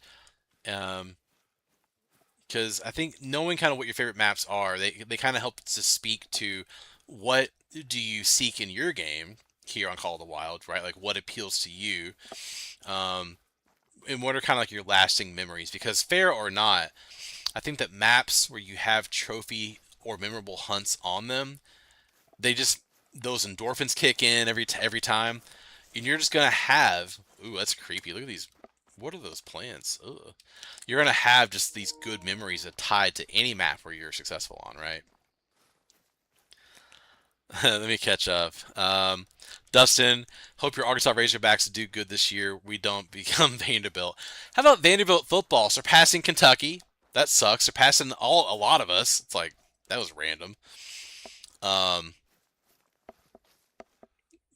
Because I think knowing kind of what your favorite maps are, they kind of help to speak to what do you seek in your game here on Call of the Wild, right? Like what appeals to you, um, and what are kind of like your lasting memories. Because fair or not, I think that maps where you have trophy or memorable hunts on them, they just those endorphins kick in every time, and you're just gonna have. Ooh, that's creepy. Look at these. What are those plants? Ugh. You're gonna have just these good memories that tied to any map where you're successful on, right? Let me catch up. Dustin, hope your Arkansas Razorbacks do good this year. We don't become Vanderbilt. How about Vanderbilt football surpassing Kentucky? That sucks. Surpassing a lot of us. It's like that was random. Um,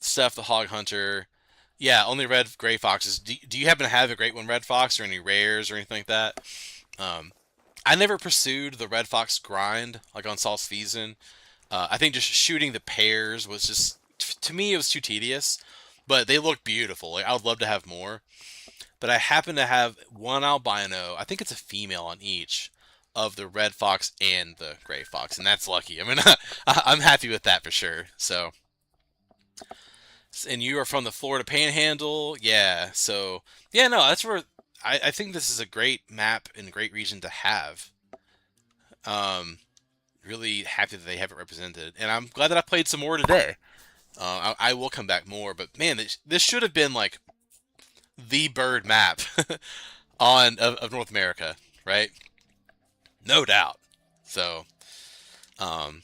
Steph the Hog Hunter. Yeah, only red gray foxes. Do you happen to have a great one, red fox, or any rares or anything like that? I never pursued the red fox grind like on Saul's season. I think just shooting the pairs was just, to me, it was too tedious. But they look beautiful. Like, I would love to have more. But I happen to have one albino. I think it's a female on each of the red fox and the gray fox, and that's lucky. I mean, I'm happy with that for sure. So, and you are from the Florida Panhandle, yeah. So, yeah, no, that's where I think this is a great map and great region to have. Um, really happy that they have it represented, and I'm glad that I played some more today. I will come back more, but man, this should have been like the bird map of North America, right? No doubt. So, um,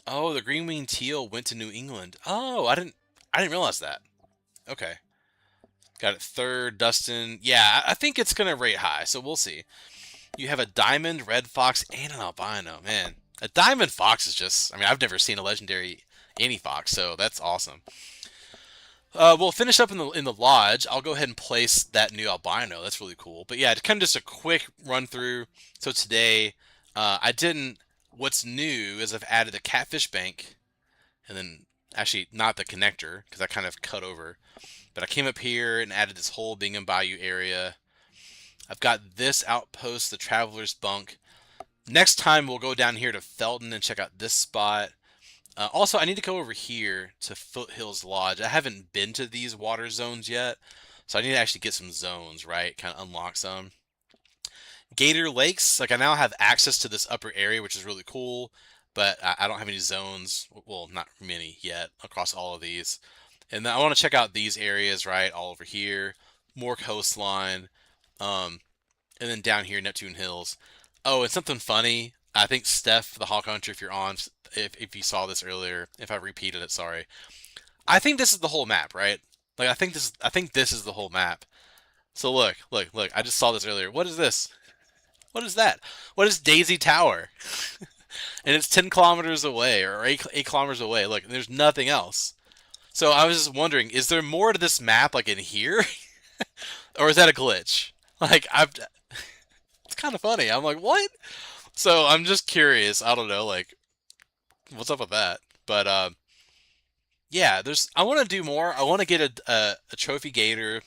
oh, the green winged teal went to New England. Oh, I didn't realize that. Okay, got it third, Dustin. Yeah, I think it's gonna rate high, so we'll see. You have a diamond, red fox, and an albino. Man, a diamond fox is just, I mean, I've never seen a legendary any fox, so that's awesome. We'll finish up in the lodge. I'll go ahead and place that new albino. That's really cool. But yeah, kind of just a quick run through. So today, I didn't. What's new is I've added a catfish bank, and then actually not the connector because I kind of cut over. But I came up here and added this whole Bingham Bayou area. I've got this outpost, the Traveler's Bunk. Next time we'll go down here to Felton and check out this spot. Also, I need to go over here to Foothills Lodge. I haven't been to these water zones yet, so I need to actually get some zones, right? Kind of unlock some. Gator Lakes, like I now have access to this upper area, which is really cool, but I don't have any zones, well, not many yet, across all of these. And then I want to check out these areas, right, all over here. More coastline. And then down here, Neptune Hills. Oh, and something funny. I think Steph, the Hawk Hunter, if you're on, if you saw this earlier, if I repeated it, sorry. I think this is the whole map, right? Like I think this is the whole map. So look, look, look. I just saw this earlier. What is this? What is that? What is Daisy Tower? And it's 10 kilometers away or 8 kilometers away. Look, there's nothing else. So I was just wondering, is there more to this map like in here? Or is that a glitch? Like it's kind of funny. I'm like, what? So I'm just curious. I don't know, like, what's up with that? But yeah, I want to do more. I want to get a trophy gator,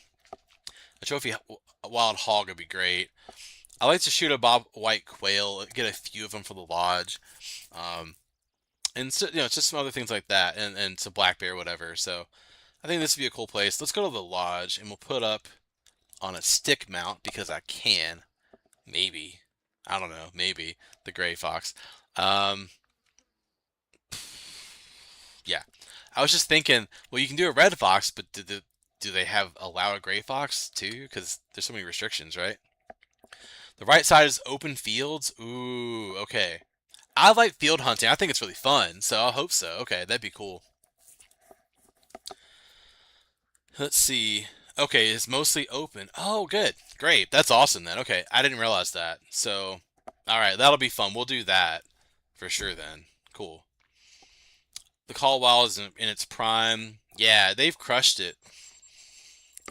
a trophy wild hog would be great. I like to shoot a bob white quail, get a few of them for the lodge, and so, just some other things like that, and some black bear, whatever. So I think this would be a cool place. Let's go to the lodge, and we'll put up on a stick mount because I can. Maybe. I don't know. Maybe the gray fox. Um, yeah. I was just thinking, well, you can do a red fox, but do they allow a gray fox too? Because there's so many restrictions, right? The right side is open fields. Ooh, okay. I like field hunting. I think it's really fun, so I hope so. Okay, that'd be cool. Let's see. Okay, it's mostly open. Oh, good. Great. That's awesome then. Okay, I didn't realize that. So, all right, that'll be fun. We'll do that for sure then. Cool. The Call Wild is in its prime. Yeah, they've crushed it.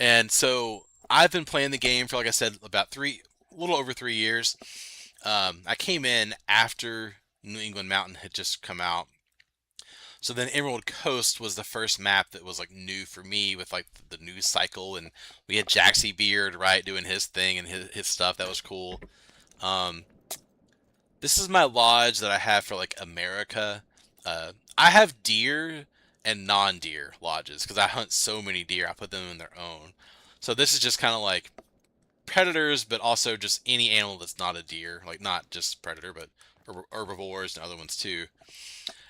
And so I've been playing the game for, like I said, about a little over 3 years. I came in after New England Mountain had just come out. So then Emerald Coast was the first map that was like new for me with like the news cycle, and we had Jaxie Beard, right, doing his thing and his stuff. That was cool. Um, this is my lodge that I have for like America. I have deer and non-deer lodges because I hunt so many deer. I put them in their own. So this is just kind of like predators, but also just any animal that's not a deer, like not just predator, but herbivores and other ones too.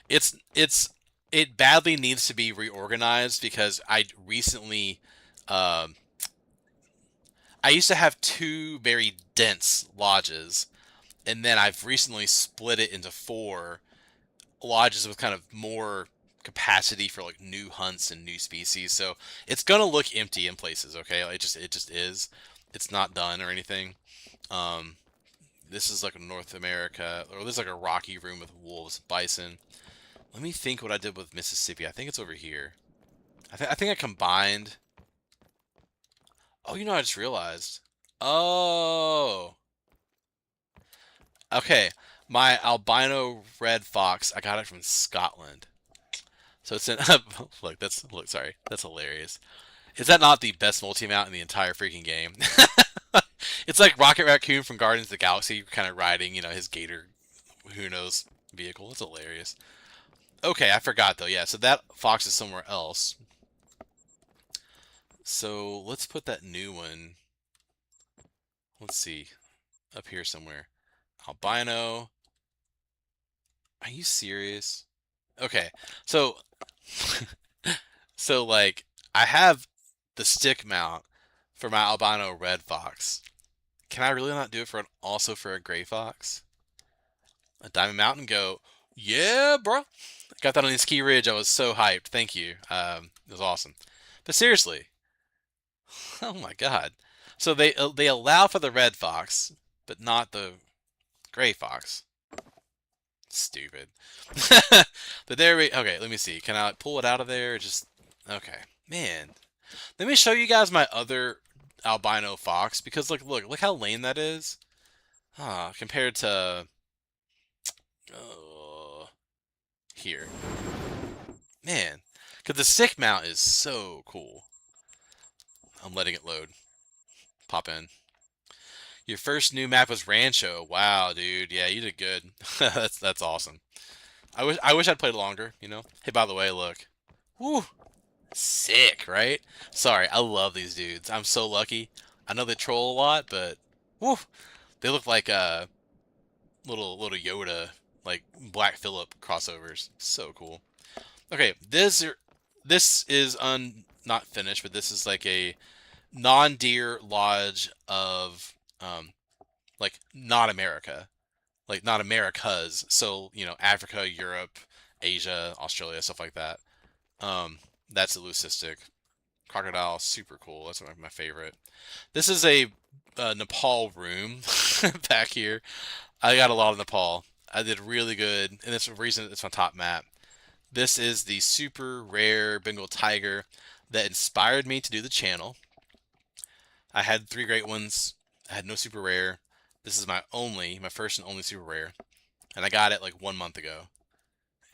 It badly needs to be reorganized because I recently, um, I used to have two very dense lodges, and then I've recently split it into four lodges with kind of more capacity for like new hunts and new species. So it's gonna look empty in places. Okay, it just is. It's not done or anything. Um, this is like North America, or this is like a rocky room with wolves, bison. Let me think what I did with Mississippi. I think it's over here. I think I combined. Oh, I just realized. Oh. Okay, my albino red fox. I got it from Scotland. So it's in. Look. Sorry, that's hilarious. Is that not the best multi-mount in the entire freaking game? It's like Rocket Raccoon from Guardians of the Galaxy, kind of riding, his Gator, who knows, vehicle. It's hilarious. Okay, I forgot though. Yeah, so that fox is somewhere else. So let's put that new one. Let's see, up here somewhere. Albino. Are you serious? Okay, so so like I have the stick mount for my albino red fox. Can I really not do it for also for a gray fox? A diamond mountain go, yeah, bro. Got that on the ski ridge. I was so hyped. Thank you. It was awesome. But seriously, oh my god. So they allow for the red fox, but not the gray fox. Stupid. But there we. Okay, let me see. Can I pull it out of there? Just okay, man. Let me show you guys my other albino fox because look how lame that is. Compared to here, man. Because the stick mount is so cool. I'm letting it load. Pop in. Your first new map was Rancho. Wow, dude. Yeah, you did good. That's awesome. I wish I'd played longer. Hey, by the way, look. Woo. Sick, right? Sorry, I love these dudes. I'm so lucky. I know they troll a lot, but woo, they look like little Yoda, like Black Phillip crossovers. So cool. Okay, this is not finished, but this is like a non-deer lodge of like not America, like not Americas. So Africa, Europe, Asia, Australia, stuff like that. That's a leucistic crocodile, super cool. That's my favorite. This is a Nepal room back here. I got a lot of Nepal. I did really good, and that's the reason it's my top map. This is the super rare Bengal tiger that inspired me to do the channel. I had 3 great ones. I had no super rare. This is my first and only super rare, and I got it like 1 month ago.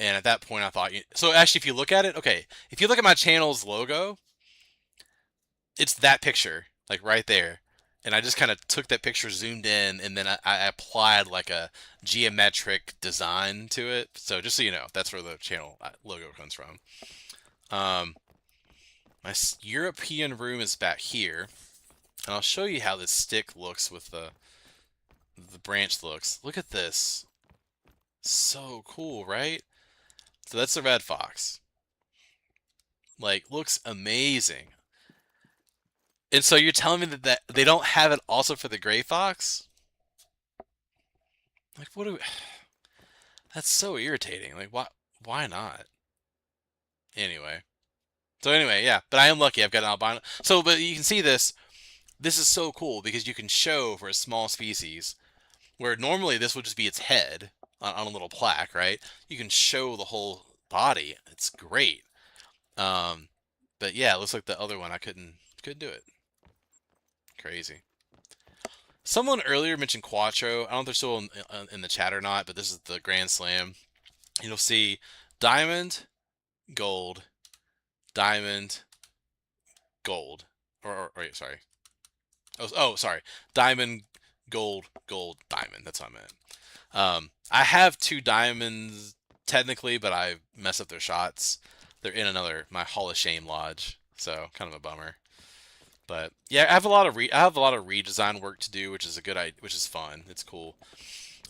And at that point, I thought, so actually, if you look at it, okay, if you look at my channel's logo, it's that picture, like right there. And I just kind of took that picture, zoomed in, and then I applied like a geometric design to it. So just so you know, that's where the channel logo comes from. My European room is back here, and I'll show you how this stick looks with the branch looks. Look at this. So cool, right? So that's the red fox. Like, looks amazing. And so you're telling me that they don't have it also for the gray fox? Like, what do we... That's so irritating. Like, why not? Anyway. So anyway, yeah. But I am lucky. I've got an albino. So, but you can see this. This is so cool because you can show for a small species where normally this would just be its head on a little plaque, right? You can show the whole body. It's great. But yeah, it looks like the other one I couldn't do it. Crazy. Someone earlier mentioned Quattro. I don't know if they're still in the chat or not, but this is the Grand Slam. You'll see diamond, gold, diamond, gold. Sorry. Sorry. Diamond, gold, gold, diamond. That's what I meant. I have 2 diamonds technically, but I mess up their shots. They're in my Hall of Shame lodge, so kind of a bummer. But yeah, I have a lot of redesign work to do, which is fun. It's cool.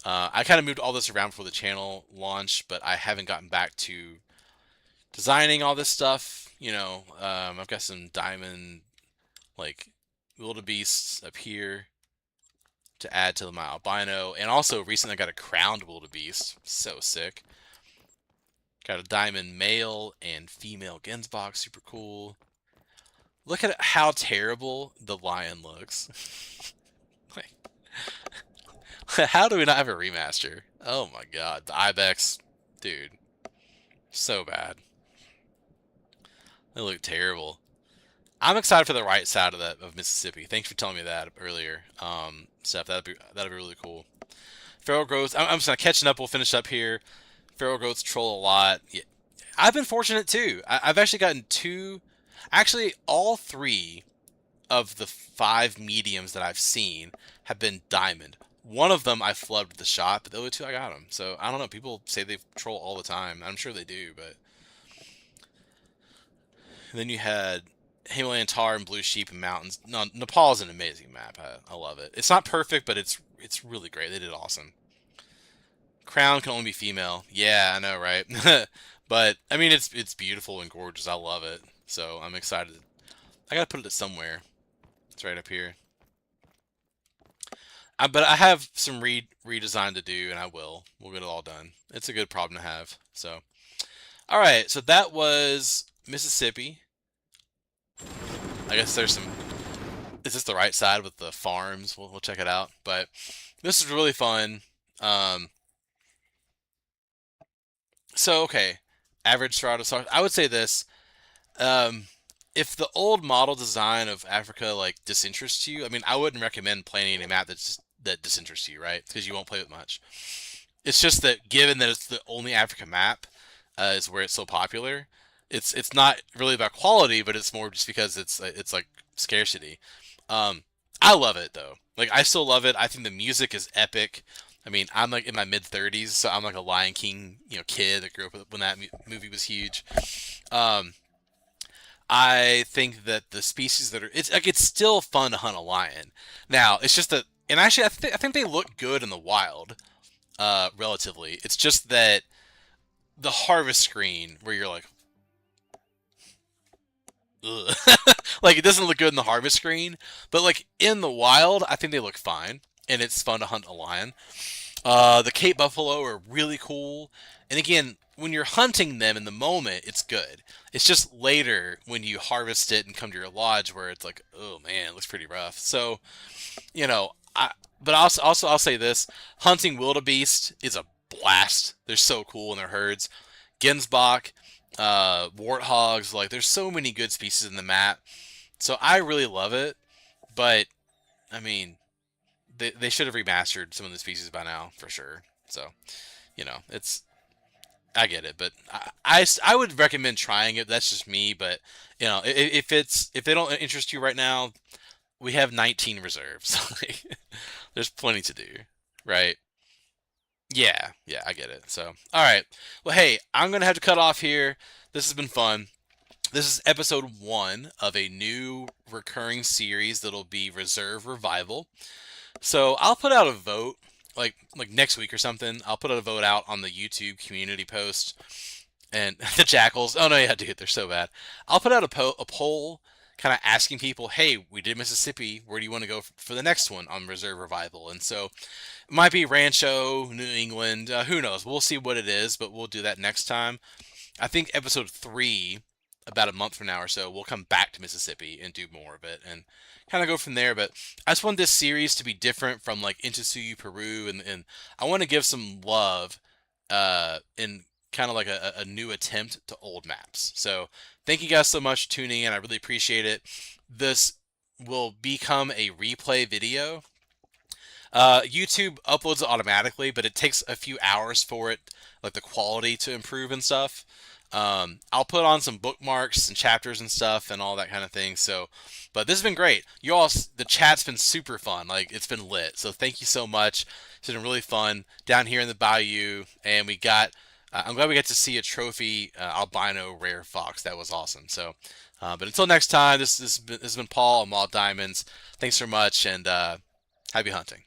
I kind of moved all this around before the channel launch, but I haven't gotten back to designing all this stuff. I've got some diamond like wildebeests up here to add to my albino, and also recently I got a crowned wildebeest. So sick. Got a diamond male and female Gensbach, super cool. Look at how terrible the lion looks. Like, how do we not have a remaster? Oh my god, the ibex, dude, so bad. They look terrible. I'm excited for the right side of Mississippi. Thanks for telling me that earlier, Steph. That'd be really cool. Feral growths. I'm just gonna catching up. We'll finish up here. Feral growths troll a lot. Yeah. I've been fortunate too. I've actually gotten two, actually all three of the five mediums that I've seen have been diamond. One of them I flubbed the shot, but the other two I got them. So I don't know. People say they troll all the time. I'm sure they do, but and then you had Himalayan tar and blue sheep and mountains. No, Nepal is an amazing map. I love it. It's not perfect, but it's really great. They did awesome. Crown can only be female. Yeah, I know, right? But I mean, it's beautiful and gorgeous. I love it. So I'm excited. I gotta put it somewhere. It's right up here. But I have some redesign to do, and I will. We'll get it all done. It's a good problem to have. So, all right. So that was Mississippi. I guess there's some. Is this the right side with the farms? We'll check it out. But this is really fun. Um, so okay, average Stratosaurus. I would say this. Um, if the old model design of Africa like disinterests you, I mean, I wouldn't recommend playing a map that disinterests you, right? Because you won't play it much. It's just that given that it's the only Africa map, is where it's so popular. It's not really about quality, but it's more just because it's like scarcity. Um, I love it though. Like I still love it. I think the music is epic. I mean, I'm like in my mid 30s, so I'm like a Lion King, kid that grew up when that movie was huge. Um, I think that the species that are it's still fun to hunt a lion. Now, it's just that and actually I think they look good in the wild, relatively. It's just that the harvest screen where you're like ugh. Like it doesn't look good in the harvest screen, but like in the wild, I think they look fine and it's fun to hunt a lion. The Cape Buffalo are really cool. And again, when you're hunting them in the moment, it's good. It's just later when you harvest it and come to your lodge where it's like, oh man, it looks pretty rough. So, but also I'll say this: hunting wildebeest is a blast. They're so cool in their herds. Gensbach, warthogs, like there's so many good species in the map. So I really love it. But I mean, they should have remastered some of the species by now for sure. So, it's I get it, but I would recommend trying it. That's just me, but if they don't interest you right now, we have 19 reserves. Like, there's plenty to do, right? Yeah, yeah, I get it. So, all right. Well, hey, I'm gonna have to cut off here. This has been fun. This is episode 1 of a new recurring series that'll be Reserve Revival. So I'll put out a vote, like next week or something. I'll put a vote out on the YouTube community post, and the jackals. Oh no, yeah, dude, they're so bad. I'll put out a poll, kind of asking people, hey, we did Mississippi. Where do you want to go for the next one on Reserve Revival? And so it might be Rancho, New England. Who knows? We'll see what it is, but we'll do that next time. I think episode 3, about a month from now or so, we'll come back to Mississippi and do more of it and kind of go from there. But I just want this series to be different from like Intisuyu, Peru, and I want to give some love in kind of like a new attempt to old maps. So thank you guys so much for tuning in. I really appreciate it. This will become a replay video. YouTube uploads it automatically, but it takes a few hours for it, like the quality to improve and stuff. I'll put on some bookmarks and chapters and stuff and all that kind of thing. So, but this has been great. You all, the chat's been super fun. Like it's been lit. So thank you so much. It's been really fun down here in the Bayou, and we got. I'm glad we got to see a trophy albino rare fox. That was awesome. So, but until next time, this has been Paul on Wild Diamonds. Thanks so much, and happy hunting.